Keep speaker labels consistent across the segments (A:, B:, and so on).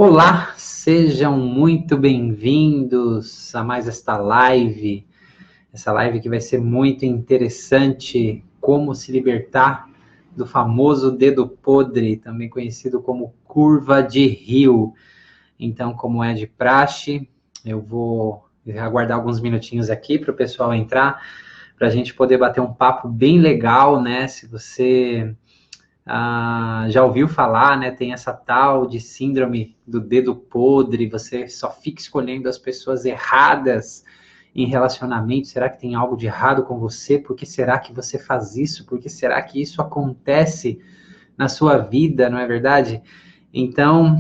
A: Olá, sejam muito bem-vindos a mais esta live. Essa live que vai ser muito interessante, como se libertar do famoso dedo podre, também conhecido como curva de rio. Então, como é de praxe, eu vou aguardar alguns minutinhos aqui para o pessoal entrar, para a gente poder bater um papo bem legal, né? Se você já ouviu falar, né? Tem essa tal de síndrome do dedo podre, você só fica escolhendo as pessoas erradas em relacionamento. Será que tem algo de errado com você? Por que será que você faz isso? Por que será que isso acontece na sua vida, não é verdade? Então,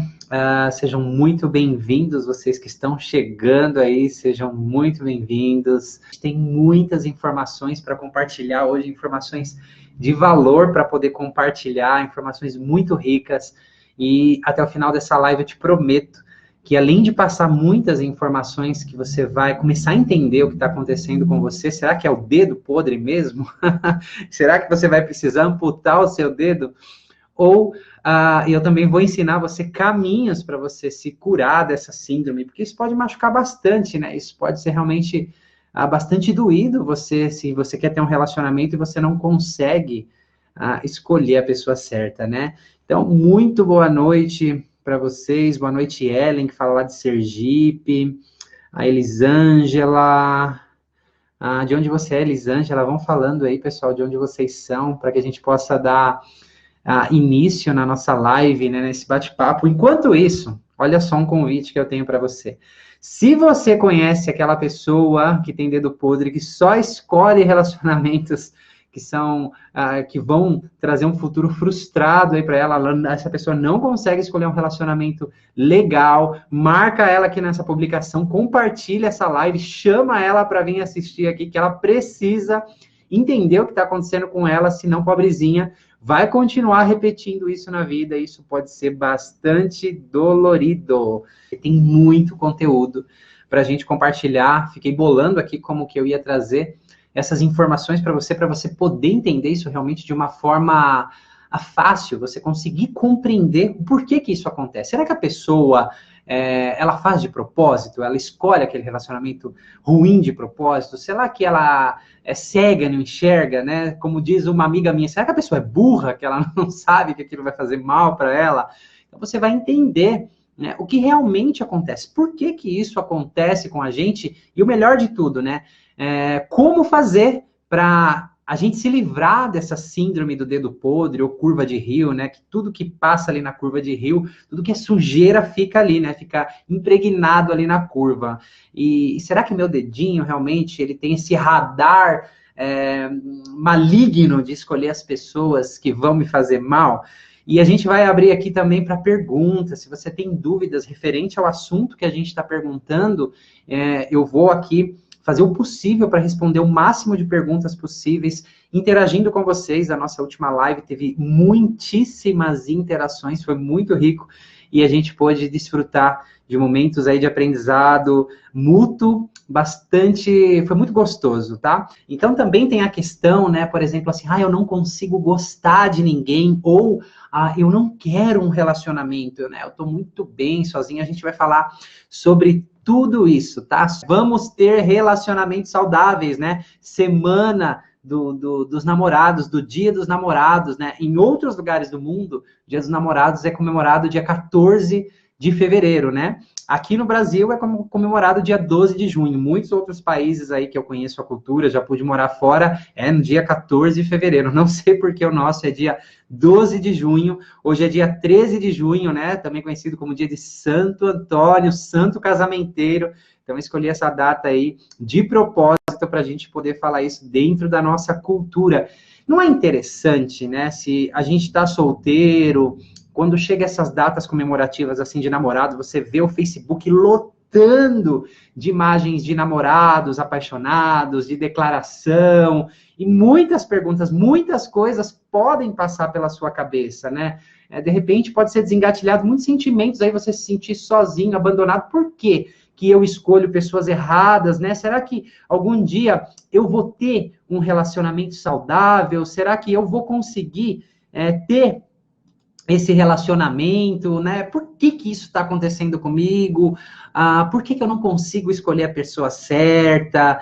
A: sejam muito bem-vindos, vocês que estão chegando aí, sejam muito bem-vindos. Tem muitas informações para compartilhar hoje, informações de valor para poder compartilhar, informações muito ricas. E até o final dessa live eu te prometo que, além de passar muitas informações que você vai começar a entender o que está acontecendo com você, será que é o dedo podre mesmo? Será que você vai precisar amputar o seu dedo? Ou eu também vou ensinar você caminhos para você se curar dessa síndrome, porque isso pode machucar bastante, né? Isso pode ser realmente bastante doído, se você quer ter um relacionamento e você não consegue escolher a pessoa certa, né? Então, muito boa noite para vocês, boa noite, Ellen, que fala lá de Sergipe, a Elisângela, de onde você é, Elisângela? Vão falando aí, pessoal, de onde vocês são, para que a gente possa dar início na nossa live, né, nesse bate-papo. Enquanto isso, olha só um convite que eu tenho para você. Se você conhece aquela pessoa que tem dedo podre, que só escolhe relacionamentos que vão trazer um futuro frustrado aí para ela, essa pessoa não consegue escolher um relacionamento legal, marca ela aqui nessa publicação, compartilha essa live, chama ela para vir assistir aqui, que ela precisa entender o que está acontecendo com ela, senão, pobrezinha, vai continuar repetindo isso na vida, e isso pode ser bastante dolorido. Tem muito conteúdo para a gente compartilhar. Fiquei bolando aqui como que eu ia trazer essas informações para você poder entender isso realmente de uma forma fácil, você conseguir compreender o porquê que isso acontece. Será que a pessoa ela faz de propósito? Ela escolhe aquele relacionamento ruim de propósito? Será que ela é cega, não enxerga, né? Como diz uma amiga minha, será que a pessoa é burra, que ela não sabe que aquilo vai fazer mal para ela? Então você vai entender, né, o que realmente acontece. Por que que isso acontece com a gente? E o melhor de tudo, né? Como fazer para a gente se livrar dessa síndrome do dedo podre ou curva de rio, né? Que tudo que passa ali na curva de rio, tudo que é sujeira fica ali, né? Fica impregnado ali na curva. E será que meu dedinho realmente ele tem esse radar maligno de escolher as pessoas que vão me fazer mal? E a gente vai abrir aqui também para perguntas. Se você tem dúvidas referente ao assunto que a gente está perguntando, eu vou aqui fazer o possível para responder o máximo de perguntas possíveis, interagindo com vocês. A nossa última live teve muitíssimas interações, foi muito rico, e a gente pôde desfrutar de momentos aí de aprendizado mútuo, foi muito gostoso, tá? Então também tem a questão, né, por exemplo, assim, eu não consigo gostar de ninguém, ou eu não quero um relacionamento, né? Eu tô muito bem sozinho. A gente vai falar sobre tudo isso, tá? Vamos ter relacionamentos saudáveis, né? Semana dos namorados, do Dia dos Namorados, né? Em outros lugares do mundo, o Dia dos Namorados é comemorado dia 14 de fevereiro, né? Aqui no Brasil é comemorado dia 12 de junho. Muitos outros países aí que eu conheço a cultura, já pude morar fora, no dia 14 de fevereiro. Não sei porque o nosso é dia 12 de junho. Hoje é dia 13 de junho, né? Também conhecido como dia de Santo Antônio, santo casamenteiro. Então, eu escolhi essa data aí de propósito para a gente poder falar isso dentro da nossa cultura. Não é interessante, né? Se a gente está solteiro, quando chega essas datas comemorativas assim de namorado, você vê o Facebook lotando de imagens de namorados apaixonados, de declaração, e muitas perguntas, muitas coisas podem passar pela sua cabeça, né? De repente pode ser desengatilhado muitos sentimentos, aí você se sentir sozinho, abandonado. Por quê que eu escolho pessoas erradas, né? Será que algum dia eu vou ter um relacionamento saudável? Será que eu vou conseguir ter esse relacionamento, né? Por que que isso está acontecendo comigo? Por que que eu não consigo escolher a pessoa certa?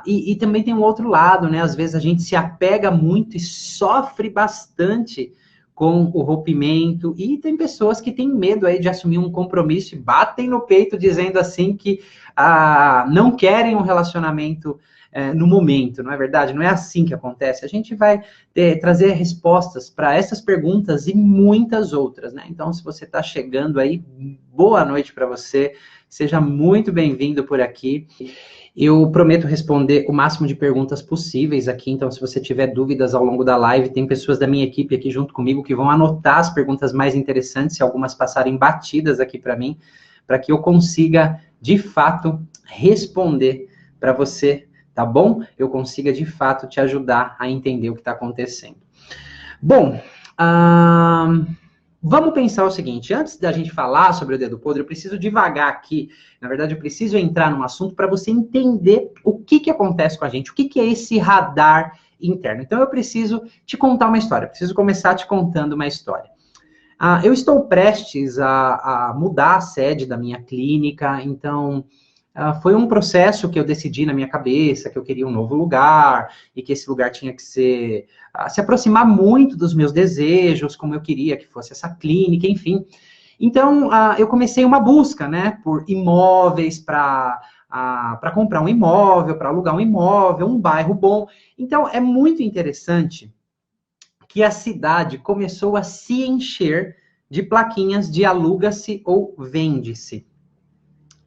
A: E também tem um outro lado, né? Às vezes a gente se apega muito e sofre bastante com o rompimento, e tem pessoas que têm medo aí de assumir um compromisso e batem no peito dizendo assim que não querem um relacionamento no momento, não é verdade? Não é assim que acontece. A gente vai trazer respostas para essas perguntas e muitas outras, né? Então, se você está chegando aí, boa noite para você, seja muito bem-vindo por aqui. Eu prometo responder o máximo de perguntas possíveis aqui, então se você tiver dúvidas ao longo da live, tem pessoas da minha equipe aqui junto comigo que vão anotar as perguntas mais interessantes, se algumas passarem batidas aqui para mim, para que eu consiga, de fato, responder para você, tá bom? Eu consiga, de fato, te ajudar a entender o que está acontecendo. Bom, vamos pensar o seguinte, antes da gente falar sobre o dedo podre, eu preciso devagar aqui, na verdade eu preciso entrar num assunto para você entender o que acontece com a gente, o que é esse radar interno. Então eu preciso te contar uma história, preciso começar te contando uma história. Eu estou prestes a mudar a sede da minha clínica, então foi um processo que eu decidi na minha cabeça, que eu queria um novo lugar, e que esse lugar tinha que se aproximar muito dos meus desejos, como eu queria que fosse essa clínica, enfim. Então, eu comecei uma busca, né, por imóveis para comprar um imóvel, para alugar um imóvel, um bairro bom. Então, é muito interessante que a cidade começou a se encher de plaquinhas de aluga-se ou vende-se.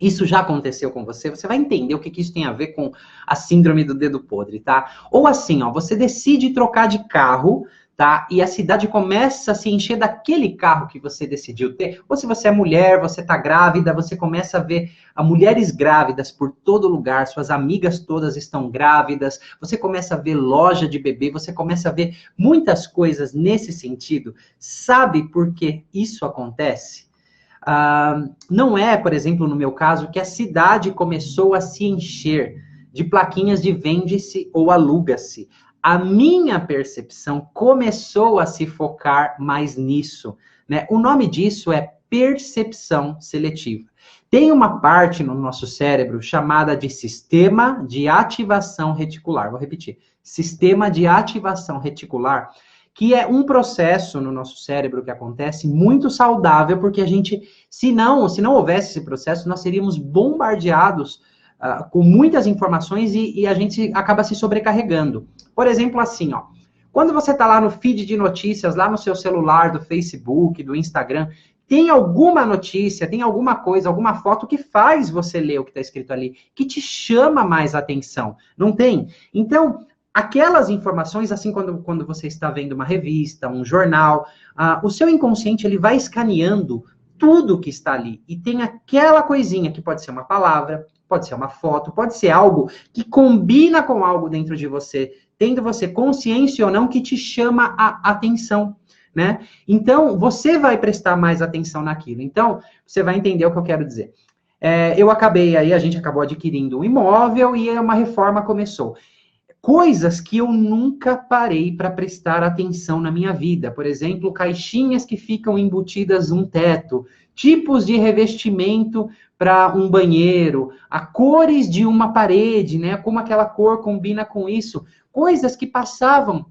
A: Isso já aconteceu com você? Você vai entender o que isso tem a ver com a síndrome do dedo podre, tá? Ou assim, ó, você decide trocar de carro, tá? E a cidade começa a se encher daquele carro que você decidiu ter. Ou se você é mulher, você tá grávida, você começa a ver mulheres grávidas por todo lugar, suas amigas todas estão grávidas, você começa a ver loja de bebê, você começa a ver muitas coisas nesse sentido. Sabe por que isso acontece? Não é, por exemplo, no meu caso, que a cidade começou a se encher de plaquinhas de vende-se ou aluga-se. A minha percepção começou a se focar mais nisso, né? O nome disso é percepção seletiva. Tem uma parte no nosso cérebro chamada de sistema de ativação reticular. Vou repetir. Sistema de ativação reticular, que é um processo no nosso cérebro que acontece muito saudável, porque a gente, se não houvesse esse processo, nós seríamos bombardeados com muitas informações e a gente acaba se sobrecarregando. Por exemplo, assim, ó, quando você está lá no feed de notícias, lá no seu celular, do Facebook, do Instagram, tem alguma notícia, tem alguma coisa, alguma foto que faz você ler o que está escrito ali, que te chama mais atenção, não tem? Então, aquelas informações, assim, quando você está vendo uma revista, um jornal, o seu inconsciente ele vai escaneando tudo que está ali. E tem aquela coisinha que pode ser uma palavra, pode ser uma foto, pode ser algo que combina com algo dentro de você, tendo você consciência ou não, que te chama a atenção, né? Então, você vai prestar mais atenção naquilo. Então, você vai entender o que eu quero dizer. A gente acabou adquirindo um imóvel e uma reforma começou. Coisas que eu nunca parei para prestar atenção na minha vida. Por exemplo, caixinhas que ficam embutidas num teto, tipos de revestimento para um banheiro, a cores de uma parede, né? Como aquela cor combina com isso. Coisas que passavam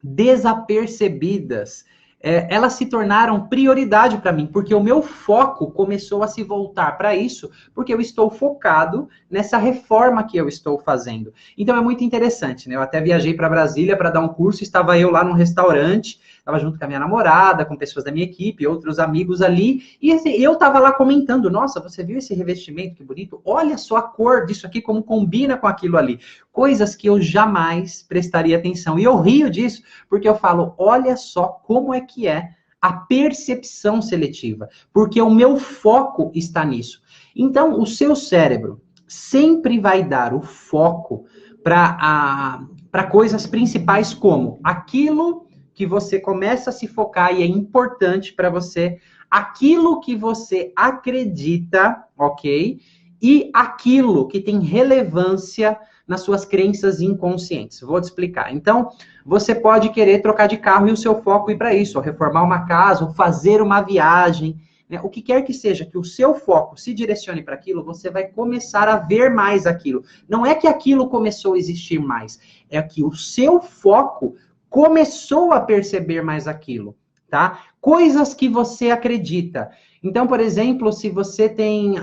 A: desapercebidas. Elas se tornaram prioridade para mim, porque o meu foco começou a se voltar para isso, porque eu estou focado nessa reforma que eu estou fazendo. Então é muito interessante, né? Eu até viajei para Brasília para dar um curso, estava eu lá num restaurante, estava junto com a minha namorada, com pessoas da minha equipe, outros amigos ali, e eu estava lá comentando, nossa, você viu esse revestimento, que bonito? Olha só a cor disso aqui, como combina com aquilo ali. Coisas que eu jamais prestaria atenção. E eu rio disso, porque eu falo, olha só como é que é a percepção seletiva, porque o meu foco está nisso. Então, o seu cérebro sempre vai dar o foco para coisas principais como aquilo que você começa a se focar e é importante para você, aquilo que você acredita, ok? E aquilo que tem relevância nas suas crenças inconscientes. Vou te explicar. Então, você pode querer trocar de carro e o seu foco ir para isso, ou reformar uma casa, ou fazer uma viagem, né? O que quer que seja, que o seu foco se direcione para aquilo, você vai começar a ver mais aquilo. Não é que aquilo começou a existir mais, é que o seu foco começou a perceber mais aquilo, tá? Coisas que você acredita. Então, por exemplo, se você tem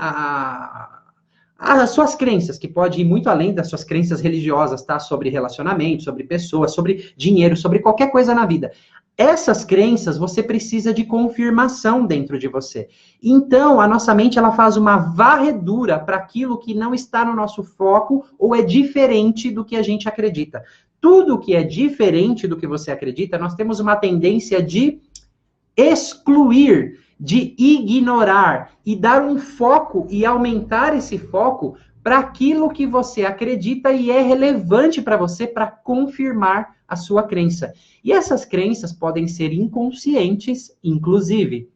A: as suas crenças, que pode ir muito além das suas crenças religiosas, tá? Sobre relacionamento, sobre pessoas, sobre dinheiro, sobre qualquer coisa na vida. Essas crenças, você precisa de confirmação dentro de você. Então, a nossa mente, ela faz uma varredura para aquilo que não está no nosso foco ou é diferente do que a gente acredita. Tudo que é diferente do que você acredita, nós temos uma tendência de excluir, de ignorar e dar um foco e aumentar esse foco para aquilo que você acredita e é relevante para você para confirmar a sua crença. E essas crenças podem ser inconscientes, inclusive.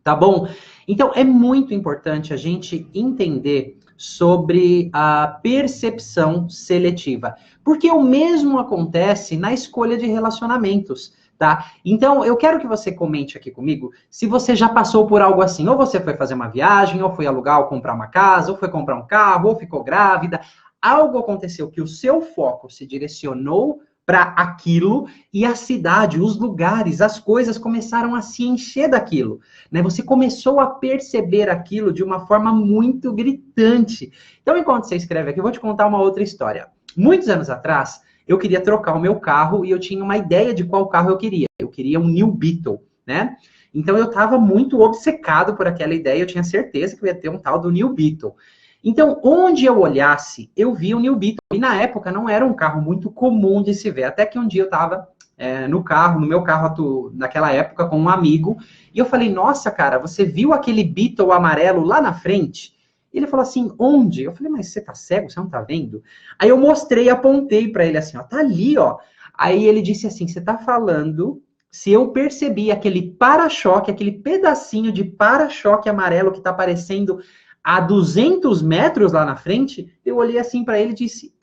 A: Tá bom? Então, é muito importante a gente entender sobre a percepção seletiva. Porque o mesmo acontece na escolha de relacionamentos, tá? Então, eu quero que você comente aqui comigo se você já passou por algo assim. Ou você foi fazer uma viagem, ou foi alugar ou comprar uma casa, ou foi comprar um carro, ou ficou grávida. Algo aconteceu que o seu foco se direcionou para aquilo e a cidade, os lugares, as coisas começaram a se encher daquilo, né? Você começou a perceber aquilo de uma forma muito gritante. Então, enquanto você escreve aqui, eu vou te contar uma outra história. Muitos anos atrás, eu queria trocar o meu carro e eu tinha uma ideia de qual carro eu queria. Eu queria um New Beetle, né? Então, eu estava muito obcecado por aquela ideia, eu tinha certeza que eu ia ter um tal do New Beetle. Então, onde eu olhasse, eu via o New Beetle. E na época não era um carro muito comum de se ver. Até que um dia eu estava no meu carro naquela época com um amigo. E eu falei, nossa, cara, você viu aquele Beetle amarelo lá na frente? E ele falou assim, onde? Eu falei, mas você tá cego? Você não tá vendo? Aí eu mostrei, apontei para ele assim, ó, tá ali, ó. Aí ele disse assim, você tá falando... Se eu percebi aquele para-choque, aquele pedacinho de para-choque amarelo que tá aparecendo a 200 metros lá na frente, eu olhei assim para ele e disse,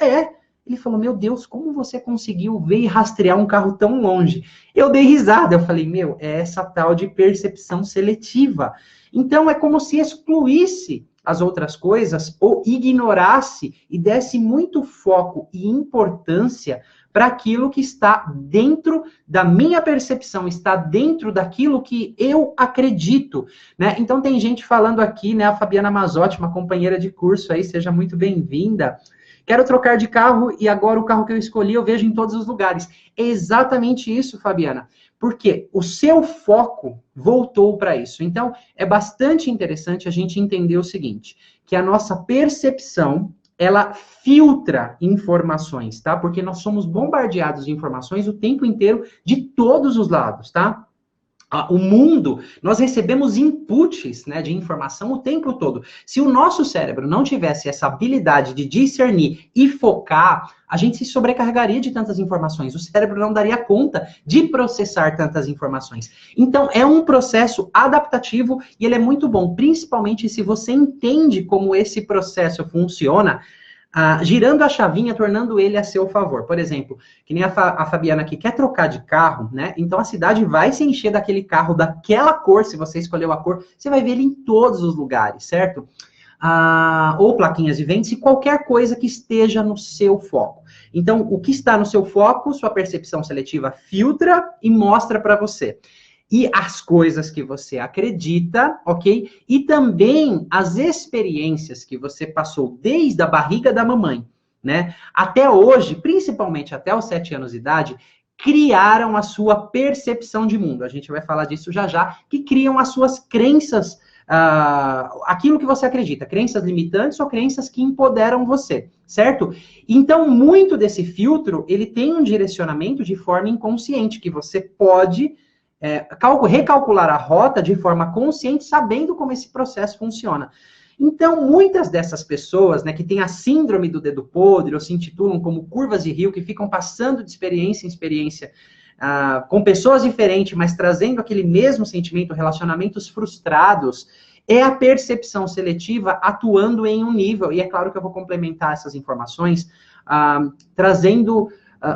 A: Ele falou, meu Deus, como você conseguiu ver e rastrear um carro tão longe? Eu dei risada, eu falei, é essa tal de percepção seletiva. Então, é como se excluísse as outras coisas ou ignorasse e desse muito foco e importância para aquilo que está dentro da minha percepção, está dentro daquilo que eu acredito, né? Então tem gente falando aqui, né? A Fabiana Mazotti, uma companheira de curso aí, seja muito bem-vinda. Quero trocar de carro e agora o carro que eu escolhi eu vejo em todos os lugares. É exatamente isso, Fabiana. Porque o seu foco voltou para isso. Então, é bastante interessante a gente entender o seguinte, que a nossa percepção ela filtra informações, tá? Porque nós somos bombardeados de informações o tempo inteiro de todos os lados, tá? O mundo, nós recebemos inputs, né, de informação o tempo todo. Se o nosso cérebro não tivesse essa habilidade de discernir e focar, a gente se sobrecarregaria de tantas informações. O cérebro não daria conta de processar tantas informações. Então, é um processo adaptativo e ele é muito bom, principalmente se você entende como esse processo funciona, girando a chavinha, tornando ele a seu favor. Por exemplo, que nem a Fabiana aqui quer trocar de carro, né? Então a cidade vai se encher daquele carro daquela cor, se você escolheu a cor, você vai ver ele em todos os lugares, certo? Ou plaquinhas de vendas e qualquer coisa que esteja no seu foco. Então, o que está no seu foco, sua percepção seletiva filtra e mostra para você. E as coisas que você acredita, ok? E também as experiências que você passou desde a barriga da mamãe, né? Até hoje, principalmente até os 7 anos de idade, criaram a sua percepção de mundo. A gente vai falar disso já já, que criam as suas crenças, aquilo que você acredita, crenças limitantes ou crenças que empoderam você, certo? Então, muito desse filtro, ele tem um direcionamento de forma inconsciente, que você pode... recalcular a rota de forma consciente, sabendo como esse processo funciona. Então, muitas dessas pessoas, né, que têm a síndrome do dedo podre, ou se intitulam como curvas de rio, que ficam passando de experiência em experiência, com pessoas diferentes, mas trazendo aquele mesmo sentimento, relacionamentos frustrados, é a percepção seletiva atuando em um nível, e é claro que eu vou complementar essas informações trazendo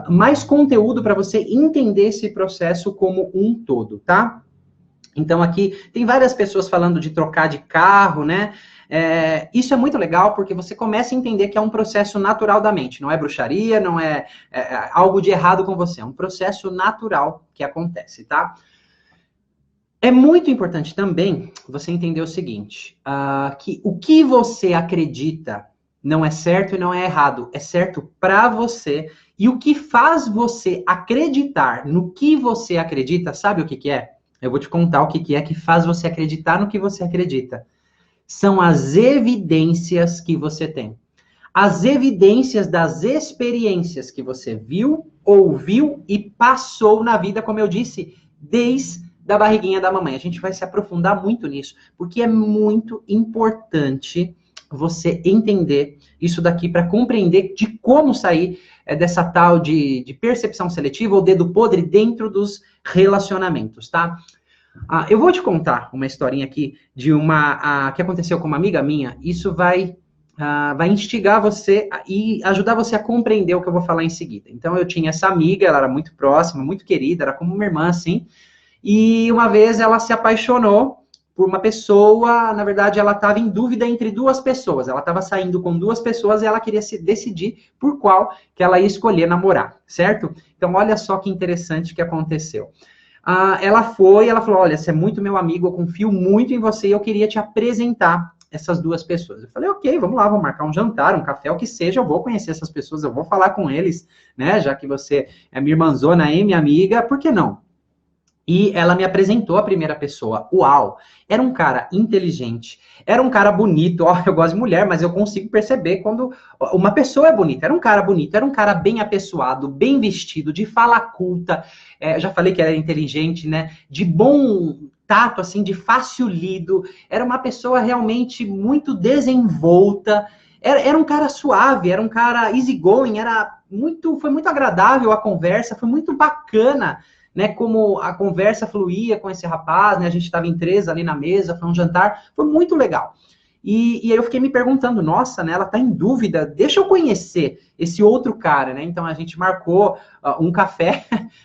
A: mais conteúdo para você entender esse processo como um todo, tá? Então, aqui tem várias pessoas falando de trocar de carro, né? Isso é muito legal porque você começa a entender que é um processo natural da mente. Não é bruxaria, não é algo de errado com você. É um processo natural que acontece, tá? É muito importante também você entender o seguinte, que o que você acredita não é certo e não é errado. É certo para você. E o que faz você acreditar no que você acredita, sabe o que é? Eu vou te contar o que é que faz você acreditar no que você acredita. São as evidências que você tem. As evidências das experiências que você viu, ouviu e passou na vida, como eu disse, desde a barriguinha da mamãe. A gente vai se aprofundar muito nisso, porque é muito importante você entender isso daqui para compreender de como sair dessa tal de percepção seletiva ou dedo podre dentro dos relacionamentos, tá? Eu vou te contar uma historinha aqui de que aconteceu com uma amiga minha. Isso vai instigar você e ajudar você a compreender o que eu vou falar em seguida. Então, eu tinha essa amiga, ela era muito próxima, muito querida, era como uma irmã, assim. E uma vez ela se apaixonou por uma pessoa, na verdade, ela estava em dúvida entre duas pessoas. Ela estava saindo com duas pessoas e ela queria se decidir por qual que ela ia escolher namorar, certo? Então, olha só que interessante que aconteceu. Ela falou, olha, você é muito meu amigo, eu confio muito em você e eu queria te apresentar essas duas pessoas. Eu falei, ok, vamos lá, vamos marcar um jantar, um café, o que seja, eu vou conhecer essas pessoas, eu vou falar com eles, né, já que você é minha irmãzona e minha amiga, por que não? E ela me apresentou a primeira pessoa. Uau! Era um cara inteligente, era um cara bonito. Ó, eu gosto de mulher, mas eu consigo perceber quando uma pessoa é bonita. Era um cara bonito, era um cara bem apessoado, bem vestido, de fala culta. Já falei que era inteligente, né? De bom tato, assim, de fácil lido. Era uma pessoa realmente muito desenvolta. Era um cara suave, era um cara easygoing, foi muito agradável a conversa, foi muito bacana, né, como a conversa fluía com esse rapaz, né, a gente estava em 3 ali na mesa, foi um jantar, foi muito legal. E aí eu fiquei me perguntando, nossa, né, ela tá em dúvida, deixa eu conhecer esse outro cara, né, então a gente marcou um café,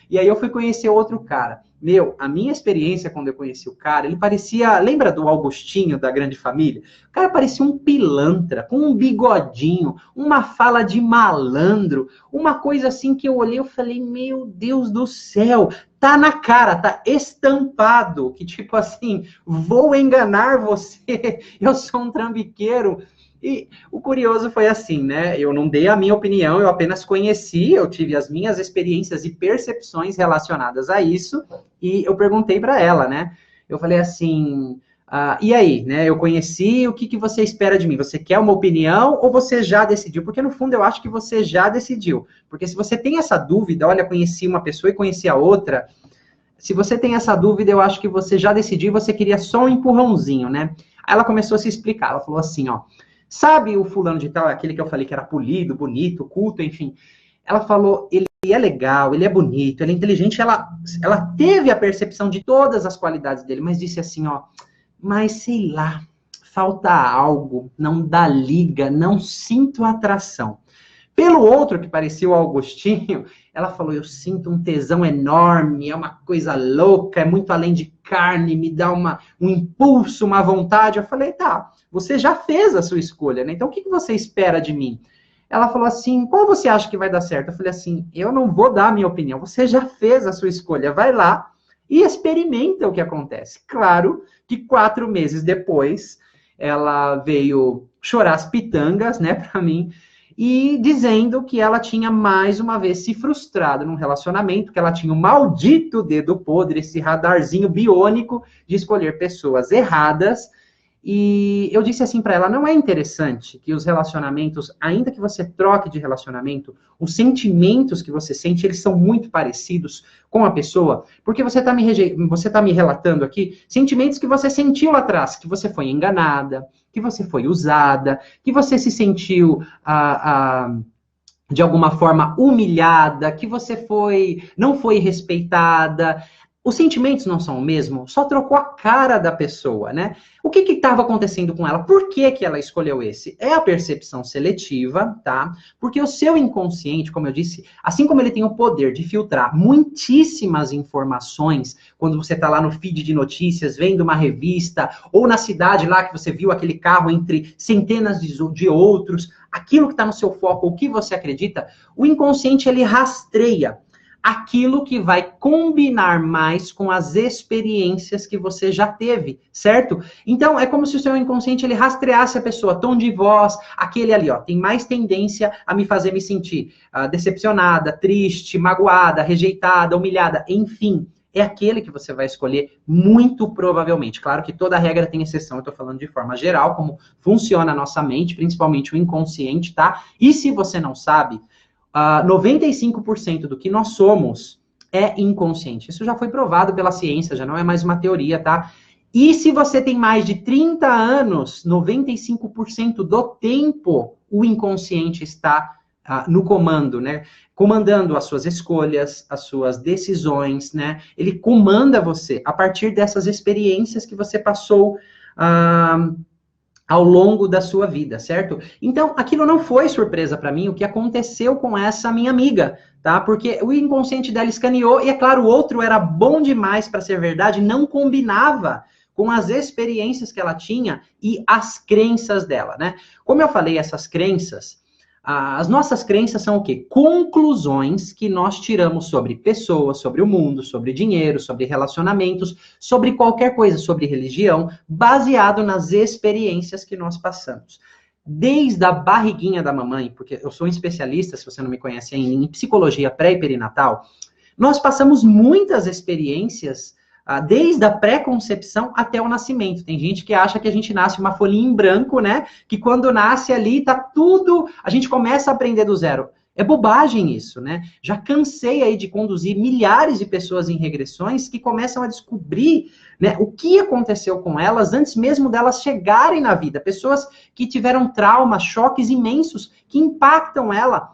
A: e aí eu fui conhecer outro cara. Meu, a minha experiência quando eu conheci o cara, ele parecia, lembra do Augustinho, da Grande Família? O cara parecia um pilantra, com um bigodinho, uma fala de malandro, uma coisa assim que eu olhei e falei, meu Deus do céu, tá na cara, tá estampado, que tipo assim, vou enganar você, eu sou um trambiqueiro. E o curioso foi assim, né? Eu não dei a minha opinião, eu apenas conheci, eu tive as minhas experiências e percepções relacionadas a isso, e eu perguntei para ela, né? Eu falei assim, e aí, né? Eu conheci, o que você espera de mim? Você quer uma opinião ou você já decidiu? Porque no fundo eu acho que você já decidiu. Porque se você tem essa dúvida, olha, conheci uma pessoa e conheci a outra, se você tem essa dúvida, eu acho que você já decidiu e você queria só um empurrãozinho, né? Aí ela começou a se explicar, ela falou assim, ó, sabe o fulano de tal, aquele que eu falei que era polido, bonito, culto, enfim. Ela falou, ele é legal, ele é bonito, ele é inteligente, ela teve a percepção de todas as qualidades dele, mas disse assim, ó, mas sei lá, falta algo, não dá liga, não sinto atração. Pelo outro, que parecia o Augustinho, ela falou, eu sinto um tesão enorme, é uma coisa louca, é muito além de carne, me dá um impulso, uma vontade. Eu falei, tá, você já fez a sua escolha, né? Então, o que você espera de mim? Ela falou assim, qual você acha que vai dar certo? Eu falei assim, eu não vou dar a minha opinião, você já fez a sua escolha, vai lá e experimenta o que acontece. Claro que 4 meses depois, ela veio chorar as pitangas, né, pra mim, e dizendo que ela tinha mais uma vez se frustrado num relacionamento, que ela tinha o maldito dedo podre, esse radarzinho biônico de escolher pessoas erradas. E eu disse assim para ela, não é interessante que os relacionamentos, ainda que você troque de relacionamento, os sentimentos que você sente, eles são muito parecidos com a pessoa? Porque você tá me relatando aqui sentimentos que você sentiu lá atrás, que você foi enganada, que você foi usada, que você se sentiu de alguma forma humilhada, que você não foi respeitada. Os sentimentos não são o mesmo, só trocou a cara da pessoa, né? O que estava acontecendo com ela? Por que que ela escolheu esse? É a percepção seletiva, tá? Porque o seu inconsciente, como eu disse, assim como ele tem o poder de filtrar muitíssimas informações, quando você está lá no feed de notícias, vendo uma revista, ou na cidade lá que você viu aquele carro entre centenas de outros, aquilo que está no seu foco, o que você acredita, o inconsciente, ele rastreia aquilo que vai combinar mais com as experiências que você já teve, certo? Então, é como se o seu inconsciente, ele rastreasse a pessoa, tom de voz, aquele ali, ó, tem mais tendência a me fazer me sentir decepcionada, triste, magoada, rejeitada, humilhada, enfim. É aquele que você vai escolher muito provavelmente. Claro que toda regra tem exceção, eu estou falando de forma geral, como funciona a nossa mente, principalmente o inconsciente, tá? E se você não sabe, 95% do que nós somos é inconsciente. Isso já foi provado pela ciência, já não é mais uma teoria, tá? E se você tem mais de 30 anos, 95% do tempo, o inconsciente está no comando, né? Comandando as suas escolhas, as suas decisões, né? Ele comanda você a partir dessas experiências que você passou ao longo da sua vida, certo? Então, aquilo não foi surpresa para mim, o que aconteceu com essa minha amiga, tá? Porque o inconsciente dela escaneou, e é claro, o outro era bom demais para ser verdade, não combinava com as experiências que ela tinha e as crenças dela, né? Como eu falei, essas crenças, as nossas crenças são o quê? Conclusões que nós tiramos sobre pessoas, sobre o mundo, sobre dinheiro, sobre relacionamentos, sobre qualquer coisa, sobre religião, baseado nas experiências que nós passamos. Desde a barriguinha da mamãe, porque eu sou um especialista, se você não me conhece ainda, em psicologia pré e perinatal, nós passamos muitas experiências desde a pré-concepção até o nascimento. Tem gente que acha que a gente nasce uma folhinha em branco, né? Que quando nasce ali, tá tudo... A gente começa a aprender do zero. É bobagem isso, né? Já cansei aí de conduzir milhares de pessoas em regressões que começam a descobrir, né, o que aconteceu com elas antes mesmo delas chegarem na vida. Pessoas que tiveram traumas, choques imensos que impactam ela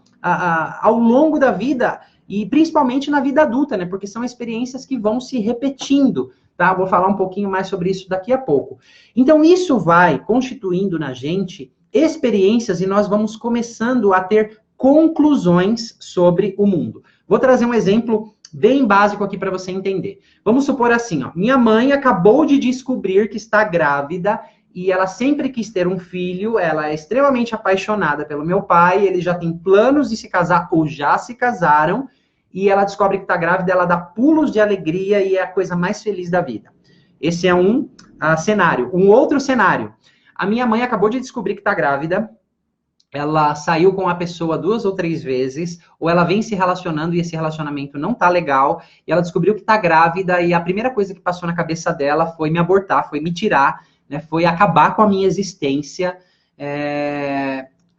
A: ao longo da vida, e principalmente na vida adulta, né? Porque são experiências que vão se repetindo, tá? Vou falar um pouquinho mais sobre isso daqui a pouco. Então, isso vai constituindo na gente experiências e nós vamos começando a ter conclusões sobre o mundo. Vou trazer um exemplo bem básico aqui para você entender. Vamos supor assim, ó, minha mãe acabou de descobrir que está grávida e ela sempre quis ter um filho, ela é extremamente apaixonada pelo meu pai, ele já tem planos de se casar ou já se casaram, e ela descobre que está grávida, ela dá pulos de alegria e é a coisa mais feliz da vida. Esse é um cenário. Um outro cenário. A minha mãe acabou de descobrir que está grávida, ela saiu com a pessoa 2 ou 3 vezes, ou ela vem se relacionando e esse relacionamento não tá legal, e ela descobriu que está grávida, e a primeira coisa que passou na cabeça dela foi me abortar, foi me tirar, né, foi acabar com a minha existência.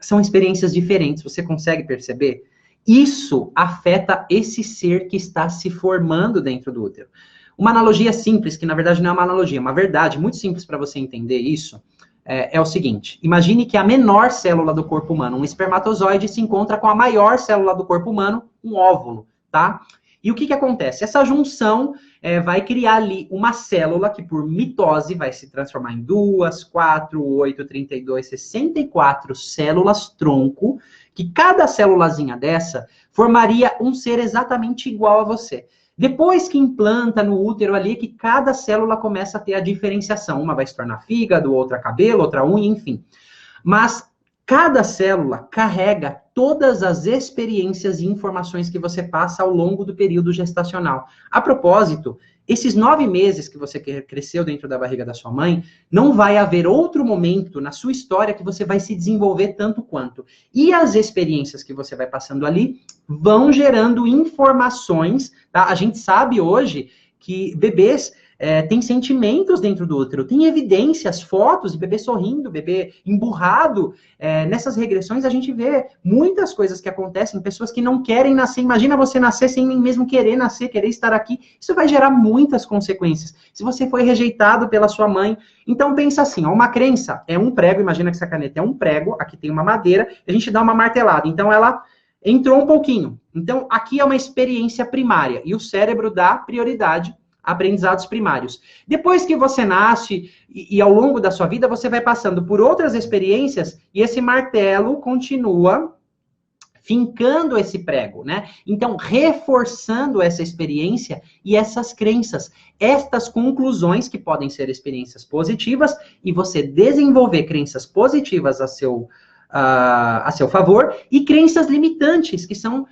A: São experiências diferentes, você consegue perceber? Isso afeta esse ser que está se formando dentro do útero. Uma analogia simples, que na verdade não é uma analogia, é uma verdade muito simples para você entender isso, é o seguinte: imagine que a menor célula do corpo humano, um espermatozoide, se encontra com a maior célula do corpo humano, um óvulo, tá? E o que acontece? Essa junção vai criar ali uma célula que por mitose vai se transformar em 2, 4, 8, 32, 64 células tronco, que cada célulazinha dessa formaria um ser exatamente igual a você. Depois que implanta no útero ali, que cada célula começa a ter a diferenciação. Uma vai se tornar fígado, outra cabelo, outra unha, enfim. Mas cada célula carrega todas as experiências e informações que você passa ao longo do período gestacional. A propósito, esses 9 meses que você cresceu dentro da barriga da sua mãe, não vai haver outro momento na sua história que você vai se desenvolver tanto quanto. E as experiências que você vai passando ali vão gerando informações, tá? A gente sabe hoje que bebês têm sentimentos dentro do útero, tem evidências, fotos de bebê sorrindo, bebê emburrado. Nessas regressões a gente vê muitas coisas que acontecem, pessoas que não querem nascer. Imagina você nascer sem nem mesmo querer nascer, querer estar aqui. Isso vai gerar muitas consequências. Se você foi rejeitado pela sua mãe, então pensa assim, ó, uma crença é um prego, imagina que essa caneta é um prego, aqui tem uma madeira, a gente dá uma martelada, então ela entrou um pouquinho. Então aqui é uma experiência primária, e o cérebro dá prioridade aprendizados primários. Depois que você nasce e ao longo da sua vida, você vai passando por outras experiências e esse martelo continua fincando esse prego, né? Então, reforçando essa experiência e essas crenças, estas conclusões, que podem ser experiências positivas, e você desenvolver crenças positivas a seu favor, e crenças limitantes, que são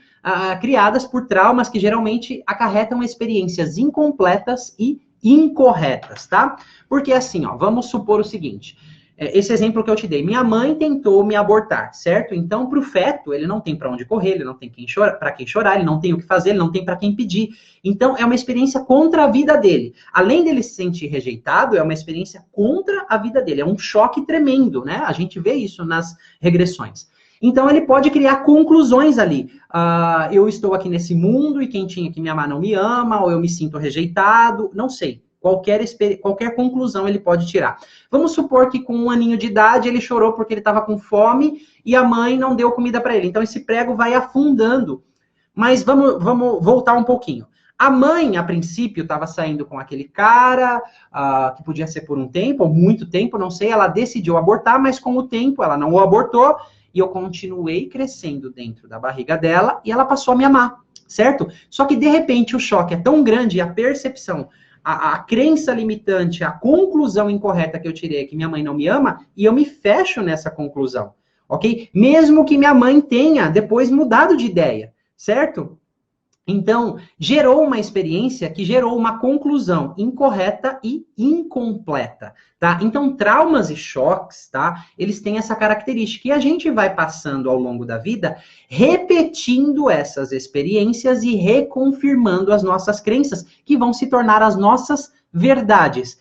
A: criadas por traumas que geralmente acarretam experiências incompletas e incorretas, tá? Porque assim, ó, vamos supor o seguinte... Esse exemplo que eu te dei, minha mãe tentou me abortar, certo? Então, para o feto, ele não tem para onde correr, ele não tem para quem chorar, ele não tem o que fazer, ele não tem para quem pedir. Então, é uma experiência contra a vida dele. Além dele se sentir rejeitado, é uma experiência contra a vida dele. É um choque tremendo, né? A gente vê isso nas regressões. Então, ele pode criar conclusões ali. Eu estou aqui nesse mundo e quem tinha que me amar não me ama, ou eu me sinto rejeitado, não sei. Qualquer conclusão ele pode tirar. Vamos supor que com 1 aninho de idade ele chorou porque ele estava com fome e a mãe não deu comida para ele. Então esse prego vai afundando. Mas vamos voltar um pouquinho. A mãe, a princípio, estava saindo com aquele cara, que podia ser por um tempo, ou muito tempo, não sei. Ela decidiu abortar, mas com o tempo ela não o abortou. E eu continuei crescendo dentro da barriga dela e ela passou a me amar, certo? Só que de repente o choque é tão grande e a percepção... A crença limitante, a conclusão incorreta que eu tirei é que minha mãe não me ama, e eu me fecho nessa conclusão, ok? Mesmo que minha mãe tenha depois mudado de ideia, certo? Então, gerou uma experiência que gerou uma conclusão incorreta e incompleta, tá? Então, traumas e choques, tá? Eles têm essa característica. E a gente vai passando ao longo da vida, repetindo essas experiências e reconfirmando as nossas crenças, que vão se tornar as nossas verdades.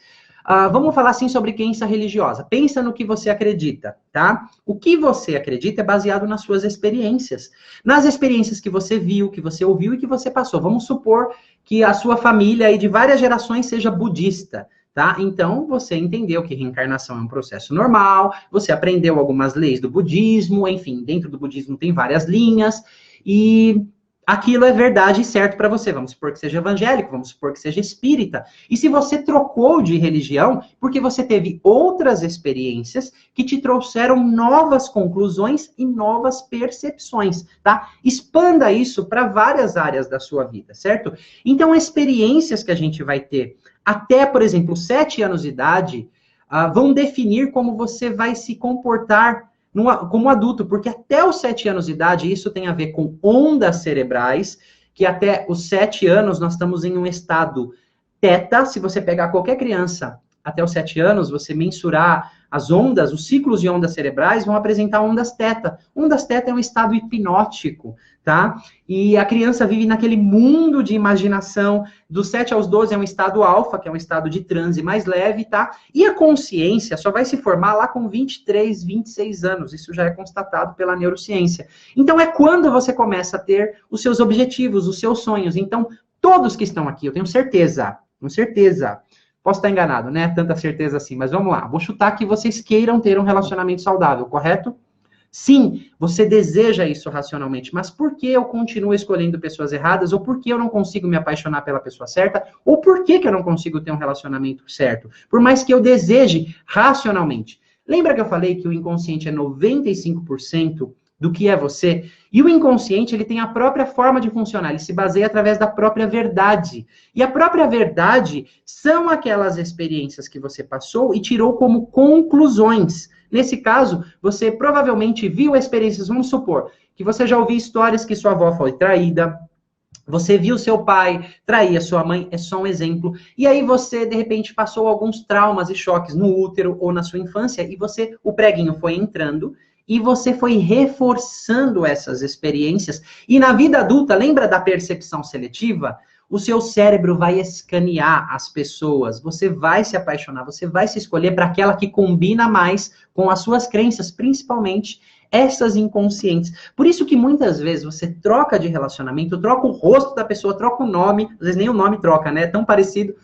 A: Vamos falar assim sobre crença religiosa. Pensa no que você acredita, tá? O que você acredita é baseado nas suas experiências. Nas experiências que você viu, que você ouviu e que você passou. Vamos supor que a sua família aí de várias gerações seja budista, tá? Então, você entendeu que reencarnação é um processo normal, você aprendeu algumas leis do budismo, enfim, dentro do budismo tem várias linhas, e... aquilo é verdade e certo para você. Vamos supor que seja evangélico, vamos supor que seja espírita. E se você trocou de religião, porque você teve outras experiências que te trouxeram novas conclusões e novas percepções, tá? Expanda isso para várias áreas da sua vida, certo? Então, experiências que a gente vai ter até, por exemplo, 7 anos de idade, vão definir como você vai se comportar como adulto, porque até os 7 anos de idade, isso tem a ver com ondas cerebrais, que até os 7 anos nós estamos em um estado teta. Se você pegar qualquer criança até os 7 anos, você mensurar as ondas, os ciclos de ondas cerebrais vão apresentar ondas teta. Ondas teta é um estado hipnótico, tá? E a criança vive naquele mundo de imaginação. Dos 7 aos 12 é um estado alfa, que é um estado de transe mais leve, tá? E a consciência só vai se formar lá com 23, 26 anos. Isso já é constatado pela neurociência. Então é quando você começa a ter os seus objetivos, os seus sonhos. Então, todos que estão aqui, eu tenho certeza, posso estar enganado, né? Tanta certeza assim, mas vamos lá. Vou chutar que vocês queiram ter um relacionamento saudável, correto? Sim, você deseja isso racionalmente, mas por que eu continuo escolhendo pessoas erradas? Ou por que eu não consigo me apaixonar pela pessoa certa? Ou por que eu não consigo ter um relacionamento certo? Por mais que eu deseje racionalmente. Lembra que eu falei que o inconsciente é 95% do que é você? E o inconsciente, ele tem a própria forma de funcionar, ele se baseia através da própria verdade. E a própria verdade são aquelas experiências que você passou e tirou como conclusões. Nesse caso, você provavelmente viu experiências, vamos supor, que você já ouviu histórias que sua avó foi traída, você viu seu pai trair a sua mãe, é só um exemplo. E aí você, de repente, passou alguns traumas e choques no útero ou na sua infância, e o preguinho foi entrando, e você foi reforçando essas experiências. E na vida adulta, lembra da percepção seletiva? O seu cérebro vai escanear as pessoas, você vai se apaixonar, você vai se escolher para aquela que combina mais com as suas crenças, principalmente essas inconscientes. Por isso que muitas vezes você troca de relacionamento, troca o rosto da pessoa, troca o nome, às vezes nem o nome troca, né? É tão parecido.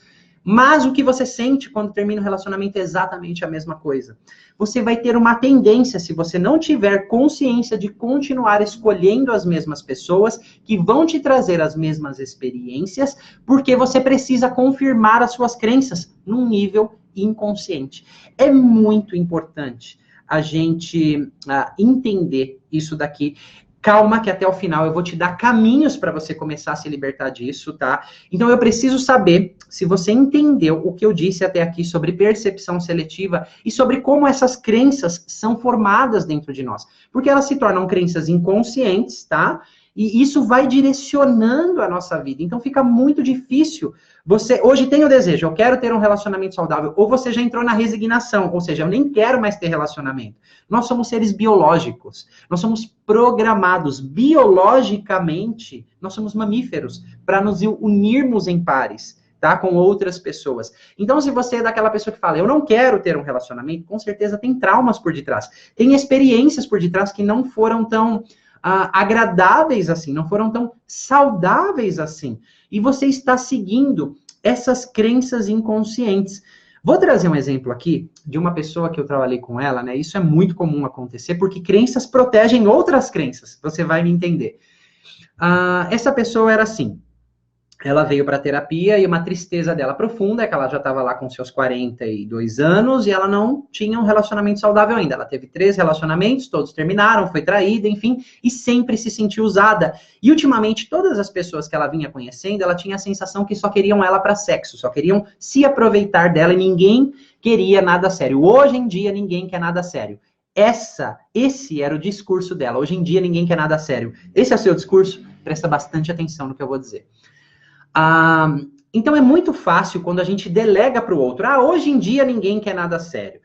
A: Mas o que você sente quando termina o relacionamento é exatamente a mesma coisa. Você vai ter uma tendência, se você não tiver consciência de continuar escolhendo as mesmas pessoas que vão te trazer as mesmas experiências, porque você precisa confirmar as suas crenças num nível inconsciente. É muito importante a gente entender isso daqui. Calma que até o final eu vou te dar caminhos para você começar a se libertar disso, tá? Então eu preciso saber se você entendeu o que eu disse até aqui sobre percepção seletiva e sobre como essas crenças são formadas dentro de nós. Porque elas se tornam crenças inconscientes, tá? E isso vai direcionando a nossa vida. Então fica muito difícil. Você hoje tem o desejo, eu quero ter um relacionamento saudável, ou você já entrou na resignação, ou seja, eu nem quero mais ter relacionamento. Nós somos seres biológicos, nós somos programados biologicamente, nós somos mamíferos, para nos unirmos em pares, tá? Com outras pessoas. Então, se você é daquela pessoa que fala, eu não quero ter um relacionamento, com certeza tem traumas por detrás, tem experiências por detrás que não foram tão agradáveis assim, não foram tão saudáveis assim. E você está seguindo essas crenças inconscientes. Vou trazer um exemplo aqui de uma pessoa que eu trabalhei com ela, né? Isso é muito comum acontecer, porque crenças protegem outras crenças. Você vai me entender. Essa pessoa era assim. Ela veio para terapia e uma tristeza dela profunda é que ela já estava lá com seus 42 anos e ela não tinha um relacionamento saudável ainda. Ela teve 3 relacionamentos, todos terminaram, foi traída, enfim, e sempre se sentiu usada. E ultimamente, todas as pessoas que ela vinha conhecendo, ela tinha a sensação que só queriam ela para sexo, só queriam se aproveitar dela e ninguém queria nada sério. Hoje em dia, ninguém quer nada sério. Esse era o discurso dela. Hoje em dia, ninguém quer nada sério. Esse é o seu discurso? Presta bastante atenção no que eu vou dizer. Então é muito fácil quando a gente delega para o outro. Hoje em dia ninguém quer nada sério.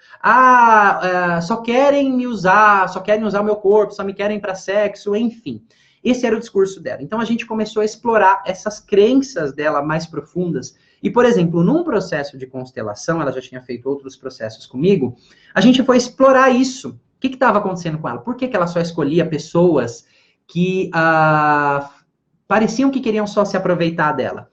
A: Só querem me usar, só querem usar o meu corpo, só me querem para sexo, enfim. Esse era o discurso dela. Então a gente começou a explorar essas crenças dela mais profundas. E, por exemplo, num processo de constelação, ela já tinha feito outros processos comigo, a gente foi explorar isso. O que estava acontecendo com ela? Por que ela só escolhia pessoas que pareciam que queriam só se aproveitar dela?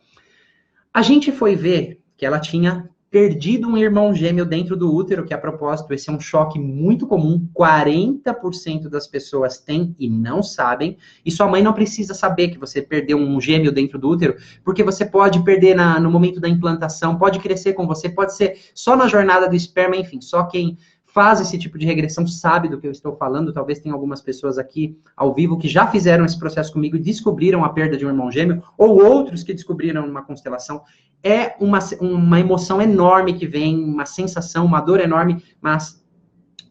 A: A gente foi ver que ela tinha perdido um irmão gêmeo dentro do útero, que a propósito, esse é um choque muito comum, 40% das pessoas têm e não sabem, e sua mãe não precisa saber que você perdeu um gêmeo dentro do útero, porque você pode perder no momento da implantação, pode crescer com você, pode ser só na jornada do esperma, enfim, só quem faz esse tipo de regressão sabe do que eu estou falando. Talvez tenha algumas pessoas aqui ao vivo que já fizeram esse processo comigo e descobriram a perda de um irmão gêmeo, ou outros que descobriram uma constelação. É uma emoção enorme que vem, uma sensação, uma dor enorme, mas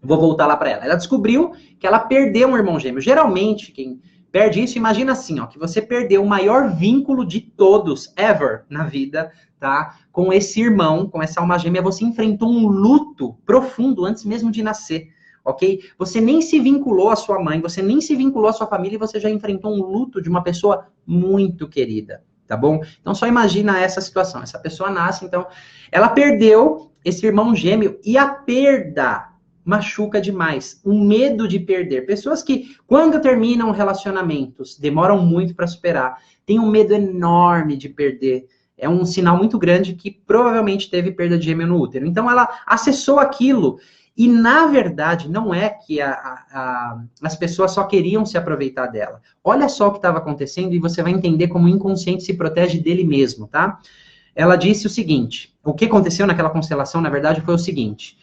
A: vou voltar lá para ela. Ela descobriu que ela perdeu um irmão gêmeo. Geralmente, quem perde isso, imagina assim, que você perdeu o maior vínculo de todos, ever, na vida, tá? Com esse irmão, com essa alma gêmea, você enfrentou um luto profundo antes mesmo de nascer, ok? Você nem se vinculou à sua mãe, você nem se vinculou à sua família e você já enfrentou um luto de uma pessoa muito querida, tá bom? Então só imagina essa situação, essa pessoa nasce, então, ela perdeu esse irmão gêmeo e a perda machuca demais, o medo de perder. Pessoas que, quando terminam relacionamentos, demoram muito para superar, têm um medo enorme de perder. É um sinal muito grande que provavelmente teve perda de gêmeo no útero. Então, ela acessou aquilo e, na verdade, não é que as pessoas só queriam se aproveitar dela. Olha só o que estava acontecendo e você vai entender como o inconsciente se protege dele mesmo, tá? Ela disse o seguinte, o que aconteceu naquela constelação, na verdade, foi o seguinte: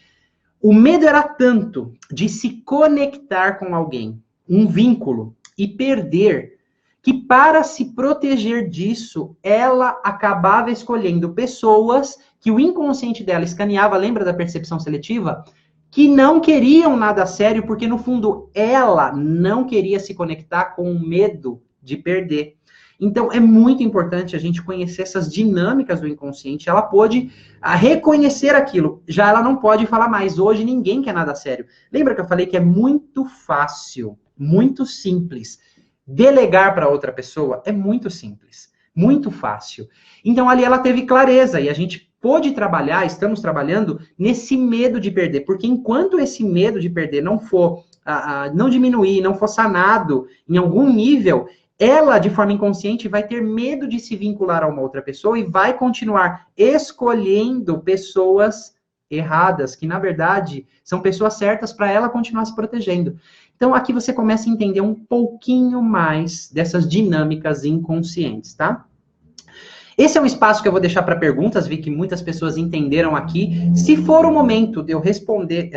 A: o medo era tanto de se conectar com alguém, um vínculo, e perder, que para se proteger disso, ela acabava escolhendo pessoas que o inconsciente dela escaneava, lembra da percepção seletiva? Que não queriam nada sério, porque no fundo ela não queria se conectar com o medo de perder. Então, é muito importante a gente conhecer essas dinâmicas do inconsciente. Ela pôde reconhecer aquilo. Já ela não pode falar mais. Hoje, ninguém quer nada sério. Lembra que eu falei que é muito fácil, muito simples. Delegar para outra pessoa é muito simples, muito fácil. Então, ali ela teve clareza. E a gente pôde trabalhar, estamos trabalhando, nesse medo de perder. Porque enquanto esse medo de perder não for, não diminuir, não for sanado em algum nível, ela, de forma inconsciente, vai ter medo de se vincular a uma outra pessoa e vai continuar escolhendo pessoas erradas, que na verdade são pessoas certas para ela continuar se protegendo. Então aqui você começa a entender um pouquinho mais dessas dinâmicas inconscientes, tá? Esse é um espaço que eu vou deixar para perguntas, vi que muitas pessoas entenderam aqui. Se for o momento de eu responder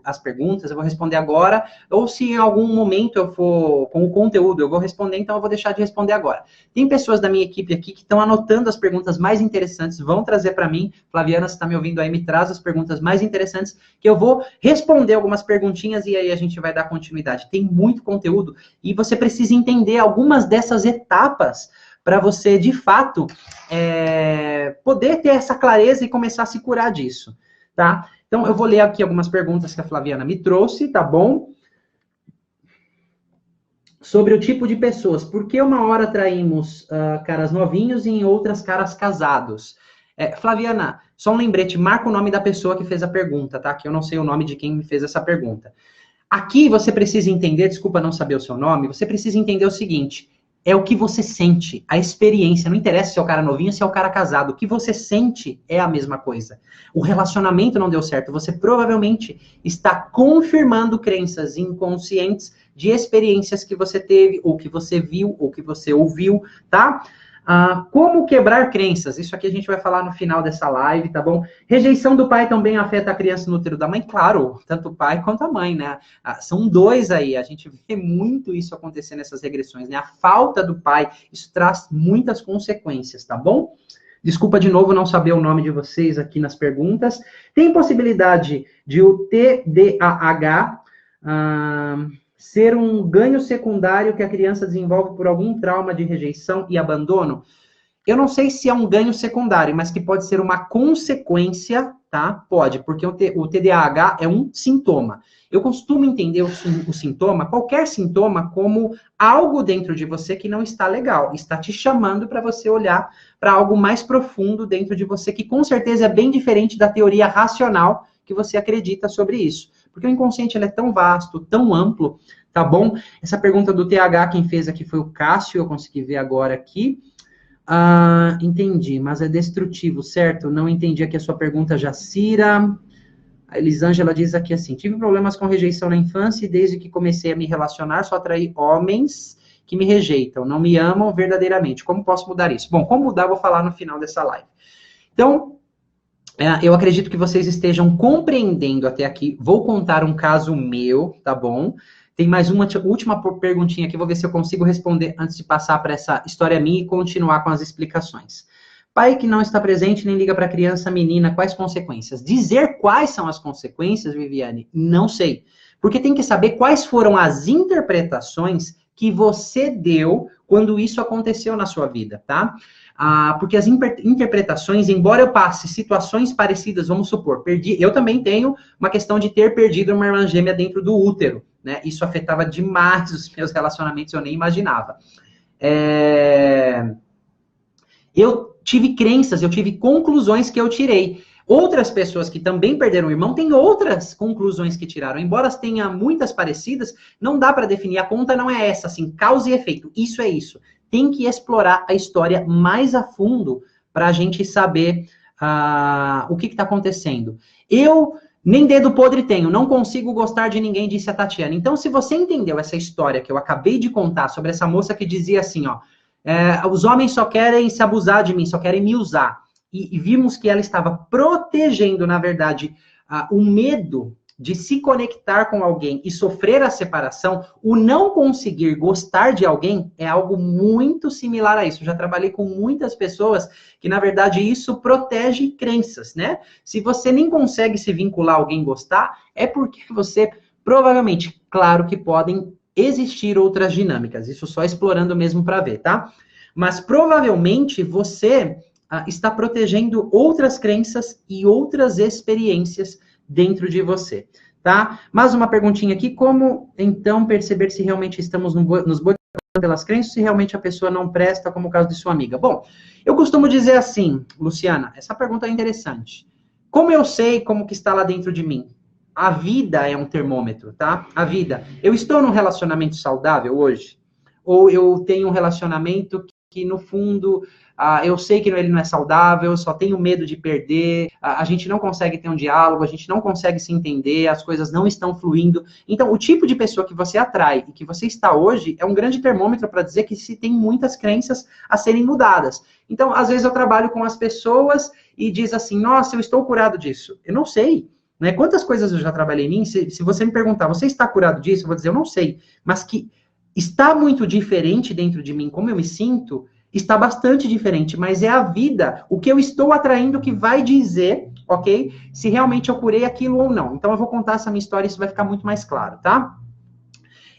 A: as perguntas, eu vou responder agora, ou se em algum momento eu for com o conteúdo, eu vou responder, então eu vou deixar de responder agora. Tem pessoas da minha equipe aqui que estão anotando as perguntas mais interessantes, vão trazer para mim. Flaviana, se está me ouvindo aí, me traz as perguntas mais interessantes, que eu vou responder algumas perguntinhas e aí a gente vai dar continuidade. Tem muito conteúdo e você precisa entender algumas dessas etapas para você, de fato, poder ter essa clareza e começar a se curar disso, tá? Então, eu vou ler aqui algumas perguntas que a Flaviana me trouxe, tá bom? Sobre o tipo de pessoas. Por que uma hora atraímos caras novinhos e em outras caras casados? Flaviana, só um lembrete, marca o nome da pessoa que fez a pergunta, tá? Que eu não sei o nome de quem me fez essa pergunta. Aqui você precisa entender, desculpa não saber o seu nome, você precisa entender o seguinte: é o que você sente, a experiência. Não interessa se é o cara novinho ou se é o cara casado. O que você sente é a mesma coisa. O relacionamento não deu certo. Você provavelmente está confirmando crenças inconscientes de experiências que você teve, ou que você viu, ou que você ouviu, tá? Como quebrar crenças? Isso aqui a gente vai falar no final dessa live, tá bom? Rejeição do pai também afeta a criança no útero da mãe? Claro, tanto o pai quanto a mãe, né? São dois aí, a gente vê muito isso acontecer nessas regressões, né? A falta do pai, isso traz muitas consequências, tá bom? Desculpa de novo não saber o nome de vocês aqui nas perguntas. Tem possibilidade de o TDAH ser um ganho secundário que a criança desenvolve por algum trauma de rejeição e abandono? Eu não sei se é um ganho secundário, mas que pode ser uma consequência, tá? Pode, porque o TDAH é um sintoma. Eu costumo entender o sintoma, qualquer sintoma, como algo dentro de você que não está legal. Está te chamando para você olhar para algo mais profundo dentro de você, que com certeza é bem diferente da teoria racional que você acredita sobre isso. Porque o inconsciente ele é tão vasto, tão amplo, tá bom? Essa pergunta do TH, quem fez aqui foi o Cássio, eu consegui ver agora aqui. Entendi, mas é destrutivo, certo? Não entendi aqui a sua pergunta, Jacira. A Elisângela diz aqui assim: tive problemas com rejeição na infância e desde que comecei a me relacionar só atraí homens que me rejeitam, não me amam verdadeiramente. Como posso mudar isso? Bom, como mudar, eu vou falar no final dessa live. Então, eu acredito que vocês estejam compreendendo até aqui. Vou contar um caso meu, tá bom? Tem mais uma última perguntinha aqui, vou ver se eu consigo responder antes de passar para essa história minha e continuar com as explicações. Pai que não está presente nem liga para a criança, menina, quais consequências? Dizer quais são as consequências, Viviane, não sei. Porque tem que saber quais foram as interpretações que você deu quando isso aconteceu na sua vida, tá? Porque as interpretações, embora eu passe situações parecidas, vamos supor, eu também tenho uma questão de ter perdido uma irmã gêmea dentro do útero, né? Isso afetava demais os meus relacionamentos, eu nem imaginava. Eu tive crenças, eu tive conclusões que eu tirei. Outras pessoas que também perderam o irmão têm outras conclusões que tiraram. Embora tenha muitas parecidas, não dá para definir. A conta não é essa, assim, causa e efeito. Isso é isso. Tem que explorar a história mais a fundo para a gente saber o que está acontecendo. Eu nem dedo podre tenho, não consigo gostar de ninguém, disse a Tatiana. Então, se você entendeu essa história que eu acabei de contar sobre essa moça que dizia assim, ó, os homens só querem se abusar de mim, só querem me usar. E vimos que ela estava protegendo, na verdade, o medo de se conectar com alguém e sofrer a separação, o não conseguir gostar de alguém é algo muito similar a isso. Eu já trabalhei com muitas pessoas que, na verdade, isso protege crenças, né? Se você nem consegue se vincular a alguém gostar, é porque você, provavelmente, claro que podem existir outras dinâmicas, isso só explorando mesmo para ver, tá? Mas, provavelmente, você está protegendo outras crenças e outras experiências dentro de você, tá? Mais uma perguntinha aqui: como, então, perceber se realmente estamos nos boicotando pelas crenças, se realmente a pessoa não presta, como o caso de sua amiga? Bom, eu costumo dizer assim, Luciana, essa pergunta é interessante. Como eu sei como que está lá dentro de mim? A vida é um termômetro, tá? A vida. Eu estou num relacionamento saudável hoje? ou eu tenho um relacionamento que no fundo, eu sei que ele não é saudável, só tenho medo de perder, a gente não consegue ter um diálogo, a gente não consegue se entender, as coisas não estão fluindo. Então, o tipo de pessoa que você atrai e que você está hoje é um grande termômetro para dizer que se tem muitas crenças a serem mudadas. Então, às vezes eu trabalho com as pessoas e diz assim, nossa, eu estou curado disso. Eu não sei. Né? Quantas coisas eu já trabalhei em mim, se você me perguntar, você está curado disso? Eu vou dizer, eu não sei. Mas que está muito diferente dentro de mim, como eu me sinto, está bastante diferente, mas é a vida, o que eu estou atraindo que vai dizer, ok? Se realmente eu curei aquilo ou não. Então eu vou contar essa minha história e isso vai ficar muito mais claro, tá?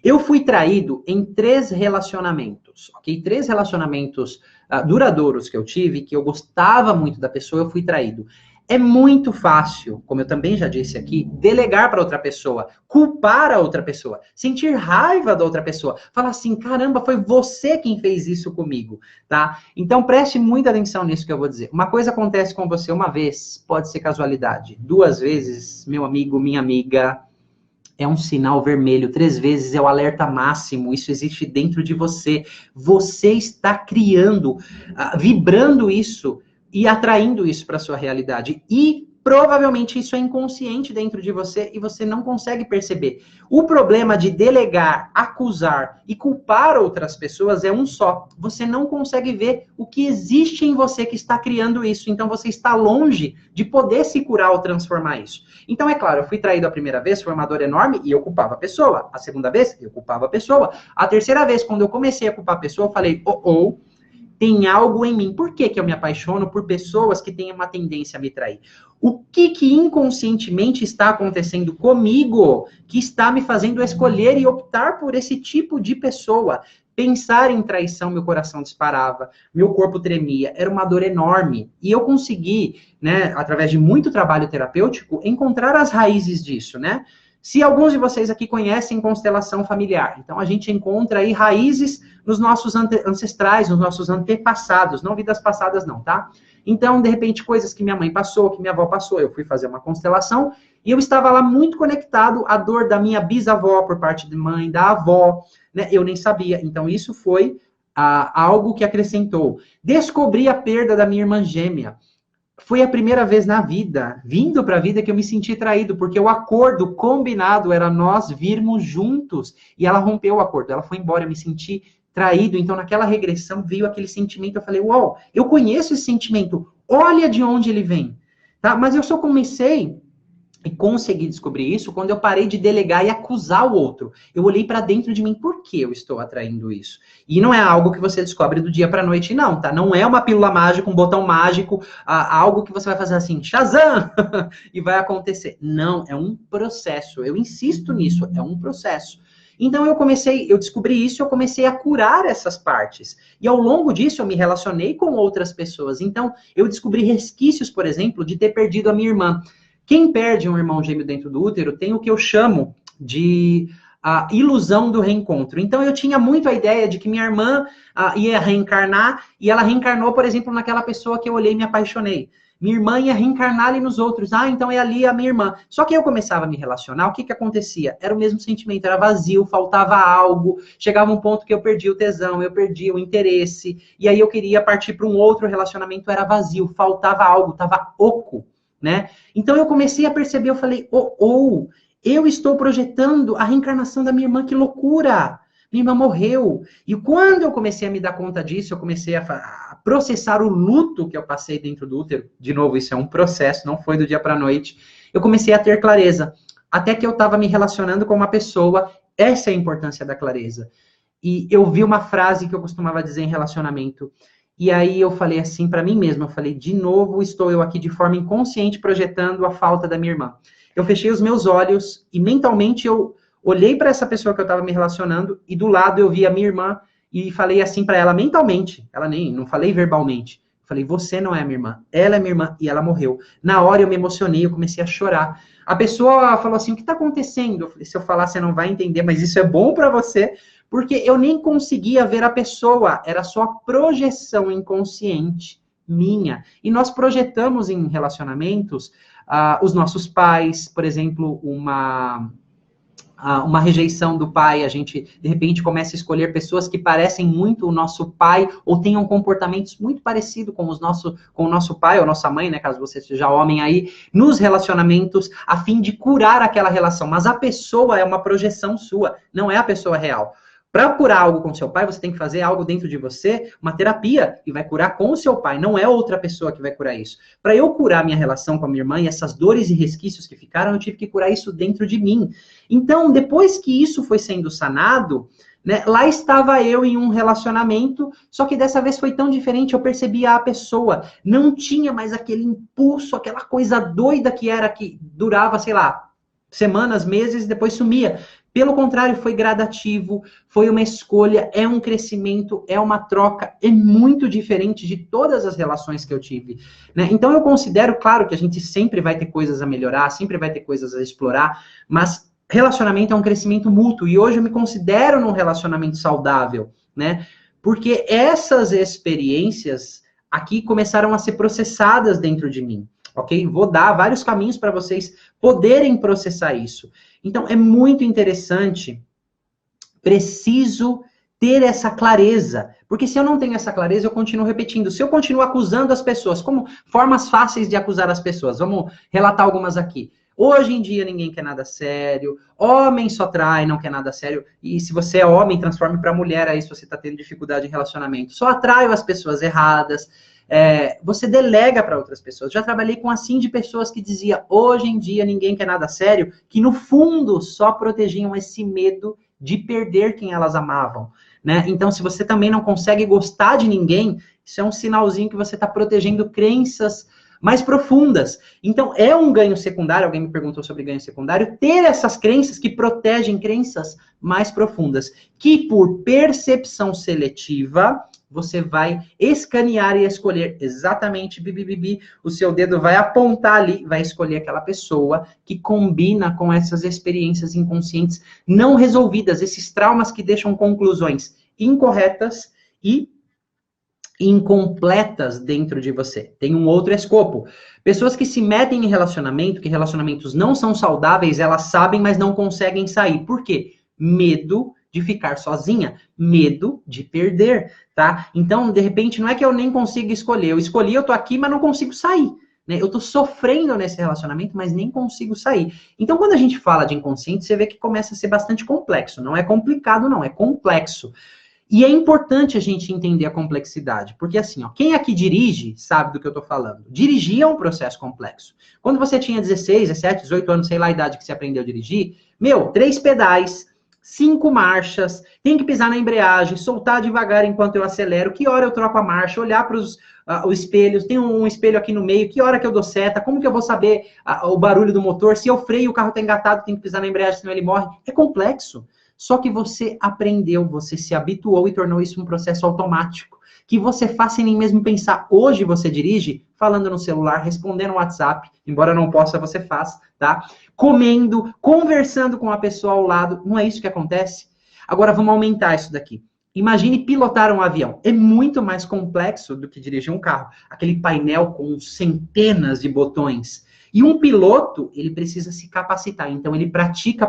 A: Eu fui traído em 3 relacionamentos, ok? 3 relacionamentos duradouros que eu tive, que eu gostava muito da pessoa, eu fui traído. É muito fácil, como eu também já disse aqui, delegar para outra pessoa, culpar a outra pessoa, sentir raiva da outra pessoa, falar assim, caramba, foi você quem fez isso comigo, tá? Então preste muita atenção nisso que eu vou dizer. Uma coisa acontece com você uma vez, pode ser casualidade. 2 vezes, meu amigo, minha amiga, é um sinal vermelho. 3 vezes é o alerta máximo. Isso existe dentro de você. Você está criando, vibrando isso e atraindo isso para sua realidade. E provavelmente isso é inconsciente dentro de você e você não consegue perceber. O problema de delegar, acusar e culpar outras pessoas é um só. Você não consegue ver o que existe em você que está criando isso. Então você está longe de poder se curar ou transformar isso. Então, é claro, eu fui traído a primeira vez, foi uma dor enorme e eu culpava a pessoa. A segunda vez, eu culpava a pessoa. A terceira vez, quando eu comecei a culpar a pessoa, eu falei, tem algo em mim. Por que eu me apaixono por pessoas que têm uma tendência a me trair? O que inconscientemente está acontecendo comigo que está me fazendo escolher e optar por esse tipo de pessoa? Pensar em traição, meu coração disparava, meu corpo tremia, era uma dor enorme. E eu consegui, né, através de muito trabalho terapêutico, encontrar as raízes disso, né? Se alguns de vocês aqui conhecem constelação familiar, então a gente encontra aí raízes nos nossos ancestrais, nos nossos antepassados, não vidas passadas não, tá? Então, de repente, coisas que minha mãe passou, que minha avó passou, eu fui fazer uma constelação e eu estava lá muito conectado à dor da minha bisavó por parte de mãe, da avó, né? Eu nem sabia. Então, isso foi algo que acrescentou. Descobri a perda da minha irmã gêmea. Foi a primeira vez na vida, vindo para a vida, que eu me senti traído, porque o acordo combinado era nós virmos juntos, e ela rompeu o acordo, ela foi embora, eu me senti traído, então naquela regressão veio aquele sentimento, eu falei, uau, eu conheço esse sentimento, olha de onde ele vem, tá? Mas eu só comecei e consegui descobrir isso quando eu parei de delegar e acusar o outro. Eu olhei para dentro de mim, por que eu estou atraindo isso? E não é algo que você descobre do dia para a noite, não, tá? Não é uma pílula mágica, um botão mágico, algo que você vai fazer assim, Shazam! E vai acontecer. Não, é um processo. Eu insisto nisso, é um processo. Então eu descobri isso, eu comecei a curar essas partes. E ao longo disso eu me relacionei com outras pessoas. Então eu descobri resquícios, por exemplo, de ter perdido a minha irmã. Quem perde um irmão gêmeo dentro do útero tem o que eu chamo de a ilusão do reencontro. Então, eu tinha muito a ideia de que minha irmã ia reencarnar, e ela reencarnou, por exemplo, naquela pessoa que eu olhei e me apaixonei. Minha irmã ia reencarnar ali nos outros. Então é ali a minha irmã. Só que eu começava a me relacionar, o que acontecia? Era o mesmo sentimento, era vazio, faltava algo. Chegava um ponto que eu perdi o tesão, eu perdi o interesse, e aí eu queria partir para um outro relacionamento, era vazio, faltava algo, estava oco. Né? Então eu comecei a perceber, eu falei, eu estou projetando a reencarnação da minha irmã, que loucura! Minha irmã morreu. E quando eu comecei a me dar conta disso, eu comecei a processar o luto que eu passei dentro do útero. De novo, isso é um processo, não foi do dia para a noite. Eu comecei a ter clareza. Até que eu estava me relacionando com uma pessoa, essa é a importância da clareza. E eu vi uma frase que eu costumava dizer em relacionamento. E aí eu falei assim para mim mesma, eu falei, de novo estou eu aqui de forma inconsciente projetando a falta da minha irmã. Eu fechei os meus olhos e mentalmente eu olhei para essa pessoa que eu estava me relacionando e do lado eu vi a minha irmã e falei assim para ela mentalmente, não falei verbalmente. Falei, você não é minha irmã, ela é minha irmã e ela morreu. Na hora eu me emocionei, eu comecei a chorar. A pessoa falou assim, o que está acontecendo? Eu falei, se eu falar você não vai entender, mas isso é bom para você. Porque eu nem conseguia ver a pessoa, era só a projeção inconsciente minha. E nós projetamos em relacionamentos os nossos pais, por exemplo, uma rejeição do pai, a gente, de repente, começa a escolher pessoas que parecem muito o nosso pai ou tenham comportamentos muito parecidos com o nosso pai ou nossa mãe, né, caso você seja homem aí, nos relacionamentos, a fim de curar aquela relação. Mas a pessoa é uma projeção sua, não é a pessoa real. Para curar algo com seu pai, você tem que fazer algo dentro de você, uma terapia, e vai curar com o seu pai, não é outra pessoa que vai curar isso. Para eu curar minha relação com a minha irmã e essas dores e resquícios que ficaram, eu tive que curar isso dentro de mim. Então, depois que isso foi sendo sanado, né, lá estava eu em um relacionamento, só que dessa vez foi tão diferente, eu percebia a pessoa, não tinha mais aquele impulso, aquela coisa doida que era, que durava, sei lá, semanas, meses, depois sumia. Pelo contrário, foi gradativo, foi uma escolha, é um crescimento, é uma troca, é muito diferente de todas as relações que eu tive, né? Então eu considero, claro, que a gente sempre vai ter coisas a melhorar, sempre vai ter coisas a explorar, mas relacionamento é um crescimento mútuo, e hoje eu me considero num relacionamento saudável, né? Porque essas experiências aqui começaram a ser processadas dentro de mim, ok? Vou dar vários caminhos para vocês poderem processar isso. Então, é muito interessante, preciso ter essa clareza, porque se eu não tenho essa clareza, eu continuo repetindo. Se eu continuo acusando as pessoas, como formas fáceis de acusar as pessoas, vamos relatar algumas aqui. Hoje em dia, ninguém quer nada sério, homem só trai, não quer nada sério, e se você é homem, transforme para mulher aí, se você está tendo dificuldade em relacionamento. Só atraio as pessoas erradas, você delega para outras pessoas. Já trabalhei com assim de pessoas que dizia hoje em dia ninguém quer nada sério, que no fundo só protegiam esse medo de perder quem elas amavam, né? Então, se você também não consegue gostar de ninguém, isso é um sinalzinho que você está protegendo crenças mais profundas. Então, é um ganho secundário, alguém me perguntou sobre ganho secundário, ter essas crenças que protegem crenças mais profundas, que por percepção seletiva, você vai escanear e escolher exatamente, o seu dedo vai apontar ali, vai escolher aquela pessoa que combina com essas experiências inconscientes não resolvidas, esses traumas que deixam conclusões incorretas e incompletas dentro de você. Tem um outro escopo. Pessoas que se metem em relacionamento, que relacionamentos não são saudáveis, elas sabem, mas não conseguem sair. Por quê? Medo de ficar sozinha, medo de perder, tá? Então, de repente, não é que eu nem consigo escolher. Eu escolhi, eu tô aqui, mas não consigo sair, né? Eu tô sofrendo nesse relacionamento, mas nem consigo sair. Então, quando a gente fala de inconsciente, você vê que começa a ser bastante complexo. Não é complicado, não, é complexo. E é importante a gente entender a complexidade, porque assim, ó, quem aqui dirige sabe do que eu tô falando. Dirigir é um processo complexo. Quando você tinha 16, 17, 18 anos, sei lá a idade que você aprendeu a dirigir, 3 pedais, 5 marchas, tem que pisar na embreagem, soltar devagar enquanto eu acelero, que hora eu troco a marcha, olhar para os espelhos, tem um espelho aqui no meio, que hora que eu dou seta, como que eu vou saber o barulho do motor, se eu freio, o carro tá engatado, tem que pisar na embreagem, senão ele morre. É complexo. Só que você aprendeu, você se habituou e tornou isso um processo automático, que você faz sem nem mesmo pensar. Hoje você dirige falando no celular, respondendo no WhatsApp, embora não possa, você faz, tá? Comendo, conversando com a pessoa ao lado, não é isso que acontece? Agora vamos aumentar isso daqui. Imagine pilotar um avião. É muito mais complexo do que dirigir um carro. Aquele painel com centenas de botões. E um piloto, ele precisa se capacitar. Então, ele pratica,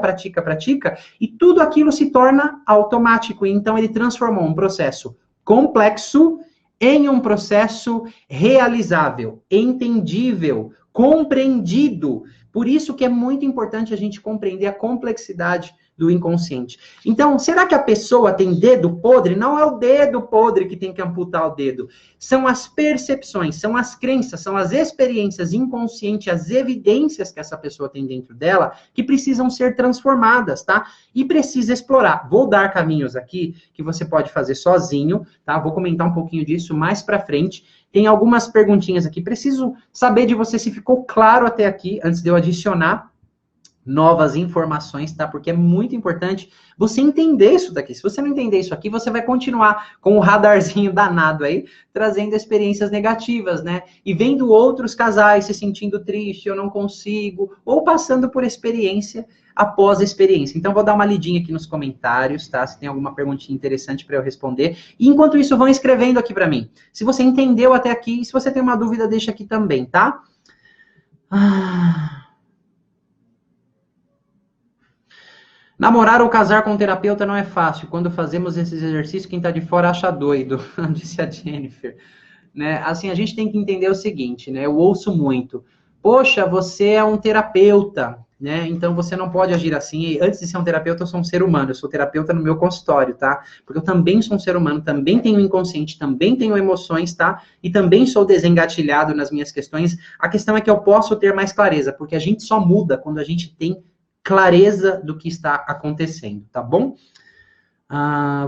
A: e tudo aquilo se torna automático. Então, ele transformou um processo complexo em um processo realizável, entendível, compreendido. Por isso que é muito importante a gente compreender a complexidade do inconsciente. Então, será que a pessoa tem dedo podre? Não é o dedo podre que tem que amputar o dedo. São as percepções, são as crenças, são as experiências inconscientes, as evidências que essa pessoa tem dentro dela que precisam ser transformadas, tá? E precisa explorar. Vou dar caminhos aqui que você pode fazer sozinho, tá? Vou comentar um pouquinho disso mais pra frente. Tem algumas perguntinhas aqui. Preciso saber de você se ficou claro até aqui, antes de eu adicionar novas informações, tá? Porque é muito importante você entender isso daqui. Se você não entender isso aqui, você vai continuar com o radarzinho danado aí, trazendo experiências negativas, né? E vendo outros casais se sentindo triste, eu não consigo, ou passando por experiência após a experiência. Então, vou dar uma lidinha aqui nos comentários, tá? Se tem alguma perguntinha interessante para eu responder. E, enquanto isso, vão escrevendo aqui para mim. Se você entendeu até aqui, e se você tem uma dúvida, deixa aqui também, tá? Namorar ou casar com um terapeuta não é fácil. Quando fazemos esses exercícios, quem está de fora acha doido, disse a Jennifer. Né? Assim, a gente tem que entender o seguinte, né? Eu ouço muito. Poxa, você é um terapeuta, né? Então você não pode agir assim. E antes de ser um terapeuta, eu sou um ser humano. Eu sou terapeuta no meu consultório, tá? Porque eu também sou um ser humano, também tenho inconsciente, também tenho emoções, tá? E também sou desengatilhado nas minhas questões. A questão é que eu posso ter mais clareza, porque a gente só muda quando a gente tem clareza do que está acontecendo, tá bom?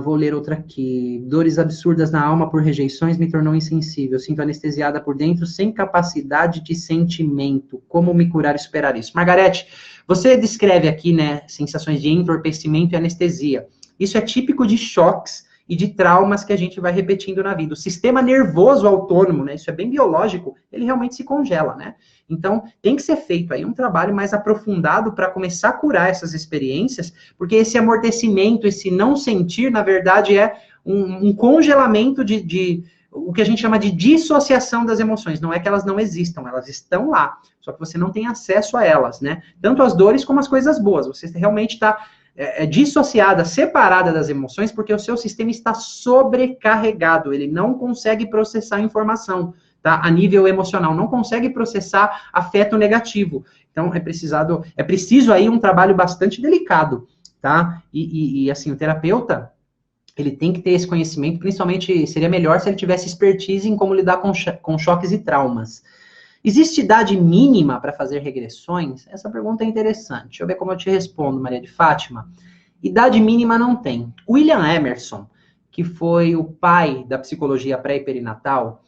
A: Vou ler outra aqui. Dores absurdas na alma por rejeições me tornou insensível. Sinto anestesiada por dentro, sem capacidade de sentimento. Como me curar e superar isso? Margarete, você descreve aqui, né, sensações de entorpecimento e anestesia. Isso é típico de choques e de traumas que a gente vai repetindo na vida. O sistema nervoso autônomo, né, isso é bem biológico, ele realmente se congela, né? Então, tem que ser feito aí um trabalho mais aprofundado para começar a curar essas experiências, porque esse amortecimento, esse não sentir, na verdade, é um congelamento de o que a gente chama de dissociação das emoções. Não é que elas não existam, elas estão lá, só que você não tem acesso a elas, né? Tanto as dores como as coisas boas. Você realmente está dissociada, separada das emoções, porque o seu sistema está sobrecarregado, ele não consegue processar informação, tá? A nível emocional, não consegue processar afeto negativo. Então, é preciso aí um trabalho bastante delicado, tá? E assim, o terapeuta, ele tem que ter esse conhecimento, principalmente, seria melhor se ele tivesse expertise em como lidar com choques e traumas. Existe idade mínima para fazer regressões? Essa pergunta é interessante. Deixa eu ver como eu te respondo, Maria de Fátima. Idade mínima não tem. William Emerson, que foi o pai da psicologia pré e perinatal,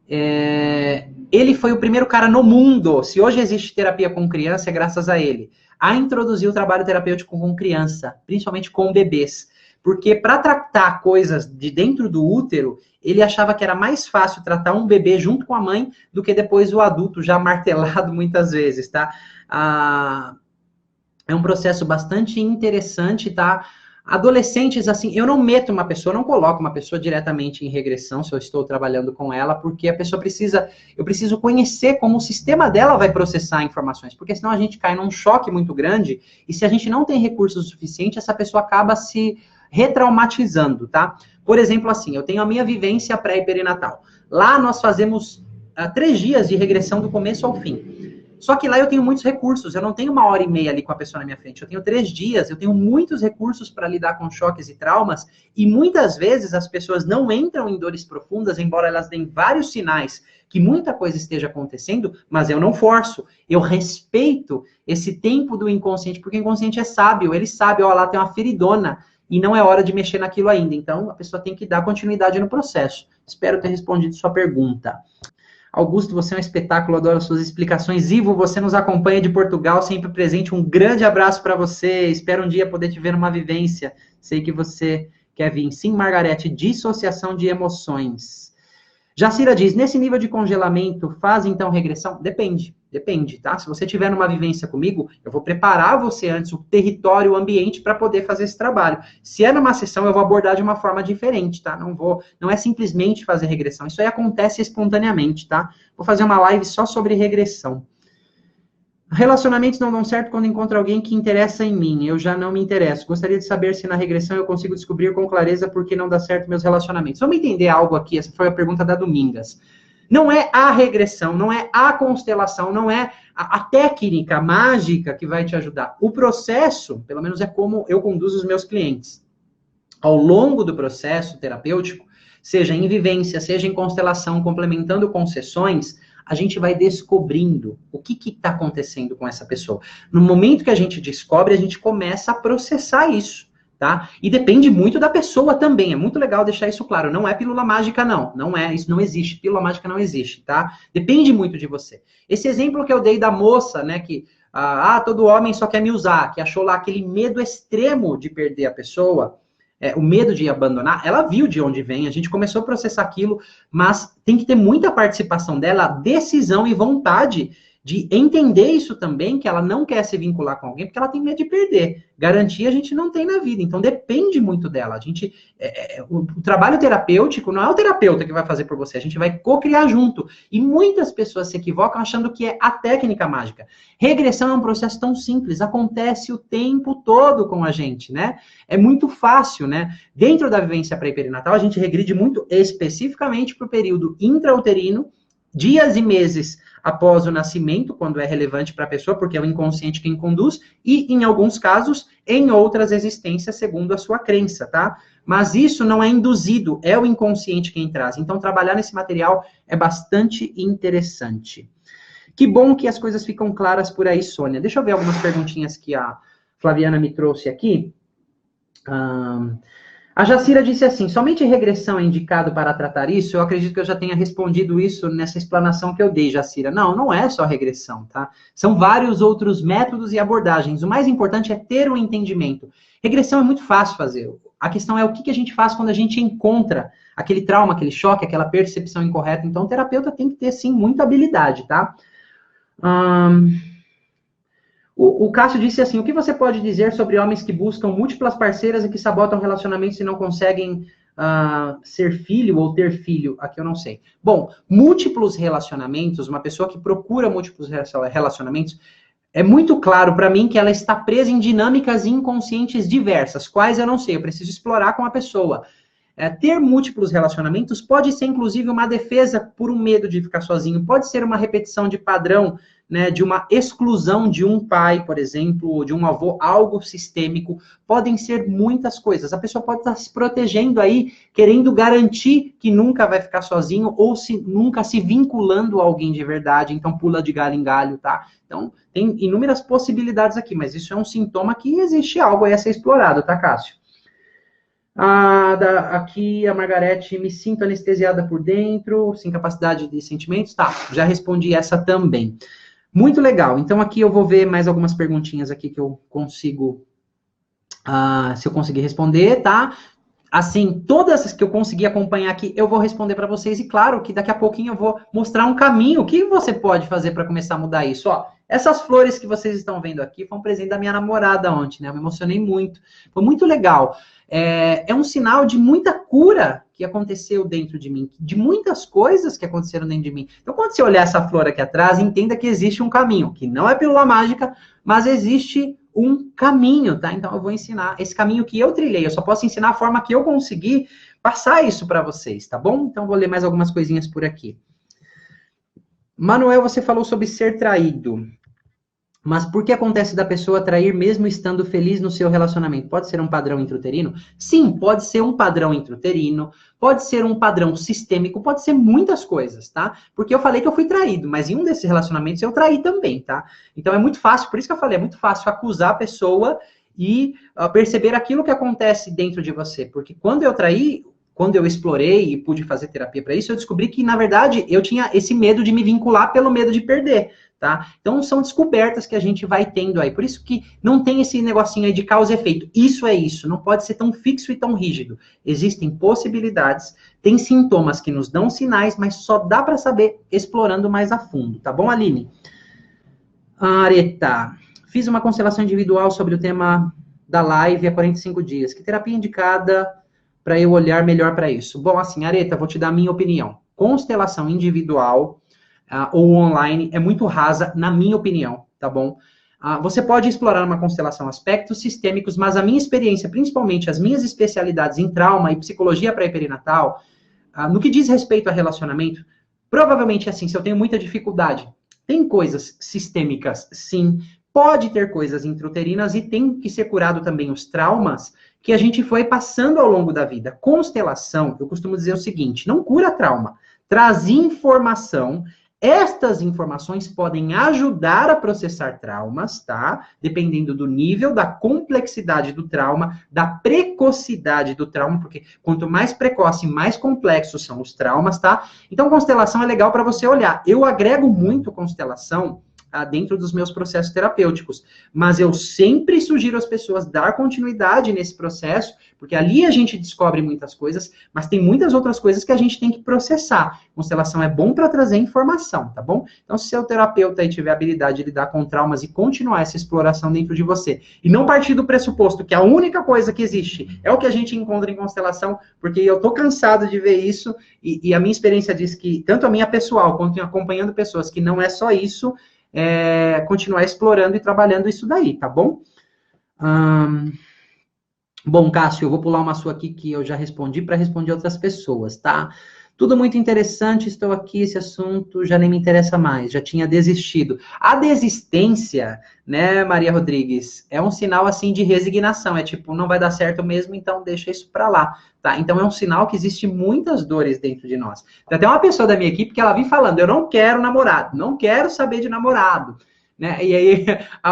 A: ele foi o primeiro cara no mundo, se hoje existe terapia com criança, é graças a ele, a introduzir o trabalho terapêutico com criança, principalmente com bebês. Porque para tratar coisas de dentro do útero, ele achava que era mais fácil tratar um bebê junto com a mãe do que depois o adulto já martelado muitas vezes, tá? É um processo bastante interessante, tá? Adolescentes, assim, eu não meto uma pessoa, não coloco uma pessoa diretamente em regressão se eu estou trabalhando com ela, porque a pessoa eu preciso conhecer como o sistema dela vai processar informações, porque senão a gente cai num choque muito grande, e se a gente não tem recursos suficientes, essa pessoa acaba se retraumatizando, tá? Por exemplo, assim, eu tenho a minha vivência pré e perinatal. Lá nós fazemos 3 dias de regressão do começo ao fim. Só que lá eu tenho muitos recursos, eu não tenho 1h30 ali com a pessoa na minha frente, eu tenho 3 dias, eu tenho muitos recursos para lidar com choques e traumas, e muitas vezes as pessoas não entram em dores profundas, embora elas deem vários sinais que muita coisa esteja acontecendo, mas eu não forço, eu respeito esse tempo do inconsciente, porque o inconsciente é sábio, ele sabe, ó, lá tem uma feridona, e não é hora de mexer naquilo ainda. Então, a pessoa tem que dar continuidade no processo. Espero ter respondido sua pergunta. Augusto, você é um espetáculo, adoro suas explicações. Ivo, você nos acompanha de Portugal, sempre presente. Um grande abraço para você. Espero um dia poder te ver numa vivência. Sei que você quer vir. Sim, Margarete, dissociação de emoções. Jacira diz, nesse nível de congelamento, faz então regressão? Depende, tá? Se você tiver numa vivência comigo, eu vou preparar você antes, o território, o ambiente, para poder fazer esse trabalho. Se é numa sessão, eu vou abordar de uma forma diferente, tá? Não é simplesmente fazer regressão, isso aí acontece espontaneamente, tá? Vou fazer uma live só sobre regressão. Relacionamentos não dão certo quando encontro alguém que interessa em mim. Eu já não me interesso. Gostaria de saber se na regressão eu consigo descobrir com clareza por que não dá certo meus relacionamentos. Vamos entender algo aqui. Essa foi a pergunta da Domingas. Não é a regressão, não é a constelação, não é a técnica mágica que vai te ajudar. O processo, pelo menos é como eu conduzo os meus clientes. Ao longo do processo terapêutico, seja em vivência, seja em constelação, complementando com sessões, a gente vai descobrindo o que está acontecendo com essa pessoa. No momento que a gente descobre, a gente começa a processar isso, tá? E depende muito da pessoa também. É muito legal deixar isso claro. Não é pílula mágica, não. Não é, isso não existe. Pílula mágica não existe, tá? Depende muito de você. Esse exemplo que eu dei da moça, né, que todo homem só quer me usar, que achou lá aquele medo extremo de perder a pessoa, o medo de abandonar, ela viu de onde vem, a gente começou a processar aquilo, mas tem que ter muita participação dela, decisão e vontade de entender isso também, que ela não quer se vincular com alguém, porque ela tem medo de perder. Garantia a gente não tem na vida, então depende muito dela. O trabalho terapêutico não é o terapeuta que vai fazer por você, a gente vai co-criar junto. E muitas pessoas se equivocam achando que é a técnica mágica. Regressão é um processo tão simples, acontece o tempo todo com a gente, né? É muito fácil, né? Dentro da vivência pré-perinatal, a gente regride muito especificamente para o período intrauterino, dias e meses após o nascimento, quando é relevante para a pessoa, porque é o inconsciente quem conduz, e, em alguns casos, em outras existências, segundo a sua crença, tá? Mas isso não é induzido, é o inconsciente quem traz. Então, trabalhar nesse material é bastante interessante. Que bom que as coisas ficam claras por aí, Sônia. Deixa eu ver algumas perguntinhas que a Flaviana me trouxe aqui. A Jacira disse assim, somente regressão é indicado para tratar isso? Eu acredito que eu já tenha respondido isso nessa explanação que eu dei, Jacira. Não, não é só regressão, tá? São vários outros métodos e abordagens. O mais importante é ter um entendimento. Regressão é muito fácil fazer. A questão é o que a gente faz quando a gente encontra aquele trauma, aquele choque, aquela percepção incorreta. Então, o terapeuta tem que ter, sim, muita habilidade, tá? O Cássio disse assim, o que você pode dizer sobre homens que buscam múltiplas parceiras e que sabotam relacionamentos e não conseguem ser filho ou ter filho? Aqui eu não sei. Bom, múltiplos relacionamentos, uma pessoa que procura múltiplos relacionamentos, é muito claro para mim que ela está presa em dinâmicas inconscientes diversas. Quais eu não sei, eu preciso explorar com a pessoa. Ter múltiplos relacionamentos pode ser, inclusive, uma defesa por um medo de ficar sozinho, pode ser uma repetição de padrão, né, de uma exclusão de um pai, por exemplo, ou de um avô, algo sistêmico, podem ser muitas coisas. A pessoa pode estar se protegendo aí, querendo garantir que nunca vai ficar sozinho, ou nunca se vinculando a alguém de verdade, então pula de galho em galho, tá? Então, tem inúmeras possibilidades aqui, mas isso é um sintoma que existe algo aí a ser explorado, tá, Cássio? Aqui a Margarete, me sinto anestesiada por dentro, sem capacidade de sentimentos. Tá, já respondi essa também. Muito legal. Então aqui eu vou ver mais algumas perguntinhas aqui que eu consigo, se eu conseguir responder, tá? Assim, todas as que eu conseguir acompanhar aqui, eu vou responder para vocês. E claro que daqui a pouquinho eu vou mostrar um caminho. O que você pode fazer para começar a mudar isso? Ó, essas flores que vocês estão vendo aqui foi um presente da minha namorada ontem, né? Eu me emocionei muito. Foi muito legal. É um sinal de muita cura que aconteceu dentro de mim, de muitas coisas que aconteceram dentro de mim. Então, quando você olhar essa flor aqui atrás, entenda que existe um caminho, que não é pílula mágica, mas existe um caminho, tá? Então, eu vou ensinar esse caminho que eu trilhei. Eu só posso ensinar a forma que eu consegui passar isso para vocês, tá bom? Então, vou ler mais algumas coisinhas por aqui. Manuel, você falou sobre ser traído. Mas por que acontece da pessoa trair mesmo estando feliz no seu relacionamento? Pode ser um padrão intrauterino? Sim, pode ser um padrão intrauterino, pode ser um padrão sistêmico, pode ser muitas coisas, tá? Porque eu falei que eu fui traído, mas em um desses relacionamentos eu traí também, tá? Então é muito fácil, por isso que eu falei, é muito fácil acusar a pessoa e perceber aquilo que acontece dentro de você. Porque quando eu traí, quando eu explorei e pude fazer terapia para isso, eu descobri que, na verdade, eu tinha esse medo de me vincular pelo medo de perder. Tá? Então, são descobertas que a gente vai tendo aí. Por isso que não tem esse negocinho aí de causa e efeito. Isso é isso. Não pode ser tão fixo e tão rígido. Existem possibilidades, tem sintomas que nos dão sinais, mas só dá para saber explorando mais a fundo. Tá bom, Aline? Areta. Fiz uma constelação individual sobre o tema da live há 45 dias. Que terapia indicada para eu olhar melhor para isso? Bom, assim, Areta, vou te dar a minha opinião. Constelação individual ou online, é muito rasa, na minha opinião, tá bom? Você pode explorar uma constelação aspectos sistêmicos, mas a minha experiência, principalmente as minhas especialidades em trauma e psicologia pré-perinatal, no que diz respeito a relacionamento, provavelmente assim, se eu tenho muita dificuldade, tem coisas sistêmicas, sim, pode ter coisas intrauterinas e tem que ser curado também os traumas que a gente foi passando ao longo da vida. Constelação, eu costumo dizer o seguinte, não cura trauma, traz informação. Estas informações podem ajudar a processar traumas, tá? Dependendo do nível, da complexidade do trauma, da precocidade do trauma, porque quanto mais precoce, mais complexos são os traumas, tá? Então, constelação é legal para você olhar. Eu agrego muito constelação dentro dos meus processos terapêuticos. Mas eu sempre sugiro às pessoas dar continuidade nesse processo, porque ali a gente descobre muitas coisas, mas tem muitas outras coisas que a gente tem que processar. Constelação é bom para trazer informação, tá bom? Então, se seu terapeuta aí tiver a habilidade de lidar com traumas e continuar essa exploração dentro de você, e não partir do pressuposto que a única coisa que existe é o que a gente encontra em constelação, porque eu tô cansado de ver isso, e a minha experiência diz que, tanto a minha pessoal, quanto acompanhando pessoas, que não é só isso, continuar explorando e trabalhando isso daí, tá bom? Bom, Cássio, eu vou pular uma sua aqui que eu já respondi para responder outras pessoas, tá? Tudo muito interessante, estou aqui, esse assunto já nem me interessa mais, já tinha desistido. A desistência, né, Maria Rodrigues, é um sinal, assim, de resignação, é tipo, não vai dar certo mesmo, então deixa isso para lá, tá? Então é um sinal que existe muitas dores dentro de nós. Tem até uma pessoa da minha equipe que ela vem falando, eu não quero namorado, não quero saber de namorado, né? E aí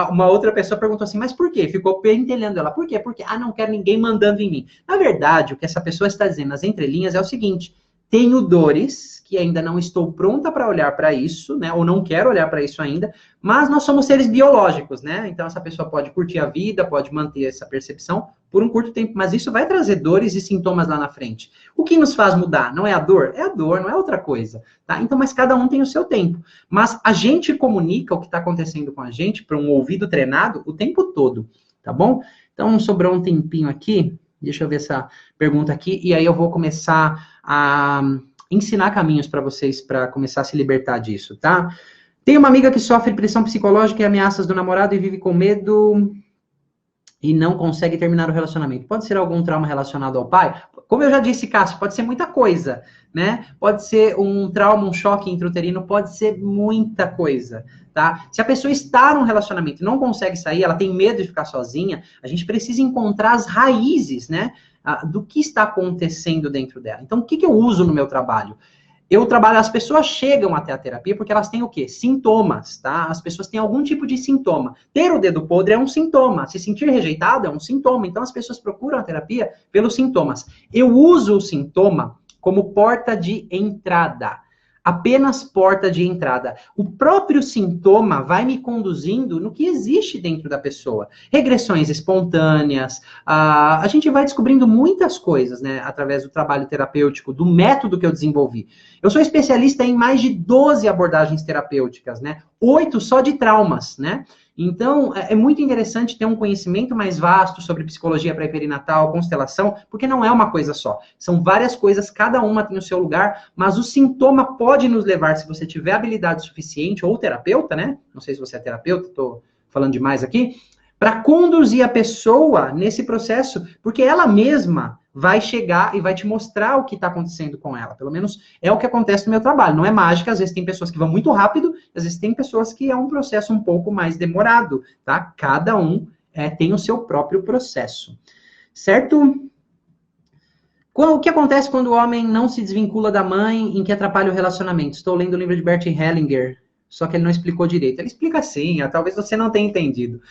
A: uma outra pessoa perguntou assim, mas por quê? Ficou pentelhando ela, por quê? Porque, não quero ninguém mandando em mim. Na verdade, o que essa pessoa está dizendo nas entrelinhas é o seguinte, tenho dores que ainda não estou pronta para olhar para isso, né? Ou não quero olhar para isso ainda, mas nós somos seres biológicos, né? Então essa pessoa pode curtir a vida, pode manter essa percepção por um curto tempo, mas isso vai trazer dores e sintomas lá na frente. O que nos faz mudar? Não é a dor? É a dor, não é outra coisa, tá? Então, mas cada um tem o seu tempo. Mas a gente comunica o que está acontecendo com a gente para um ouvido treinado o tempo todo, tá bom? Então, sobrou um tempinho aqui. Deixa eu ver essa pergunta aqui, e aí eu vou começar a ensinar caminhos para vocês para começar a se libertar disso, tá? Tem uma amiga que sofre pressão psicológica e ameaças do namorado e vive com medo e não consegue terminar o relacionamento. Pode ser algum trauma relacionado ao pai? Como eu já disse, Cássio, pode ser muita coisa, né? Pode ser um trauma, um choque intrauterino, pode ser muita coisa, tá? Se a pessoa está num relacionamento e não consegue sair, ela tem medo de ficar sozinha, a gente precisa encontrar as raízes, né? Do que está acontecendo dentro dela. Então, o que eu uso no meu trabalho? Eu trabalho, as pessoas chegam até a terapia porque elas têm o quê? Sintomas, tá? As pessoas têm algum tipo de sintoma. Ter o dedo podre é um sintoma. Se sentir rejeitado é um sintoma. Então, as pessoas procuram a terapia pelos sintomas. Eu uso o sintoma como porta de entrada. Apenas porta de entrada. O próprio sintoma vai me conduzindo no que existe dentro da pessoa. Regressões espontâneas, a gente vai descobrindo muitas coisas, né, através do trabalho terapêutico, do método que eu desenvolvi. Eu sou especialista em mais de 12 abordagens terapêuticas, né, 8 só de traumas, né. Então, é muito interessante ter um conhecimento mais vasto sobre psicologia pré-perinatal, constelação, porque não é uma coisa só. São várias coisas, cada uma tem o seu lugar, mas o sintoma pode nos levar, se você tiver habilidade suficiente, ou terapeuta, né? Não sei se você é terapeuta, estou falando demais aqui, para conduzir a pessoa nesse processo, porque ela mesma vai chegar e vai te mostrar o que está acontecendo com ela. Pelo menos é o que acontece no meu trabalho. Não é mágica, às vezes tem pessoas que vão muito rápido, às vezes tem pessoas que é um processo um pouco mais demorado, tá? Cada um tem o seu próprio processo, certo? O que acontece quando o homem não se desvincula da mãe, em que atrapalha o relacionamento? Estou lendo o livro de Bert Hellinger, só que ele não explicou direito. Ele explica assim, talvez você não tenha entendido.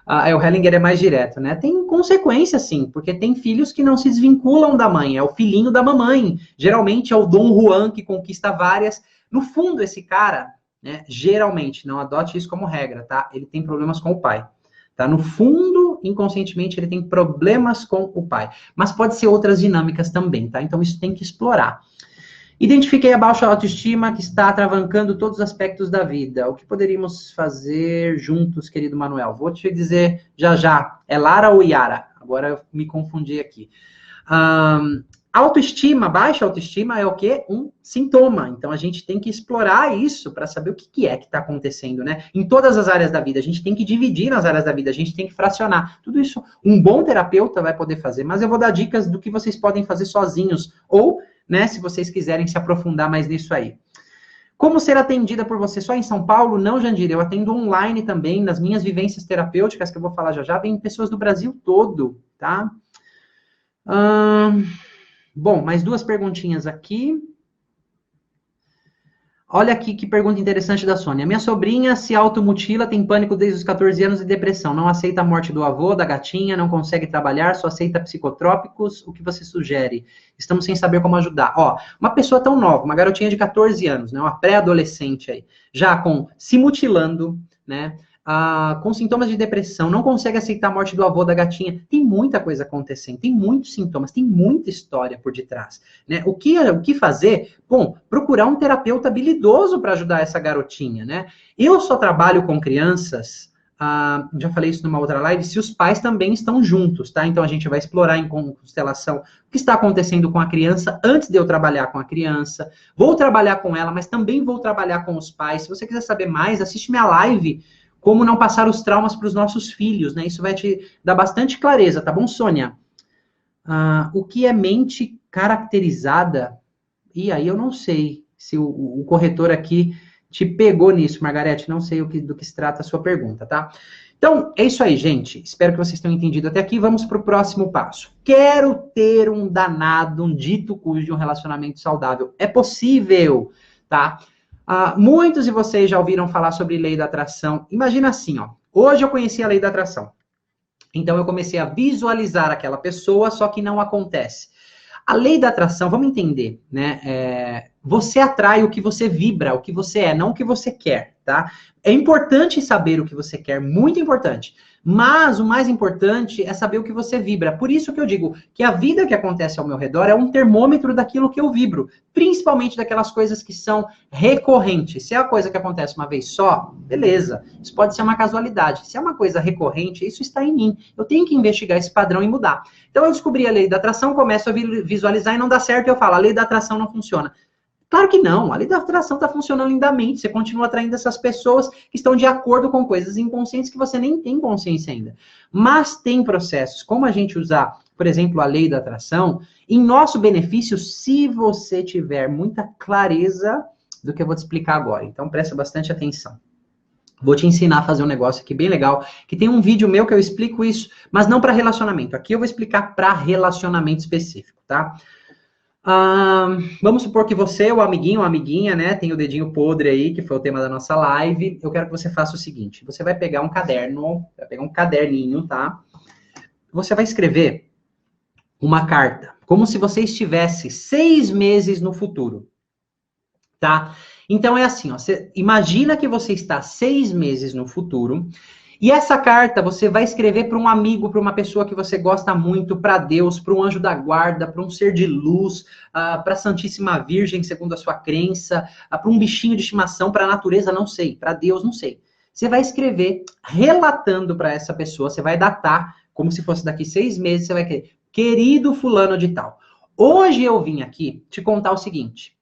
A: O Hellinger é mais direto, né? Tem consequência, sim, porque tem filhos que não se desvinculam da mãe, é o filhinho da mamãe. Geralmente é o Dom Juan que conquista várias. No fundo, esse cara, né, geralmente, não adote isso como regra, tá? Ele tem problemas com o pai. Tá? No fundo, inconscientemente, ele tem problemas com o pai. Mas pode ser outras dinâmicas também, tá? Então, isso tem que explorar. Identifiquei a baixa autoestima que está atravancando todos os aspectos da vida. O que poderíamos fazer juntos, querido Manuel? Vou te dizer já. É Lara ou Yara? Agora eu me confundi aqui. Autoestima, baixa autoestima é o quê? Um sintoma. Então, a gente tem que explorar isso para saber o que é que está acontecendo, né? Em todas as áreas da vida. A gente tem que dividir nas áreas da vida. A gente tem que fracionar. Tudo isso um bom terapeuta vai poder fazer. Mas eu vou dar dicas do que vocês podem fazer sozinhos. Ou, né, se vocês quiserem se aprofundar mais nisso aí. Como ser atendida por você só em São Paulo? Não, Jandir. Eu atendo online também, nas minhas vivências terapêuticas, que eu vou falar já. Vem pessoas do Brasil todo, tá? Bom, mais duas perguntinhas aqui. Olha aqui que pergunta interessante da Sônia. Minha sobrinha se automutila, tem pânico desde os 14 anos e depressão. Não aceita a morte do avô, da gatinha, não consegue trabalhar, só aceita psicotrópicos. O que você sugere? Estamos sem saber como ajudar. Ó, uma pessoa tão nova, uma garotinha de 14 anos, né, uma pré-adolescente aí, já se mutilando, né? Com sintomas de depressão, não consegue aceitar a morte do avô da gatinha. Tem muita coisa acontecendo, tem muitos sintomas, tem muita história por detrás, né? O que fazer? Bom, procurar um terapeuta habilidoso para ajudar essa garotinha, né? Eu só trabalho com crianças, já falei isso numa outra live, se os pais também estão juntos, tá? Então a gente vai explorar em constelação o que está acontecendo com a criança antes de eu trabalhar com a criança. Vou trabalhar com ela, mas também vou trabalhar com os pais. Se você quiser saber mais, assiste minha live Como Não Passar os Traumas para os Nossos Filhos, né? Isso vai te dar bastante clareza, tá bom, Sônia? O que é mente caracterizada? E aí eu não sei se o corretor aqui te pegou nisso, Margarete. Não sei do que se trata a sua pergunta, tá? Então, é isso aí, gente. Espero que vocês tenham entendido até aqui. Vamos para o próximo passo. Quero ter um danado, um dito cujo de um relacionamento saudável. É possível, tá? Muitos de vocês já ouviram falar sobre lei da atração. Imagina assim, ó. Hoje eu conheci a lei da atração. Então eu comecei a visualizar aquela pessoa, só que não acontece. A lei da atração, vamos entender, né? Você atrai o que você vibra, o que você é, não o que você quer, tá? É importante saber o que você quer, muito importante. Mas o mais importante é saber o que você vibra. Por isso que eu digo que a vida que acontece ao meu redor é um termômetro daquilo que eu vibro. Principalmente daquelas coisas que são recorrentes. Se é a coisa que acontece uma vez só, beleza. Isso pode ser uma casualidade. Se é uma coisa recorrente, isso está em mim. Eu tenho que investigar esse padrão e mudar. Então eu descobri a lei da atração, começo a visualizar e não dá certo. Eu falo, a lei da atração não funciona. Claro que não, a lei da atração está funcionando lindamente, você continua atraindo essas pessoas que estão de acordo com coisas inconscientes que você nem tem consciência ainda. Mas tem processos, como a gente usar, por exemplo, a lei da atração, em nosso benefício, se você tiver muita clareza do que eu vou te explicar agora. Então, presta bastante atenção. Vou te ensinar a fazer um negócio aqui bem legal, que tem um vídeo meu que eu explico isso, mas não para relacionamento. Aqui eu vou explicar para relacionamento específico, tá? Vamos supor que você, o amiguinho ou amiguinha, né, tem o dedinho podre aí, que foi o tema da nossa live. Eu quero que você faça o seguinte, você vai pegar um caderno, vai pegar um caderninho, tá? Você vai escrever uma carta, como se você estivesse 6 meses no futuro, tá? Então é assim, ó, você imagina que você está 6 meses no futuro, e essa carta você vai escrever para um amigo, para uma pessoa que você gosta muito, para Deus, para um anjo da guarda, para um ser de luz, para a Santíssima Virgem, segundo a sua crença, para um bichinho de estimação, para a natureza, não sei, para Deus, não sei. Você vai escrever relatando para essa pessoa, você vai datar, como se fosse daqui 6 meses, você vai querer, querido fulano de tal, hoje eu vim aqui te contar o seguinte: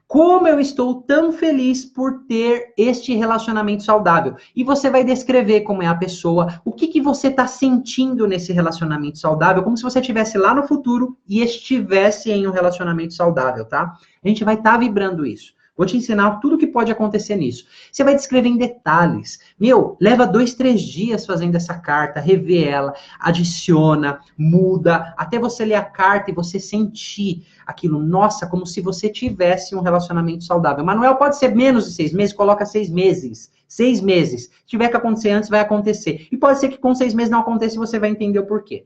A: como eu estou tão feliz por ter este relacionamento saudável. E você vai descrever como é a pessoa, o que você está sentindo nesse relacionamento saudável, como se você estivesse lá no futuro e estivesse em um relacionamento saudável, tá? A gente vai estar vibrando isso. Vou te ensinar tudo o que pode acontecer nisso. Você vai descrever em detalhes. Leva 2, 3 dias fazendo essa carta, revê ela, adiciona, muda, até você ler a carta e você sentir aquilo, nossa, como se você tivesse um relacionamento saudável. Manuel, pode ser menos de 6 meses? Coloca 6 meses. 6 meses. Se tiver que acontecer antes, vai acontecer. E pode ser que com 6 meses não aconteça e você vai entender o porquê.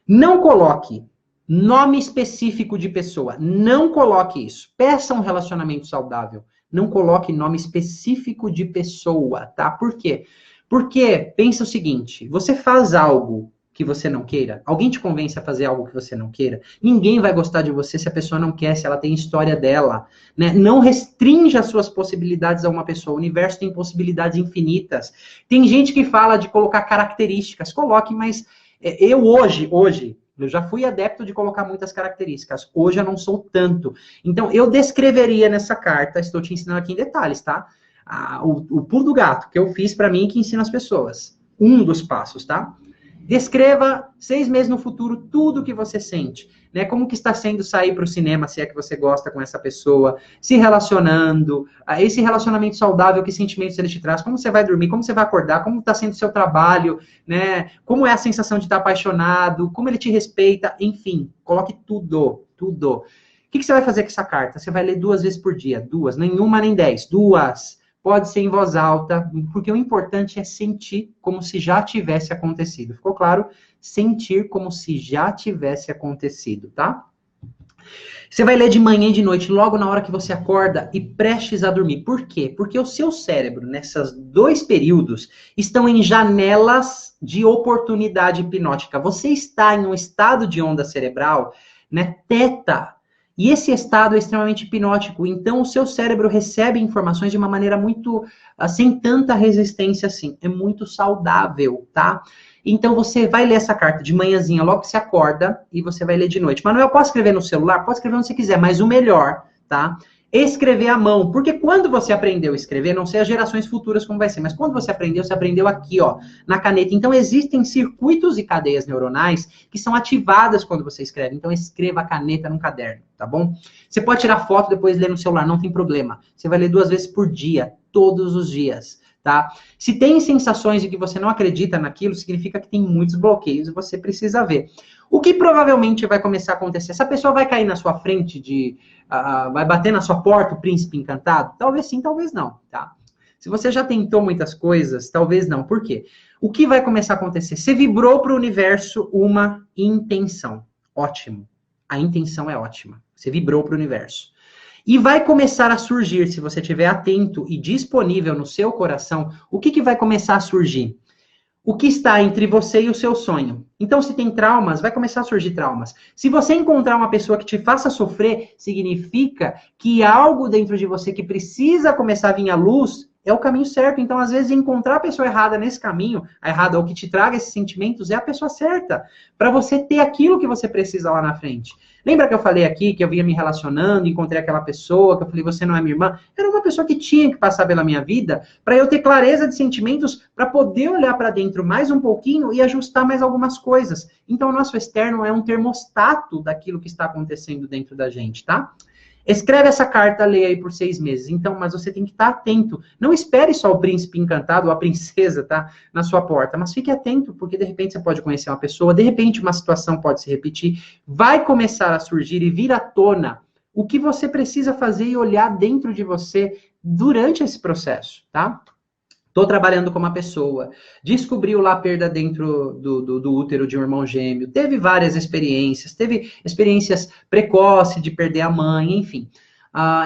A: Não coloque nome específico de pessoa. Não coloque isso. Peça um relacionamento saudável. Não coloque nome específico de pessoa, tá? Por quê? Porque, pensa o seguinte, você faz algo que você não queira, alguém te convence a fazer algo que você não queira, ninguém vai gostar de você se a pessoa não quer, se ela tem história dela, né? Não restrinja as suas possibilidades a uma pessoa, o universo tem possibilidades infinitas. Tem gente que fala de colocar características, coloque, mas eu hoje, eu já fui adepto de colocar muitas características. Hoje eu não sou tanto. Então, eu descreveria nessa carta, estou te ensinando aqui em detalhes, tá? O pulo do gato que eu fiz para mim que ensino as pessoas. Um dos passos, tá? Descreva 6 meses no futuro tudo o que você sente, né? Como que está sendo sair para o cinema, se é que você gosta com essa pessoa, se relacionando, esse relacionamento saudável, que sentimentos ele te traz, como você vai dormir, como você vai acordar, como está sendo o seu trabalho, né? Como é a sensação de estar apaixonado, como ele te respeita, enfim, coloque tudo, tudo. O que você vai fazer com essa carta? Você vai ler 2 vezes por dia, 2, nenhuma nem 10, 2. Pode ser em voz alta, porque o importante é sentir como se já tivesse acontecido. Ficou claro? Sentir como se já tivesse acontecido, tá? Você vai ler de manhã e de noite, logo na hora que você acorda e prestes a dormir. Por quê? Porque o seu cérebro, nesses 2 períodos, estão em janelas de oportunidade hipnótica. Você está em um estado de onda cerebral, né, teta. E esse estado é extremamente hipnótico. Então, o seu cérebro recebe informações de uma maneira muito, sem tanta resistência assim. É muito saudável, tá? Então, você vai ler essa carta de manhãzinha, logo que você acorda, e você vai ler de noite. Manuel, posso escrever no celular? Pode escrever onde você quiser, mas o melhor, tá? Escrever à mão. Porque quando você aprendeu a escrever, não sei as gerações futuras como vai ser, mas quando você aprendeu aqui, ó, na caneta. Então, existem circuitos e cadeias neuronais que são ativadas quando você escreve. Então, escreva a caneta num caderno, tá bom? Você pode tirar foto, depois ler no celular, não tem problema. Você vai ler 2 vezes por dia, todos os dias. Tá? Se tem sensações de que você não acredita naquilo, significa que tem muitos bloqueios e você precisa ver. O que provavelmente vai começar a acontecer? Essa pessoa vai cair na sua frente, vai bater na sua porta o príncipe encantado? Talvez sim, talvez não. Tá? Se você já tentou muitas coisas, talvez não. Por quê? O que vai começar a acontecer? Você vibrou para o universo uma intenção. Ótimo. A intenção é ótima. Você vibrou para o universo. E vai começar a surgir, se você estiver atento e disponível no seu coração, o que vai começar a surgir? O que está entre você e o seu sonho. Então, se tem traumas, vai começar a surgir traumas. Se você encontrar uma pessoa que te faça sofrer, significa que algo dentro de você que precisa começar a vir à luz é o caminho certo. Então, às vezes, encontrar a pessoa errada nesse caminho, a errada ou que te traga esses sentimentos, é a pessoa certa. Para você ter aquilo que você precisa lá na frente. Lembra que eu falei aqui que eu vinha me relacionando, encontrei aquela pessoa, que eu falei, você não é minha irmã? Era uma pessoa que tinha que passar pela minha vida para eu ter clareza de sentimentos, para poder olhar para dentro mais um pouquinho e ajustar mais algumas coisas. Então, o nosso externo é um termostato daquilo que está acontecendo dentro da gente, tá? Escreve essa carta, leia aí por 6 meses. Então, mas você tem que estar atento. Não espere só o príncipe encantado ou a princesa, tá, na sua porta. Mas fique atento, porque de repente você pode conhecer uma pessoa, de repente uma situação pode se repetir. Vai começar a surgir e vir à tona o que você precisa fazer e olhar dentro de você durante esse processo, tá? Estou trabalhando com uma pessoa, descobriu lá a perda dentro do útero de um irmão gêmeo, teve várias experiências, teve experiências precoces de perder a mãe, enfim.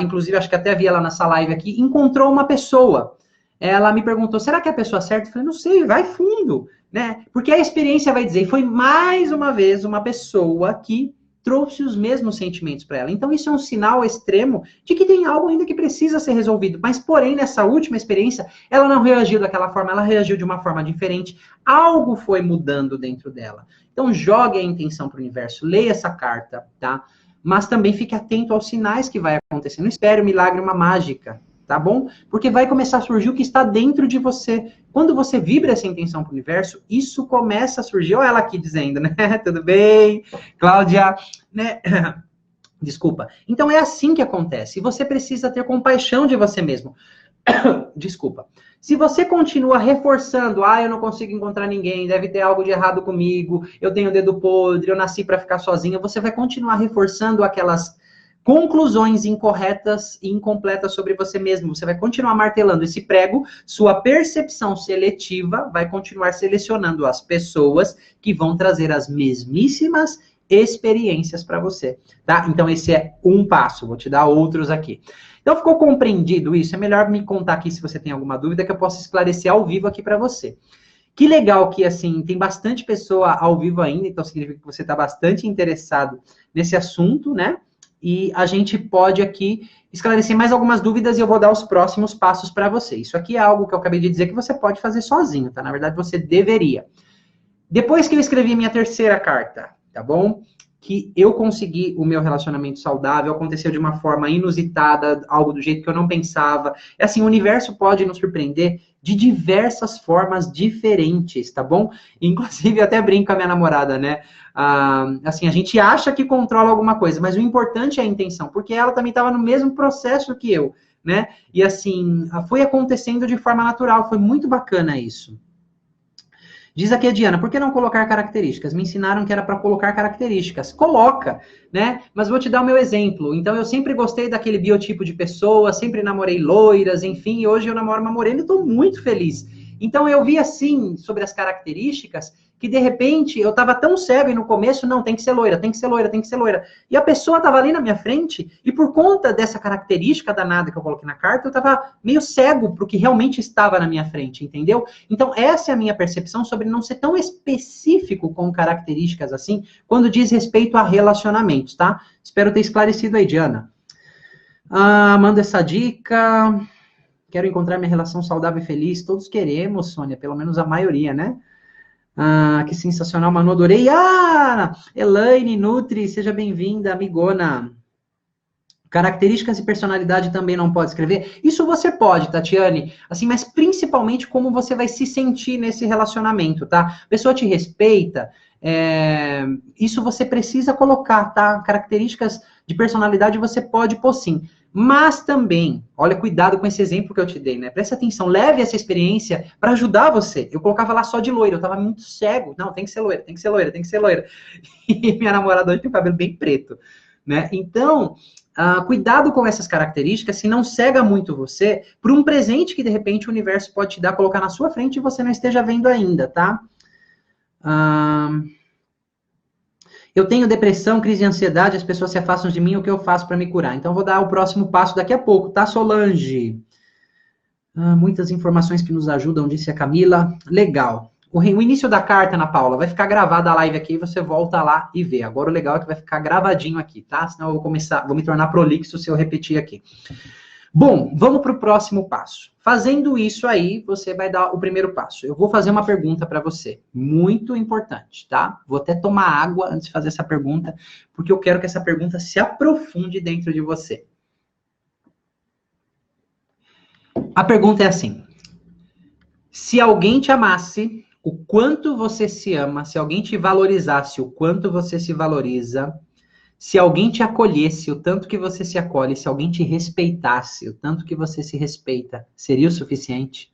A: Inclusive, acho que até vi ela nessa live aqui, encontrou uma pessoa. Ela me perguntou, será que é a pessoa certa? Eu falei, não sei, vai fundo, né? Porque a experiência vai dizer, foi mais uma vez uma pessoa que trouxe os mesmos sentimentos para ela. Então, isso é um sinal extremo de que tem algo ainda que precisa ser resolvido. Mas, porém, nessa última experiência, ela não reagiu daquela forma, ela reagiu de uma forma diferente. Algo foi mudando dentro dela. Então, jogue a intenção para o universo, leia essa carta, tá? Mas também fique atento aos sinais que vai acontecer. Não espere um milagre, uma mágica, tá bom? Porque vai começar a surgir o que está dentro de você. Quando você vibra essa intenção para o universo, isso começa a surgir. Olha ela aqui dizendo, né? Tudo bem, Cláudia, né? Desculpa. Então é assim que acontece. E você precisa ter compaixão de você mesmo. Desculpa. Se você continua reforçando, eu não consigo encontrar ninguém, deve ter algo de errado comigo, eu tenho dedo podre, eu nasci para ficar sozinha, você vai continuar reforçando aquelas conclusões incorretas e incompletas sobre você mesmo. Você vai continuar martelando esse prego, sua percepção seletiva vai continuar selecionando as pessoas que vão trazer as mesmíssimas experiências para você, tá? Então, esse é um passo, vou te dar outros aqui. Então, ficou compreendido isso? É melhor me contar aqui se você tem alguma dúvida, que eu possa esclarecer ao vivo aqui para você. Que legal que, assim, tem bastante pessoa ao vivo ainda, então significa que você está bastante interessado nesse assunto, né? E a gente pode aqui esclarecer mais algumas dúvidas e eu vou dar os próximos passos para você. Isso aqui é algo que eu acabei de dizer que você pode fazer sozinho, tá? Na verdade, você deveria. Depois que eu escrevi a minha terceira carta, tá bom? Que eu consegui o meu relacionamento saudável, aconteceu de uma forma inusitada, algo do jeito que eu não pensava. É assim, o universo pode nos surpreender de diversas formas diferentes, tá bom? Inclusive, eu até brinco com a minha namorada, né? Assim, a gente acha que controla alguma coisa, mas o importante é a intenção, porque ela também estava no mesmo processo que eu, né? E assim, foi acontecendo de forma natural, foi muito bacana isso. Diz aqui a Diana, por que não colocar características? Me ensinaram que era para colocar características. Coloca, né? Mas vou te dar o meu exemplo. Então, eu sempre gostei daquele biotipo de pessoa, sempre namorei loiras, enfim, e hoje eu namoro uma morena e estou muito feliz. Então, eu vi assim, sobre as características, que de repente eu estava tão cego e no começo, não, tem que ser loira, tem que ser loira, tem que ser loira. E a pessoa estava ali na minha frente e por conta dessa característica danada que eu coloquei na carta, eu estava meio cego para o que realmente estava na minha frente, entendeu? Então essa é a minha percepção sobre não ser tão específico com características assim, quando diz respeito a relacionamentos, tá? Espero ter esclarecido aí, Diana. Manda essa dica. Quero encontrar minha relação saudável e feliz. Todos queremos, Sônia, pelo menos a maioria, né? Que sensacional, Manu, adorei. Elaine Nutri, seja bem-vinda, amigona. Características e personalidade também não pode escrever? Isso você pode, Tatiane, assim, mas principalmente como você vai se sentir nesse relacionamento, tá? A pessoa te respeita, isso você precisa colocar, tá? Características de personalidade você pode pôr sim. Mas também, olha, cuidado com esse exemplo que eu te dei, né? Preste atenção, leve essa experiência para ajudar você. Eu colocava lá só de loira, eu tava muito cego. Não, tem que ser loira, tem que ser loira, tem que ser loira. E minha namorada hoje tem o cabelo bem preto, né? Então, cuidado com essas características, se não cega muito você, por um presente que de repente o universo pode te dar, colocar na sua frente e você não esteja vendo ainda, tá? Eu tenho depressão, crise de ansiedade, as pessoas se afastam de mim, o que eu faço para me curar? Então, vou dar o próximo passo daqui a pouco, tá, Solange? Muitas informações que nos ajudam, disse a Camila. Legal. O início da carta, Ana Paula, vai ficar gravada a live aqui, você volta lá e vê. Agora o legal é que vai ficar gravadinho aqui, tá? Senão eu vou me tornar prolixo se eu repetir aqui. Bom, vamos para o próximo passo. Fazendo isso aí, você vai dar o primeiro passo. Eu vou fazer uma pergunta para você, muito importante, tá? Vou até tomar água antes de fazer essa pergunta, porque eu quero que essa pergunta se aprofunde dentro de você. A pergunta é assim: se alguém te amasse, o quanto você se ama, se alguém te valorizasse, o quanto você se valoriza, se alguém te acolhesse, o tanto que você se acolhe, se alguém te respeitasse, o tanto que você se respeita, seria o suficiente?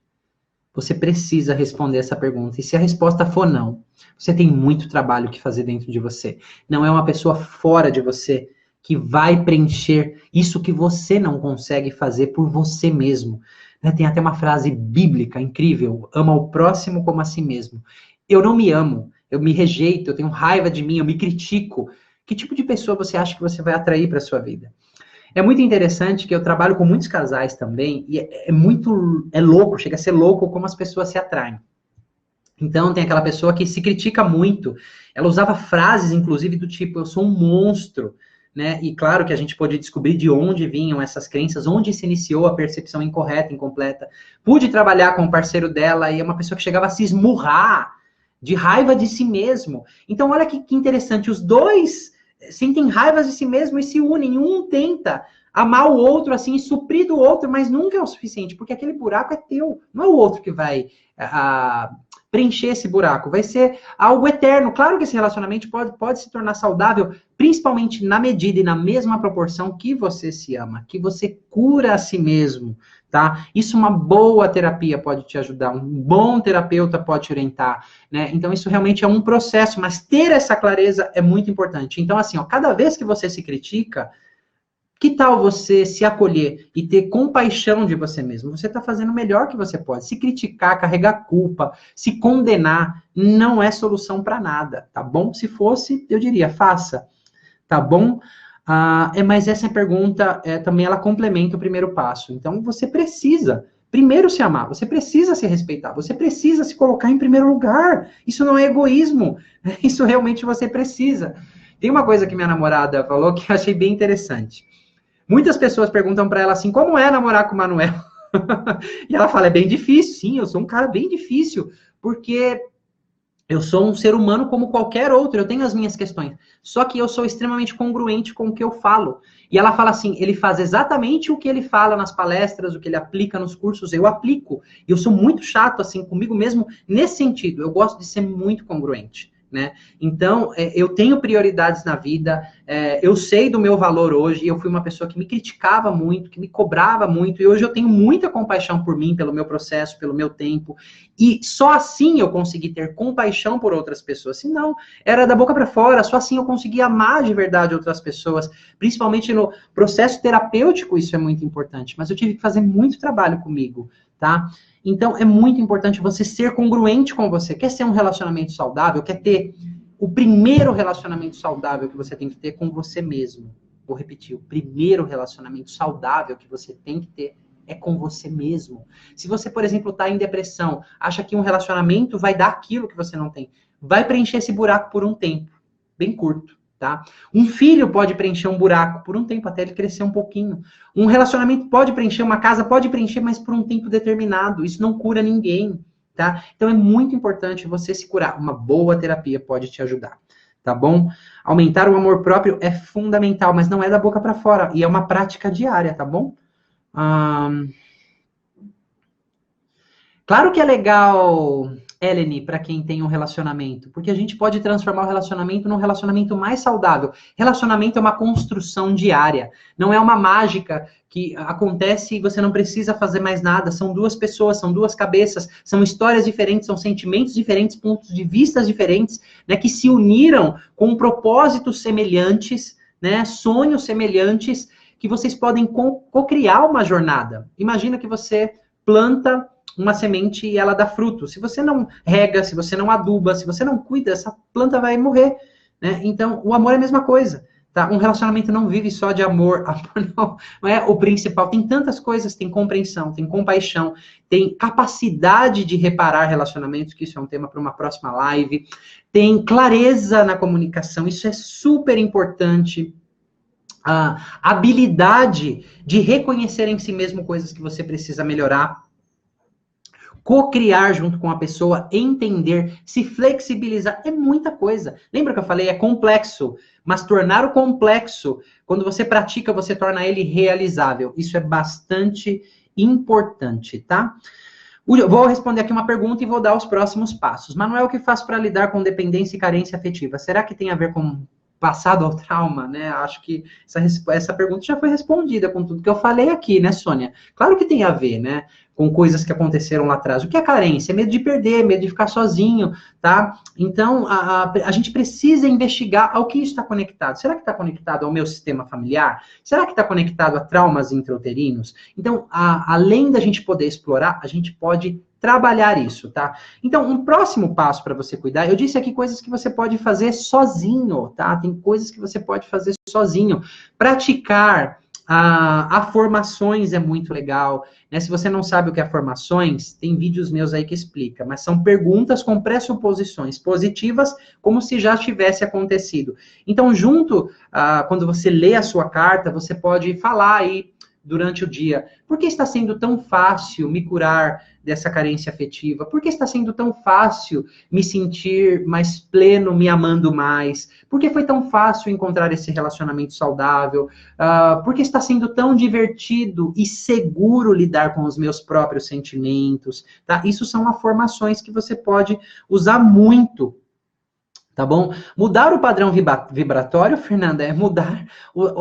A: Você precisa responder essa pergunta. E se a resposta for não, você tem muito trabalho que fazer dentro de você. Não é uma pessoa fora de você que vai preencher isso que você não consegue fazer por você mesmo. Tem até uma frase bíblica incrível: ama o próximo como a si mesmo. Eu não me amo, eu me rejeito, eu tenho raiva de mim, eu me critico. Que tipo de pessoa você acha que você vai atrair para a sua vida? É muito interessante que eu trabalho com muitos casais também, e é louco, chega a ser louco como as pessoas se atraem. Então, tem aquela pessoa que se critica muito, ela usava frases, inclusive, do tipo, eu sou um monstro, né? E claro que a gente pode descobrir de onde vinham essas crenças, onde se iniciou a percepção incorreta, incompleta. Pude trabalhar com o parceiro dela, e é uma pessoa que chegava a se esmurrar de raiva de si mesmo. Então, olha que interessante, os dois sentem raiva de si mesmo e se unem. Um tenta amar o outro, assim, suprir do outro, mas nunca é o suficiente, porque aquele buraco é teu, não é o outro que vai preencher esse buraco, vai ser algo eterno. Claro que esse relacionamento pode se tornar saudável, principalmente na medida e na mesma proporção que você se ama, que você cura a si mesmo, tá? Isso uma boa terapia pode te ajudar, um bom terapeuta pode te orientar, né? Então isso realmente é um processo, mas ter essa clareza é muito importante. Então assim, cada vez que você se critica, que tal você se acolher e ter compaixão de você mesmo? Você está fazendo o melhor que você pode. Se criticar, carregar culpa, se condenar, não é solução para nada, tá bom? Se fosse, eu diria, faça, tá bom? Mas essa pergunta também ela complementa o primeiro passo. Então, você precisa primeiro se amar, você precisa se respeitar, você precisa se colocar em primeiro lugar. Isso não é egoísmo, isso realmente você precisa. Tem uma coisa que minha namorada falou que eu achei bem interessante. Muitas pessoas perguntam para ela assim, como é namorar com o Manuel? E ela fala, é bem difícil. Sim, eu sou um cara bem difícil, porque eu sou um ser humano como qualquer outro, eu tenho as minhas questões. Só que eu sou extremamente congruente com o que eu falo. E ela fala assim, ele faz exatamente o que ele fala nas palestras, o que ele aplica nos cursos, eu aplico. E eu sou muito chato, assim, comigo mesmo, nesse sentido. Eu gosto de ser muito congruente, né? Então, eu tenho prioridades na vida, eu sei do meu valor hoje, eu fui uma pessoa que me criticava muito, que me cobrava muito, e hoje eu tenho muita compaixão por mim, pelo meu processo, pelo meu tempo, e só assim eu consegui ter compaixão por outras pessoas, senão era da boca para fora, só assim eu consegui amar de verdade outras pessoas, principalmente no processo terapêutico, isso é muito importante, mas eu tive que fazer muito trabalho comigo, tá? Então, é muito importante você ser congruente com você. Quer ser um relacionamento saudável? Quer ter o primeiro relacionamento saudável que você tem que ter com você mesmo? Vou repetir, o primeiro relacionamento saudável que você tem que ter é com você mesmo. Se você, por exemplo, está em depressão, acha que um relacionamento vai dar aquilo que você não tem, vai preencher esse buraco por um tempo, bem curto, tá? Um filho pode preencher um buraco por um tempo, até ele crescer um pouquinho. Um relacionamento pode preencher, uma casa pode preencher, mas por um tempo determinado. Isso não cura ninguém, tá? Então é muito importante você se curar. Uma boa terapia pode te ajudar, tá bom? Aumentar o amor próprio é fundamental, mas não é da boca para fora, e é uma prática diária, tá bom? Claro que é legal, Eleni, para quem tem um relacionamento, porque a gente pode transformar o relacionamento num relacionamento mais saudável. Relacionamento é uma construção diária, não é uma mágica que acontece e você não precisa fazer mais nada. São duas pessoas, são duas cabeças, são histórias diferentes, são sentimentos diferentes, pontos de vista diferentes, né, que se uniram com propósitos semelhantes, né, sonhos semelhantes, que vocês podem co-criar uma jornada. Imagina que você planta uma semente e ela dá fruto. Se você não rega, se você não aduba, se você não cuida, essa planta vai morrer, né? Então, o amor é a mesma coisa, tá? Um relacionamento não vive só de amor. Amor não é o principal. Tem tantas coisas, tem compreensão, tem compaixão, tem capacidade de reparar relacionamentos, que isso é um tema para uma próxima live. Tem clareza na comunicação, isso é super importante. A habilidade de reconhecer em si mesmo coisas que você precisa melhorar, co-criar junto com a pessoa, entender, se flexibilizar, é muita coisa. Lembra que eu falei? É complexo, mas tornar o complexo, quando você pratica, você torna ele realizável. Isso é bastante importante, tá? Vou responder aqui uma pergunta e vou dar os próximos passos. Manuel, o que faz para lidar com dependência e carência afetiva? Será que tem a ver com passado ao trauma, né? Acho que essa pergunta já foi respondida com tudo que eu falei aqui, né, Sônia? Claro que tem a ver, né? Com coisas que aconteceram lá atrás. O que é carência? É medo de perder, medo de ficar sozinho, tá? Então, a gente precisa investigar ao que isso está conectado. Será que está conectado ao meu sistema familiar? Será que está conectado a traumas intrauterinos? Então, além da gente poder explorar, a gente pode trabalhar isso, tá? Então, um próximo passo para você cuidar, eu disse aqui coisas que você pode fazer sozinho, tá? Tem coisas que você pode fazer sozinho. Praticar afirmações é muito legal, né? Se você não sabe o que é afirmações, tem vídeos meus aí que explica, mas são perguntas com pressuposições positivas, como se já tivesse acontecido. Então, quando você lê a sua carta, você pode falar aí durante o dia, por que está sendo tão fácil me curar dessa carência afetiva? Por que está sendo tão fácil me sentir mais pleno, me amando mais? Por que foi tão fácil encontrar esse relacionamento saudável? Por que está sendo tão divertido e seguro lidar com os meus próprios sentimentos? Tá? Isso são afirmações que você pode usar muito. Tá bom? Mudar o padrão vibratório, Fernanda, é mudar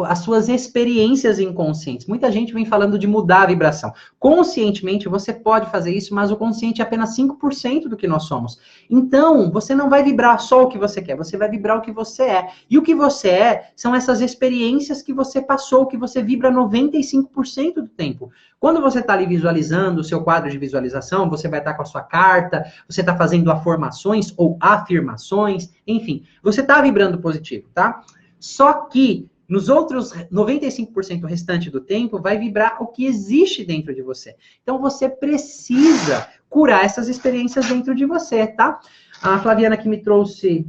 A: as suas experiências inconscientes. Muita gente vem falando de mudar a vibração. Conscientemente, você pode fazer isso, mas o consciente é apenas 5% do que nós somos. Então, você não vai vibrar só o que você quer, você vai vibrar o que você é. E o que você é são essas experiências que você passou, que você vibra 95% do tempo. Quando você está ali visualizando o seu quadro de visualização, você vai estar com a sua carta, você está fazendo afirmações ou afirmações, enfim, você está vibrando positivo, tá? Só que nos outros 95% restante do tempo, vai vibrar o que existe dentro de você. Então, você precisa curar essas experiências dentro de você, tá? A Flaviana aqui me trouxe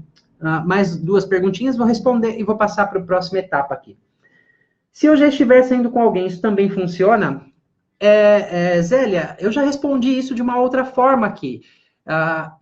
A: mais 2 perguntinhas, vou responder e vou passar para a próxima etapa aqui. Se eu já estiver saindo com alguém, isso também funciona? Zélia, eu já respondi isso de uma outra forma aqui.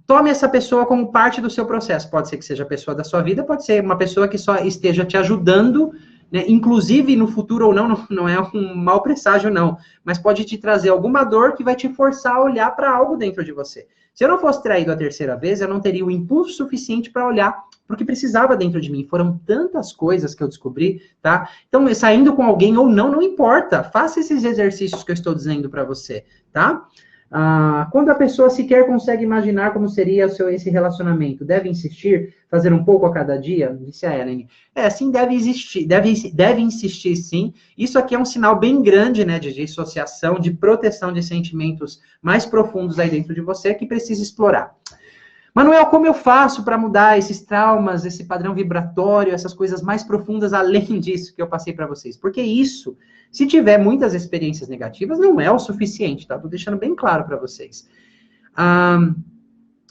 A: Tome essa pessoa como parte do seu processo. Pode ser que seja a pessoa da sua vida, pode ser uma pessoa que só esteja te ajudando, né? Inclusive no futuro ou não é um mau presságio, não. Mas pode te trazer alguma dor que vai te forçar a olhar para algo dentro de você. Se eu não fosse traído a terceira vez, eu não teria o impulso suficiente para olhar porque precisava dentro de mim. Foram tantas coisas que eu descobri, tá? Então, saindo com alguém ou não importa. Faça esses exercícios que eu estou dizendo para você, tá? Quando a pessoa sequer consegue imaginar como seria esse relacionamento, deve insistir, fazer um pouco a cada dia? Disse a Ellen. Sim, deve existir, deve insistir, sim. Isso aqui é um sinal bem grande, né, de dissociação, de proteção de sentimentos mais profundos aí dentro de você que precisa explorar. Manuel, como eu faço para mudar esses traumas, esse padrão vibratório, essas coisas mais profundas além disso que eu passei para vocês? Porque isso, se tiver muitas experiências negativas, não é o suficiente, tá? Tô deixando bem claro para vocês.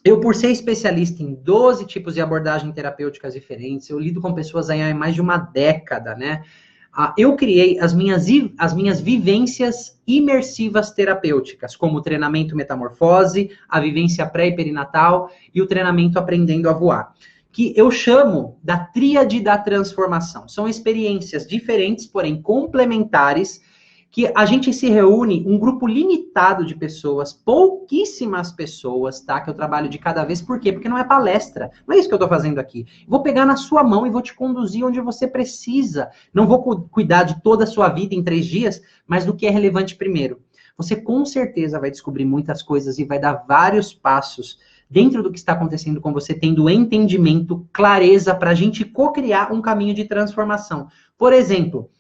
A: Eu, por ser especialista em 12 tipos de abordagem terapêuticas diferentes, eu lido com pessoas aí há mais de uma década, né? Eu criei as minhas vivências imersivas terapêuticas, como o treinamento metamorfose, a vivência pré e perinatal e o treinamento aprendendo a voar, que eu chamo da tríade da transformação. São experiências diferentes, porém complementares, que a gente se reúne, um grupo limitado de pessoas, pouquíssimas pessoas, tá? Que eu trabalho de cada vez. Por quê? Porque não é palestra. Não é isso que eu tô fazendo aqui. Vou pegar na sua mão e vou te conduzir onde você precisa. Não vou cuidar de toda a sua vida em 3 dias, mas do que é relevante primeiro. Você com certeza vai descobrir muitas coisas e vai dar vários passos dentro do que está acontecendo com você, tendo entendimento, clareza, para a gente co-criar um caminho de transformação. Por exemplo,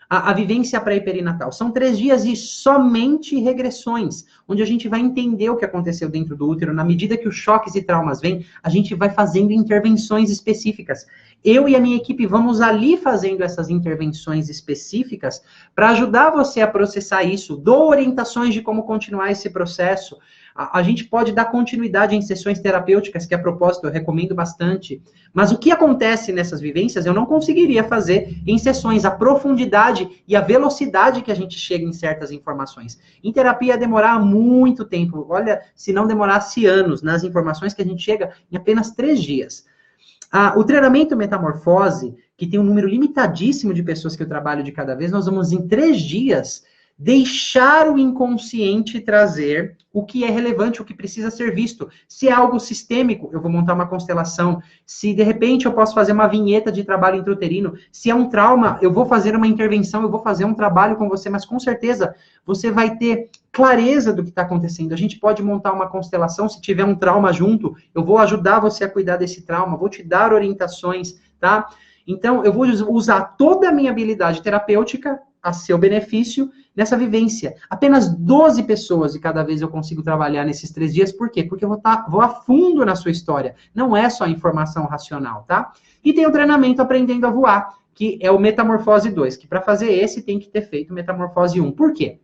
A: a vivência pré-perinatal. São 3 dias e somente regressões, onde a gente vai entender o que aconteceu dentro do útero. Na medida que os choques e traumas vêm, a gente vai fazendo intervenções específicas. Eu e a minha equipe vamos ali fazendo essas intervenções específicas para ajudar você a processar isso. Dou orientações de como continuar esse processo. A gente pode dar continuidade em sessões terapêuticas, que a propósito eu recomendo bastante. Mas o que acontece nessas vivências eu não conseguiria fazer em sessões. A profundidade e a velocidade que a gente chega em certas informações. Em terapia ia demorar muito tempo. Olha, se não demorasse anos nas informações que a gente chega em apenas 3 dias. O treinamento metamorfose, que tem um número limitadíssimo de pessoas que eu trabalho de cada vez, nós vamos em 3 dias deixar o inconsciente trazer o que é relevante, o que precisa ser visto. Se é algo sistêmico, eu vou montar uma constelação. Se, de repente, eu posso fazer uma vinheta de trabalho intrauterino. Se é um trauma, eu vou fazer uma intervenção, eu vou fazer um trabalho com você, mas com certeza você vai ter clareza do que está acontecendo. A gente pode montar uma constelação, se tiver um trauma junto, eu vou ajudar você a cuidar desse trauma, vou te dar orientações, tá? Então, eu vou usar toda a minha habilidade terapêutica a seu benefício nessa vivência. Apenas 12 pessoas e cada vez eu consigo trabalhar nesses 3 dias. Por quê? Porque eu vou a fundo na sua história. Não é só informação racional, tá? E tem o treinamento Aprendendo a Voar, que é o Metamorfose 2, que para fazer esse tem que ter feito Metamorfose 1. Por quê?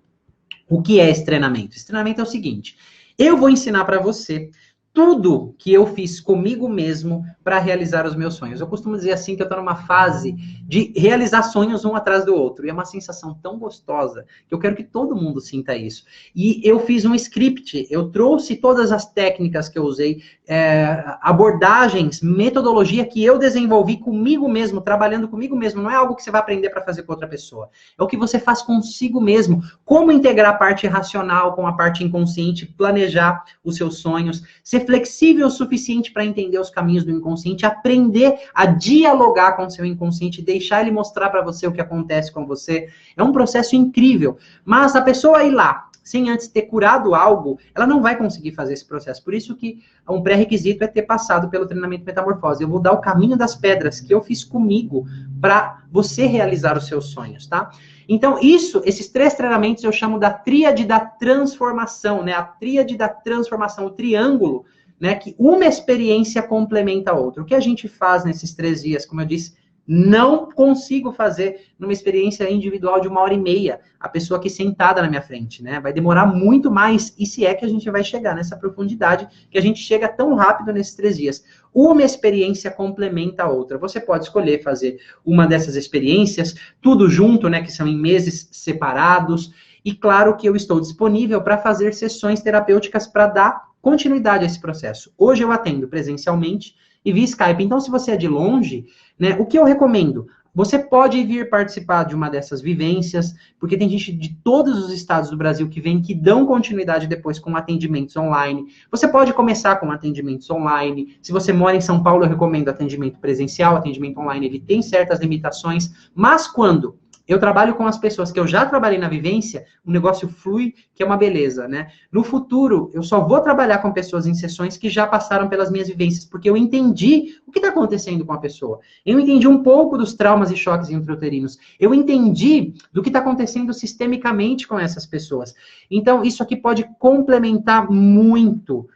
A: O que é esse treinamento? Esse treinamento é o seguinte: eu vou ensinar para você tudo que eu fiz comigo mesmo para realizar os meus sonhos. Eu costumo dizer assim que eu estou numa fase de realizar sonhos um atrás do outro. E é uma sensação tão gostosa que eu quero que todo mundo sinta isso. E eu fiz um script, eu trouxe todas as técnicas que eu usei, abordagens, metodologia que eu desenvolvi comigo mesmo, trabalhando comigo mesmo. Não é algo que você vai aprender para fazer com outra pessoa. É o que você faz consigo mesmo. Como integrar a parte racional com a parte inconsciente, planejar os seus sonhos, ser flexível o suficiente para entender os caminhos do inconsciente, aprender a dialogar com o seu inconsciente, deixar ele mostrar para você o que acontece com você. É um processo incrível. Mas a pessoa ir lá, sem antes ter curado algo, ela não vai conseguir fazer esse processo. Por isso que um pré-requisito é ter passado pelo treinamento Metamorfose. Eu vou dar o caminho das pedras que eu fiz comigo para você realizar os seus sonhos, tá? Então, esses 3 treinamentos eu chamo da tríade da transformação, né? A tríade da transformação, o triângulo, né? Que uma experiência complementa a outra. O que a gente faz nesses 3 dias, como eu disse, não consigo fazer numa experiência individual de 1h30, a pessoa aqui sentada na minha frente, né? Vai demorar muito mais, e se é que a gente vai chegar nessa profundidade, que a gente chega tão rápido nesses 3 dias. Uma experiência complementa a outra. Você pode escolher fazer uma dessas experiências, tudo junto, né? Que são em meses separados. E claro que eu estou disponível para fazer sessões terapêuticas para dar continuidade a esse processo. Hoje eu atendo presencialmente e via Skype. Então, se você é de longe, né, o que eu recomendo? Você pode vir participar de uma dessas vivências, porque tem gente de todos os estados do Brasil que vem, que dão continuidade depois com atendimentos online. Você pode começar com atendimentos online. Se você mora em São Paulo, eu recomendo atendimento presencial. Atendimento online, ele tem certas limitações, mas quando eu trabalho com as pessoas que eu já trabalhei na vivência, o negócio flui, que é uma beleza, né? No futuro, eu só vou trabalhar com pessoas em sessões que já passaram pelas minhas vivências, porque eu entendi o que está acontecendo com a pessoa. Eu entendi um pouco dos traumas e choques intrauterinos. Eu entendi do que está acontecendo sistemicamente com essas pessoas. Então, isso aqui pode complementar muito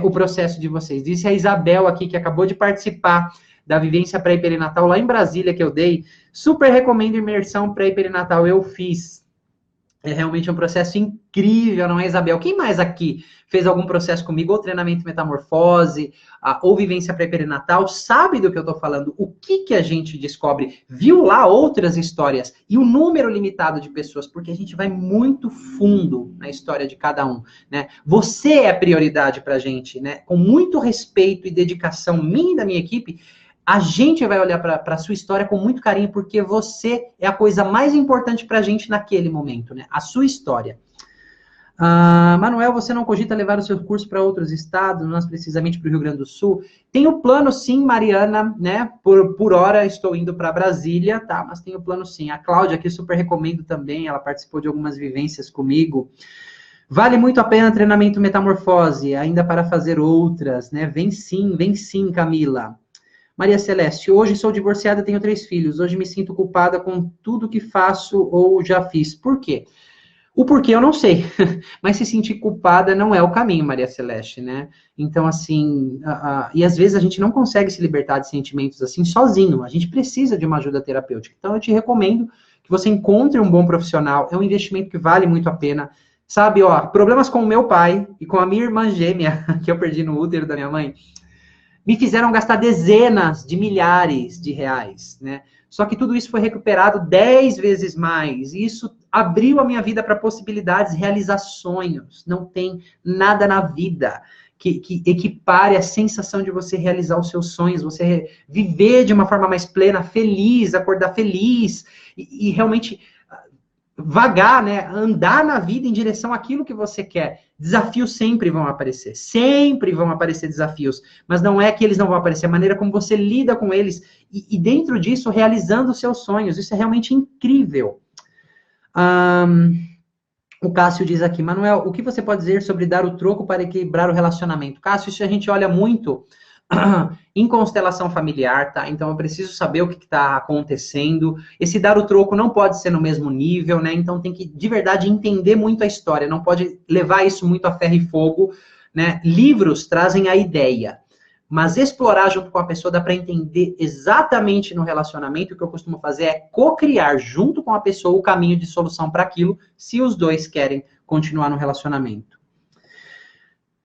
A: o processo de vocês. Disse a Isabel aqui, que acabou de participar da vivência pré-perinatal lá em Brasília, que eu dei. Super recomendo imersão pré-perinatal, eu fiz. É realmente um processo incrível, não é, Isabel? Quem mais aqui fez algum processo comigo, ou treinamento metamorfose, ou vivência pré-perinatal, sabe do que eu tô falando? O que a gente descobre? Viu lá outras histórias e o número limitado de pessoas, porque a gente vai muito fundo na história de cada um, né? Você é a prioridade pra gente, né? Com muito respeito e dedicação minha e da minha equipe, a gente vai olhar para a sua história com muito carinho, porque você é a coisa mais importante para a gente naquele momento, né? A sua história. Manuel, você não cogita levar o seu curso para outros estados, mais precisamente para o Rio Grande do Sul? Tenho plano sim, Mariana, né? Por hora estou indo para Brasília, tá? Mas tenho plano sim. A Cláudia aqui super recomendo também, ela participou de algumas vivências comigo. Vale muito a pena treinamento metamorfose, ainda para fazer outras, né? Vem sim, Camila. Maria Celeste, hoje sou divorciada, tenho 3 filhos. Hoje me sinto culpada com tudo que faço ou já fiz. Por quê? O porquê eu não sei. Mas se sentir culpada não é o caminho, Maria Celeste, né? Então, assim, e às vezes a gente não consegue se libertar de sentimentos assim sozinho. A gente precisa de uma ajuda terapêutica. Então, eu te recomendo que você encontre um bom profissional. É um investimento que vale muito a pena. Sabe, ó, problemas com o meu pai e com a minha irmã gêmea, que eu perdi no útero da minha mãe, me fizeram gastar dezenas de milhares de reais, né? Só que tudo isso foi recuperado 10 vezes mais. E isso abriu a minha vida para possibilidades, realizar sonhos. Não tem nada na vida que equipare a sensação de você realizar os seus sonhos, você viver de uma forma mais plena, feliz, acordar feliz e realmente vagar, né? Andar na vida em direção àquilo que você quer. Desafios sempre vão aparecer desafios, mas não é que eles não vão aparecer, é a maneira como você lida com eles e dentro disso, realizando os seus sonhos. Isso é realmente incrível. O Cássio diz aqui, Manuel, o que você pode dizer sobre dar o troco para equilibrar o relacionamento? Cássio, isso a gente olha muito em constelação familiar, tá? Então eu preciso saber o que está acontecendo. Esse dar o troco não pode ser no mesmo nível, né? Então tem que, de verdade, entender muito a história. Não pode levar isso muito a ferro e fogo, né? Livros trazem a ideia, mas explorar junto com a pessoa dá para entender exatamente no relacionamento. O que eu costumo fazer é co-criar junto com a pessoa o caminho de solução para aquilo, se os dois querem continuar no relacionamento.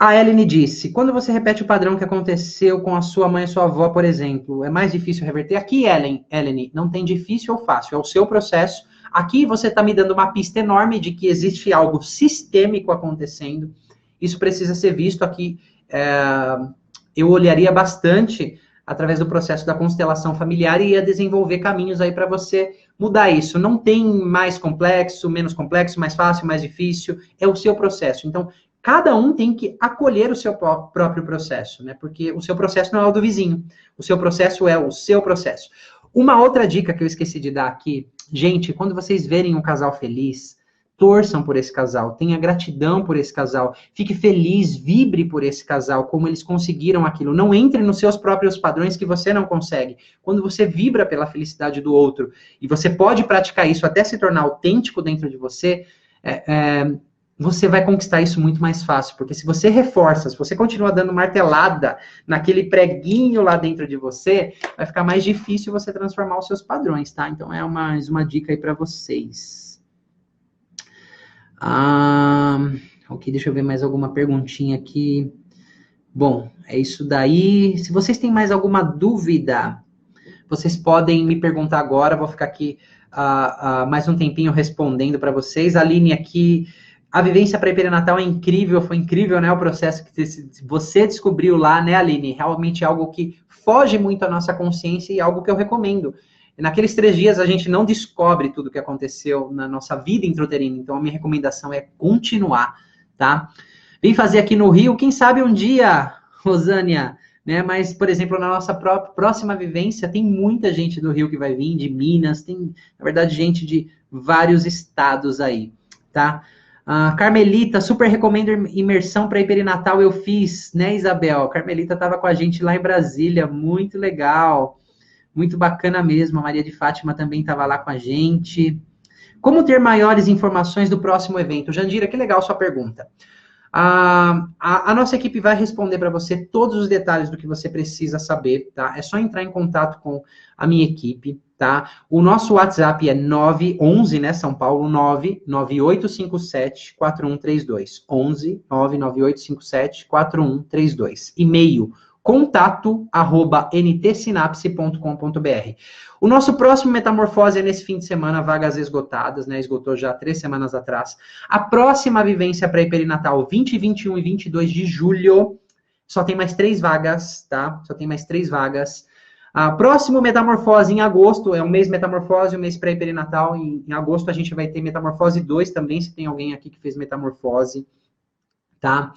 A: A Ellen disse, quando você repete o padrão que aconteceu com a sua mãe e sua avó, por exemplo, é mais difícil reverter? Aqui, Ellen, não tem difícil ou fácil, é o seu processo. Aqui você está me dando uma pista enorme de que existe algo sistêmico acontecendo. Isso precisa ser visto aqui. Eu olharia bastante através do processo da constelação familiar e ia desenvolver caminhos aí para você mudar isso. Não tem mais complexo, menos complexo, mais fácil, mais difícil. É o seu processo. Então, cada um tem que acolher o seu próprio processo, né? Porque o seu processo não é o do vizinho. O seu processo é o seu processo. Uma outra dica que eu esqueci de dar aqui. Gente, quando vocês verem um casal feliz, torçam por esse casal, tenha gratidão por esse casal, fique feliz, vibre por esse casal, como eles conseguiram aquilo. Não entre nos seus próprios padrões que você não consegue. Quando você vibra pela felicidade do outro, e você pode praticar isso até se tornar autêntico dentro de você, você vai conquistar isso muito mais fácil, porque se você reforça, se você continua dando martelada naquele preguinho lá dentro de você, vai ficar mais difícil você transformar os seus padrões, tá? Então é mais uma dica aí para vocês. Ok, deixa eu ver mais alguma perguntinha aqui. Bom, é isso daí. Se vocês têm mais alguma dúvida, vocês podem me perguntar agora, vou ficar aqui mais um tempinho respondendo para vocês. A Aline aqui... A vivência pré-perinatal é incrível, foi incrível, né? O processo que você descobriu lá, né, Aline? Realmente é algo que foge muito à nossa consciência e é algo que eu recomendo. Naqueles 3 dias a gente não descobre tudo o que aconteceu na nossa vida intrauterina, então a minha recomendação é continuar, tá? Vim fazer aqui no Rio, quem sabe um dia, Rosânia, né? Mas, por exemplo, na nossa próxima vivência, tem muita gente do Rio que vai vir, de Minas, tem, na verdade, gente de vários estados aí, tá? Carmelita, super recomendo imersão para perinatal, eu fiz, né, Isabel? A Carmelita estava com a gente lá em Brasília, muito legal, muito bacana mesmo. A Maria de Fátima também estava lá com a gente. Como ter maiores informações do próximo evento? Jandira, que legal sua pergunta. A nossa equipe vai responder para você todos os detalhes do que você precisa saber, tá? É só entrar em contato com a minha equipe, tá? O nosso WhatsApp é 911, né, São Paulo, 99857-4132. 11 99857-4132. E-mail, contato@ntsinapse.com.br. O nosso próximo Metamorfose é nesse fim de semana, vagas esgotadas, né? Esgotou já 3 semanas atrás. A próxima vivência pré-perinatal, 20, 21 e 22 de julho, só tem mais 3 vagas, tá? Só tem mais 3 vagas. Próximo Metamorfose em agosto, é um mês Metamorfose, um mês pré-perinatal. Em agosto a gente vai ter Metamorfose 2 também, se tem alguém aqui que fez Metamorfose, tá?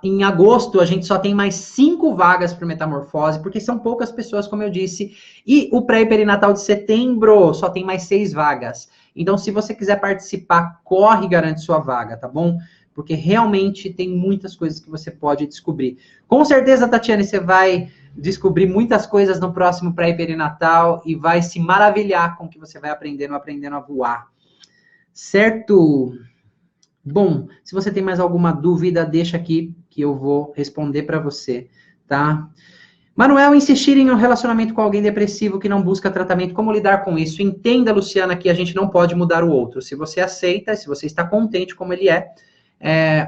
A: Em agosto, a gente só tem mais 5 vagas para Metamorfose, porque são poucas pessoas, como eu disse. E o pré-perinatal de setembro só tem mais 6 vagas. Então, se você quiser participar, corre e garante sua vaga, tá bom? Porque realmente tem muitas coisas que você pode descobrir. Com certeza, Tatiane, você vai descobrir muitas coisas no próximo pré-perinatal e vai se maravilhar com o que você vai aprendendo a voar. Certo? Bom, se você tem mais alguma dúvida, deixa aqui que eu vou responder para você, tá? Manuel, insistir em um relacionamento com alguém depressivo que não busca tratamento, como lidar com isso? Entenda, Luciana, que a gente não pode mudar o outro. Se você aceita, se você está contente como ele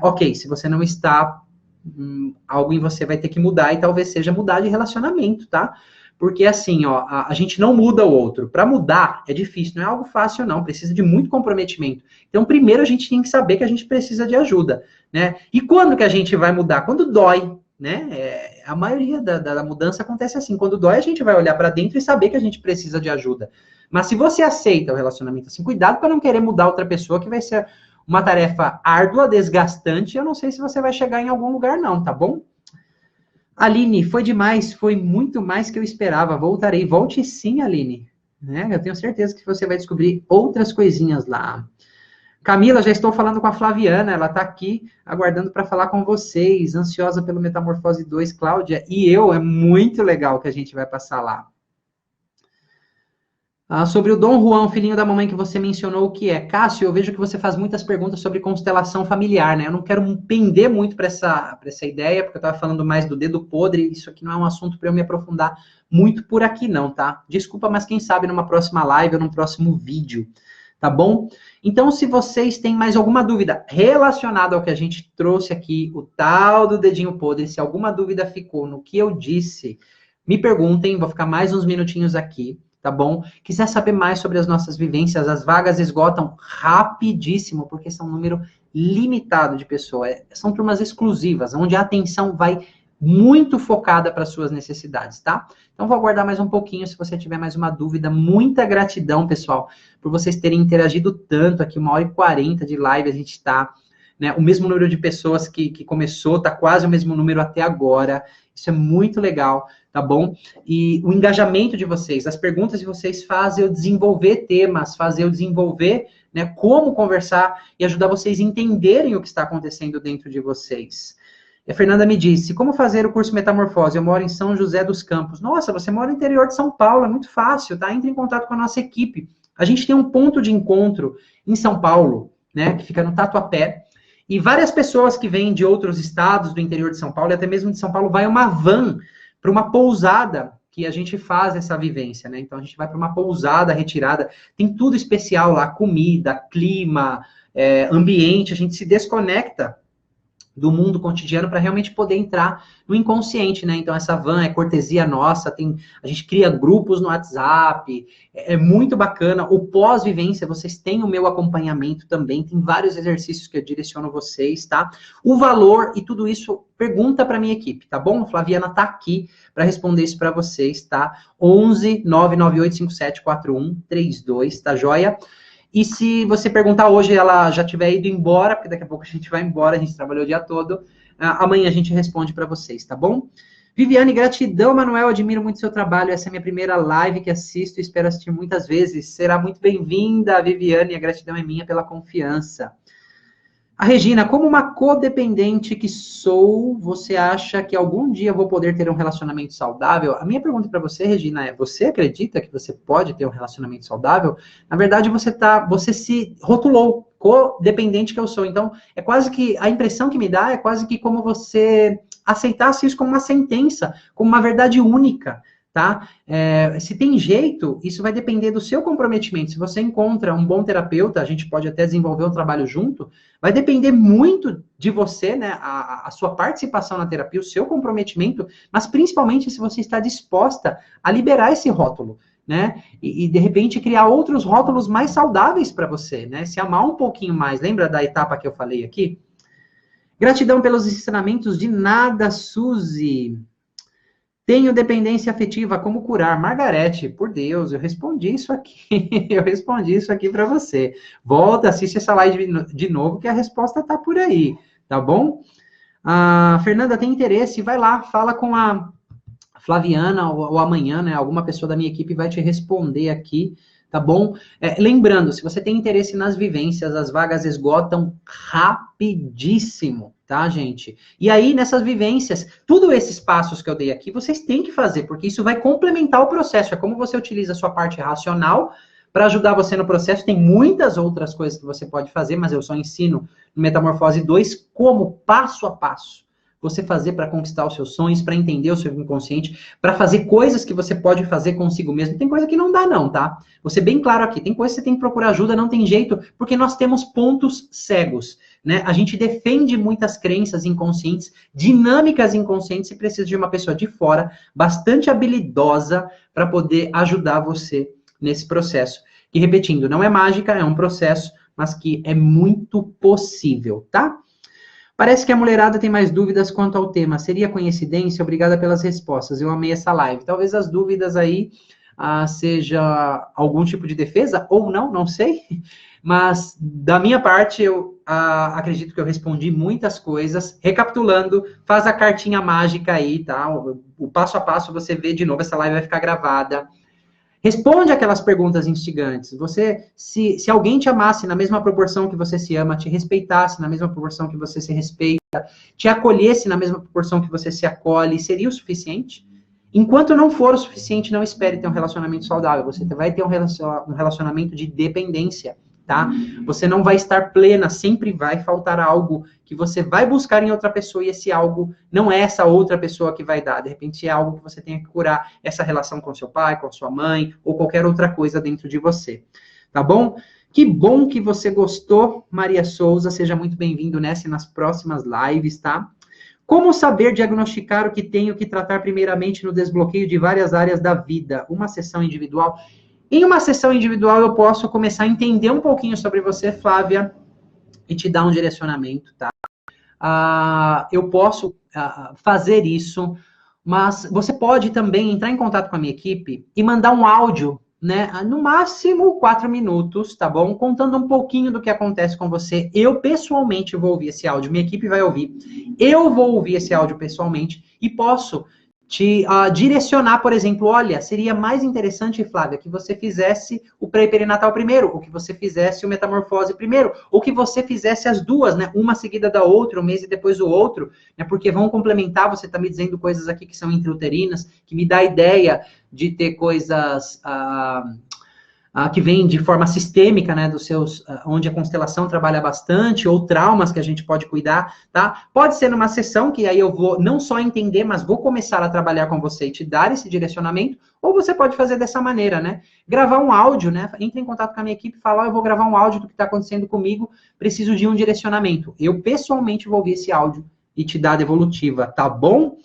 A: ok. Se você não está, algo em você vai ter que mudar e talvez seja mudar de relacionamento, tá? Porque assim, ó, a gente não muda o outro. Para mudar é difícil, não é algo fácil não, precisa de muito comprometimento. Então, primeiro a gente tem que saber que a gente precisa de ajuda, né? E quando que a gente vai mudar? Quando dói, né? A maioria da mudança acontece assim. Quando dói, a gente vai olhar para dentro e saber que a gente precisa de ajuda. Mas se você aceita o relacionamento assim, cuidado para não querer mudar outra pessoa, que vai ser uma tarefa árdua, desgastante. Eu não sei se você vai chegar em algum lugar não, tá bom? Aline, foi demais, foi muito mais que eu esperava. Voltarei. Volte sim, Aline. Né? Eu tenho certeza que você vai descobrir outras coisinhas lá. Camila, já estou falando com a Flaviana, ela está aqui aguardando para falar com vocês, ansiosa pelo Metamorfose 2, Cláudia, e eu, é muito legal que a gente vai passar lá. Sobre o Dom Juan, filhinho da mamãe que você mencionou, o que é? Cássio, eu vejo que você faz muitas perguntas sobre constelação familiar, né? Eu não quero pender muito para essa ideia, porque eu estava falando mais do dedo podre, isso aqui não é um assunto para eu me aprofundar muito por aqui não, tá? Desculpa, mas quem sabe numa próxima live ou num próximo vídeo, tá bom? Então, se vocês têm mais alguma dúvida relacionada ao que a gente trouxe aqui, o tal do dedinho podre, se alguma dúvida ficou no que eu disse, me perguntem, vou ficar mais uns minutinhos aqui, tá bom? Quiser saber mais sobre as nossas vivências, as vagas esgotam rapidíssimo, porque são um número limitado de pessoas. São turmas exclusivas, onde a atenção vai muito focada para suas necessidades, tá? Então, vou aguardar mais um pouquinho, se você tiver mais uma dúvida. Muita gratidão, pessoal, por vocês terem interagido tanto aqui, 1h40 de live, a gente está, né, o mesmo número de pessoas que começou, tá quase o mesmo número até agora. Isso é muito legal, tá bom? E o engajamento de vocês, as perguntas de vocês fazem eu desenvolver temas, fazer eu desenvolver, né, como conversar e ajudar vocês a entenderem o que está acontecendo dentro de vocês. E a Fernanda me disse, como fazer o curso Metamorfose? Eu moro em São José dos Campos. Nossa, você mora no interior de São Paulo, é muito fácil, tá? Entre em contato com a nossa equipe. A gente tem um ponto de encontro em São Paulo, né, que fica no Tatuapé, e várias pessoas que vêm de outros estados do interior de São Paulo, e até mesmo de São Paulo, vai uma van para uma pousada que a gente faz essa vivência, né? Então, a gente vai para uma pousada retirada, tem tudo especial lá, comida, clima, ambiente, a gente se desconecta do mundo cotidiano para realmente poder entrar no inconsciente, né? Então, essa van é cortesia nossa, a gente cria grupos no WhatsApp, é muito bacana. O pós-vivência, vocês têm o meu acompanhamento também, tem vários exercícios que eu direciono vocês, tá? O valor e tudo isso, pergunta para minha equipe, tá bom? A Flaviana tá aqui para responder isso para vocês, tá? 11 99857 4132, tá joia? E se você perguntar hoje, ela já tiver ido embora, porque daqui a pouco a gente vai embora, a gente trabalhou o dia todo, amanhã a gente responde para vocês, tá bom? Viviane, gratidão, Manuel, admiro muito seu trabalho, essa é a minha primeira live que assisto e espero assistir muitas vezes. Será muito bem-vinda, Viviane, a gratidão é minha pela confiança. A Regina, como uma codependente que sou, você acha que algum dia eu vou poder ter um relacionamento saudável? A minha pergunta para você, Regina, é: você acredita que você pode ter um relacionamento saudável? Na verdade, você se rotulou, codependente que eu sou. Então, é quase que, a impressão que me dá é quase que como você aceitasse isso como uma sentença, como uma verdade única. Tá? Se tem jeito, isso vai depender do seu comprometimento. Se você encontra um bom terapeuta, a gente pode até desenvolver um trabalho junto, vai depender muito de você, né? A sua participação na terapia, o seu comprometimento, mas principalmente se você está disposta a liberar esse rótulo, né? E de repente criar outros rótulos mais saudáveis para você, né? Se amar um pouquinho mais. Lembra da etapa que eu falei aqui? Gratidão pelos ensinamentos, de nada, Suzy. Tenho dependência afetiva, como curar? Margarete, por Deus, eu respondi isso aqui. Eu respondi isso aqui para você. Volta, assiste essa live de novo, que a resposta tá por aí, tá bom? A Fernanda tem interesse, vai lá, fala com a Flaviana ou amanhã, né? Alguma pessoa da minha equipe vai te responder aqui, tá bom? Lembrando, se você tem interesse nas vivências, as vagas esgotam rapidíssimo, tá, gente? E aí, nessas vivências, todos esses passos que eu dei aqui, vocês têm que fazer, porque isso vai complementar o processo. É como você utiliza a sua parte racional para ajudar você no processo. Tem muitas outras coisas que você pode fazer, mas eu só ensino no Metamorfose 2 como passo a passo você fazer para conquistar os seus sonhos, para entender o seu inconsciente, para fazer coisas que você pode fazer consigo mesmo. Tem coisa que não dá não, tá? Vou ser bem claro aqui, tem coisa que você tem que procurar ajuda, não tem jeito, porque nós temos pontos cegos, né? A gente defende muitas crenças inconscientes, dinâmicas inconscientes, e precisa de uma pessoa de fora, bastante habilidosa, para poder ajudar você nesse processo. Que, repetindo, não é mágica, é um processo, mas que é muito possível, tá? Parece que a mulherada tem mais dúvidas quanto ao tema. Seria coincidência? Obrigada pelas respostas. Eu amei essa live. Talvez as dúvidas aí seja algum tipo de defesa, ou não, não sei. Mas, da minha parte, eu acredito que eu respondi muitas coisas. Recapitulando, faz a cartinha mágica aí, tá? O passo a passo você vê de novo, essa live vai ficar gravada. Responde aquelas perguntas instigantes. Você, se alguém te amasse na mesma proporção que você se ama, te respeitasse na mesma proporção que você se respeita, te acolhesse na mesma proporção que você se acolhe, seria o suficiente? Enquanto não for o suficiente, não espere ter um relacionamento saudável. Você vai ter um relacionamento de dependência, tá? Você não vai estar plena, sempre vai faltar algo que você vai buscar em outra pessoa, e esse algo não é essa outra pessoa que vai dar. De repente é algo que você tem que curar, essa relação com seu pai, com sua mãe, ou qualquer outra coisa dentro de você. Tá bom? Que bom que você gostou, Maria Souza. Seja muito bem-vindo nessa e nas próximas lives, tá? Como saber diagnosticar o que tenho que tratar primeiramente no desbloqueio de várias áreas da vida? Uma sessão individual. Em uma sessão individual, eu posso começar a entender um pouquinho sobre você, Flávia, e te dar um direcionamento, tá? Eu posso fazer isso, mas você pode também entrar em contato com a minha equipe e mandar um áudio, né? No máximo 4 minutos, tá bom? Contando um pouquinho do que acontece com você. Eu, pessoalmente, vou ouvir esse áudio. Minha equipe vai ouvir. Eu vou ouvir esse áudio pessoalmente e posso te direcionar, por exemplo, olha, seria mais interessante, Flávia, que você fizesse o pré-perinatal primeiro, ou que você fizesse o metamorfose primeiro, ou que você fizesse as duas, né, uma seguida da outra, um mês e depois o outro, né, porque vão complementar. Você está me dizendo coisas aqui que são intrauterinas, que me dá a ideia de ter coisas que vêm de forma sistêmica, né, dos seus, onde a constelação trabalha bastante, ou traumas que a gente pode cuidar, tá? Pode ser numa sessão que aí eu vou não só entender, mas vou começar a trabalhar com você e te dar esse direcionamento, ou você pode fazer dessa maneira, né? Gravar um áudio, né? Entre em contato com a minha equipe e fala, eu vou gravar um áudio do que está acontecendo comigo, preciso de um direcionamento. Eu, pessoalmente, vou ouvir esse áudio e te dar a devolutiva, tá bom?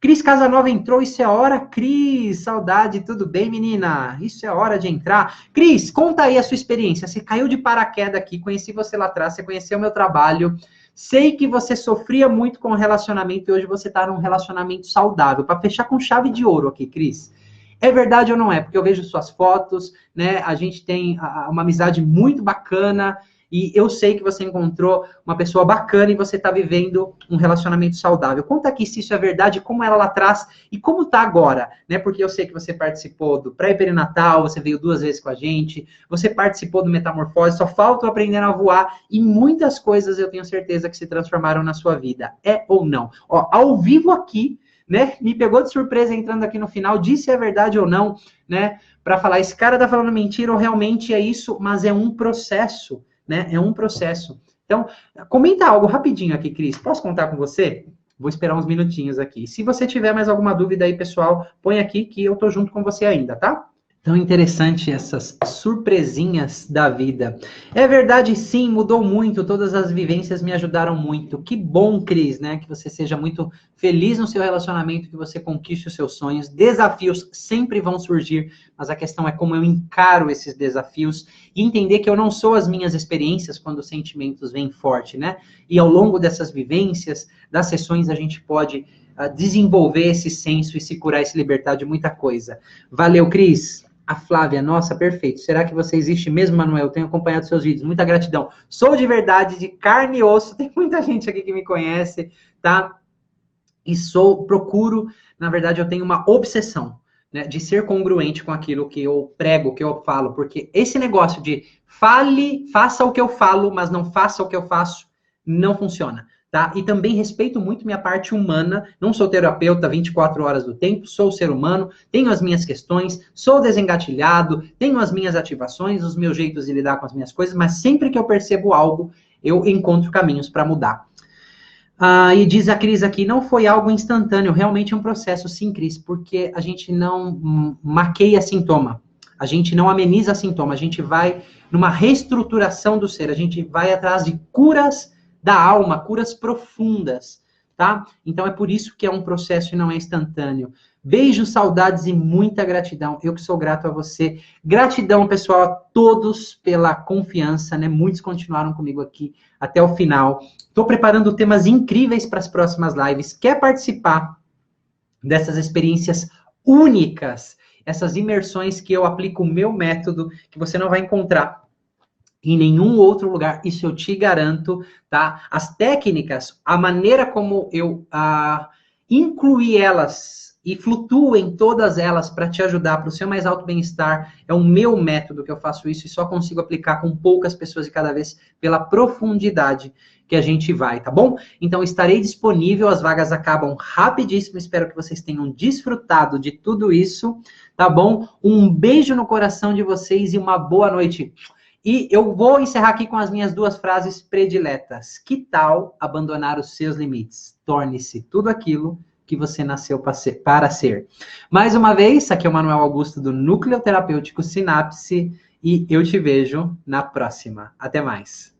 A: Cris Casanova entrou, isso é hora, Cris, saudade, tudo bem, menina? Isso é hora de entrar. Cris, conta aí a sua experiência, você caiu de paraquedas aqui, conheci você lá atrás, você conheceu o meu trabalho, sei que você sofria muito com o relacionamento e hoje você está num relacionamento saudável, para fechar com chave de ouro aqui, Cris. É verdade ou não é? Porque eu vejo suas fotos, né, a gente tem uma amizade muito bacana, e eu sei que você encontrou uma pessoa bacana e você está vivendo um relacionamento saudável. Conta aqui se isso é verdade, como era lá atrás e como está agora, né? Porque eu sei que você participou do pré-perinatal, você veio 2 vezes com a gente, você participou do Metamorfose, só falta eu aprender a voar e muitas coisas eu tenho certeza que se transformaram na sua vida. É ou não? Ó, ao vivo aqui, né? Me pegou de surpresa entrando aqui no final, disse se é verdade ou não, né? Para falar, esse cara tá falando mentira ou realmente é isso, mas é um processo, né? É um processo. Então, comenta algo rapidinho aqui, Cris. Posso contar com você? Vou esperar uns minutinhos aqui. Se você tiver mais alguma dúvida aí, pessoal, põe aqui que eu tô junto com você ainda, tá? Tão interessante essas surpresinhas da vida. É verdade, sim, mudou muito. Todas as vivências me ajudaram muito. Que bom, Cris, né? Que você seja muito feliz no seu relacionamento, que você conquiste os seus sonhos. Desafios sempre vão surgir, mas a questão é como eu encaro esses desafios e entender que eu não sou as minhas experiências quando os sentimentos vêm forte, né? E ao longo dessas vivências, das sessões, a gente pode desenvolver esse senso e se curar e se libertar de muita coisa. Valeu, Cris. A Flávia, nossa, perfeito. Será que você existe mesmo, Manuel? Tenho acompanhado seus vídeos. Muita gratidão. Sou de verdade, de carne e osso. Tem muita gente aqui que me conhece, tá? E procuro, na verdade, eu tenho uma obsessão, né, de ser congruente com aquilo que eu prego, que eu falo. Porque esse negócio de faça o que eu falo, mas não faça o que eu faço, não funciona. Tá? E também respeito muito minha parte humana, não sou terapeuta 24 horas do tempo, sou ser humano, tenho as minhas questões, sou desengatilhado, tenho as minhas ativações, os meus jeitos de lidar com as minhas coisas, mas sempre que eu percebo algo, eu encontro caminhos para mudar. E diz a Cris aqui, não foi algo instantâneo, realmente é um processo, sim, Cris, porque a gente não maqueia sintoma, a gente não ameniza sintoma, a gente vai numa reestruturação do ser, a gente vai atrás de curas da alma, curas profundas, tá? Então é por isso que é um processo e não é instantâneo. Beijos, saudades e muita gratidão. Eu que sou grato a você. Gratidão, pessoal, a todos pela confiança, né? Muitos continuaram comigo aqui até o final. Estou preparando temas incríveis para as próximas lives. Quer participar dessas experiências únicas, essas imersões que eu aplico o meu método, que você não vai encontrar em nenhum outro lugar, isso eu te garanto, tá? As técnicas, a maneira como eu incluí elas e flutuo em todas elas para te ajudar para o seu mais alto bem-estar, é o meu método que eu faço isso e só consigo aplicar com poucas pessoas de cada vez pela profundidade que a gente vai, tá bom? Então, estarei disponível, as vagas acabam rapidíssimo, espero que vocês tenham desfrutado de tudo isso, tá bom? Um beijo no coração de vocês e uma boa noite. E eu vou encerrar aqui com as minhas 2 frases prediletas. Que tal abandonar os seus limites? Torne-se tudo aquilo que você nasceu para ser. Mais uma vez, aqui é o Manuel Augusto do Núcleo Terapêutico Sinapse e eu te vejo na próxima. Até mais.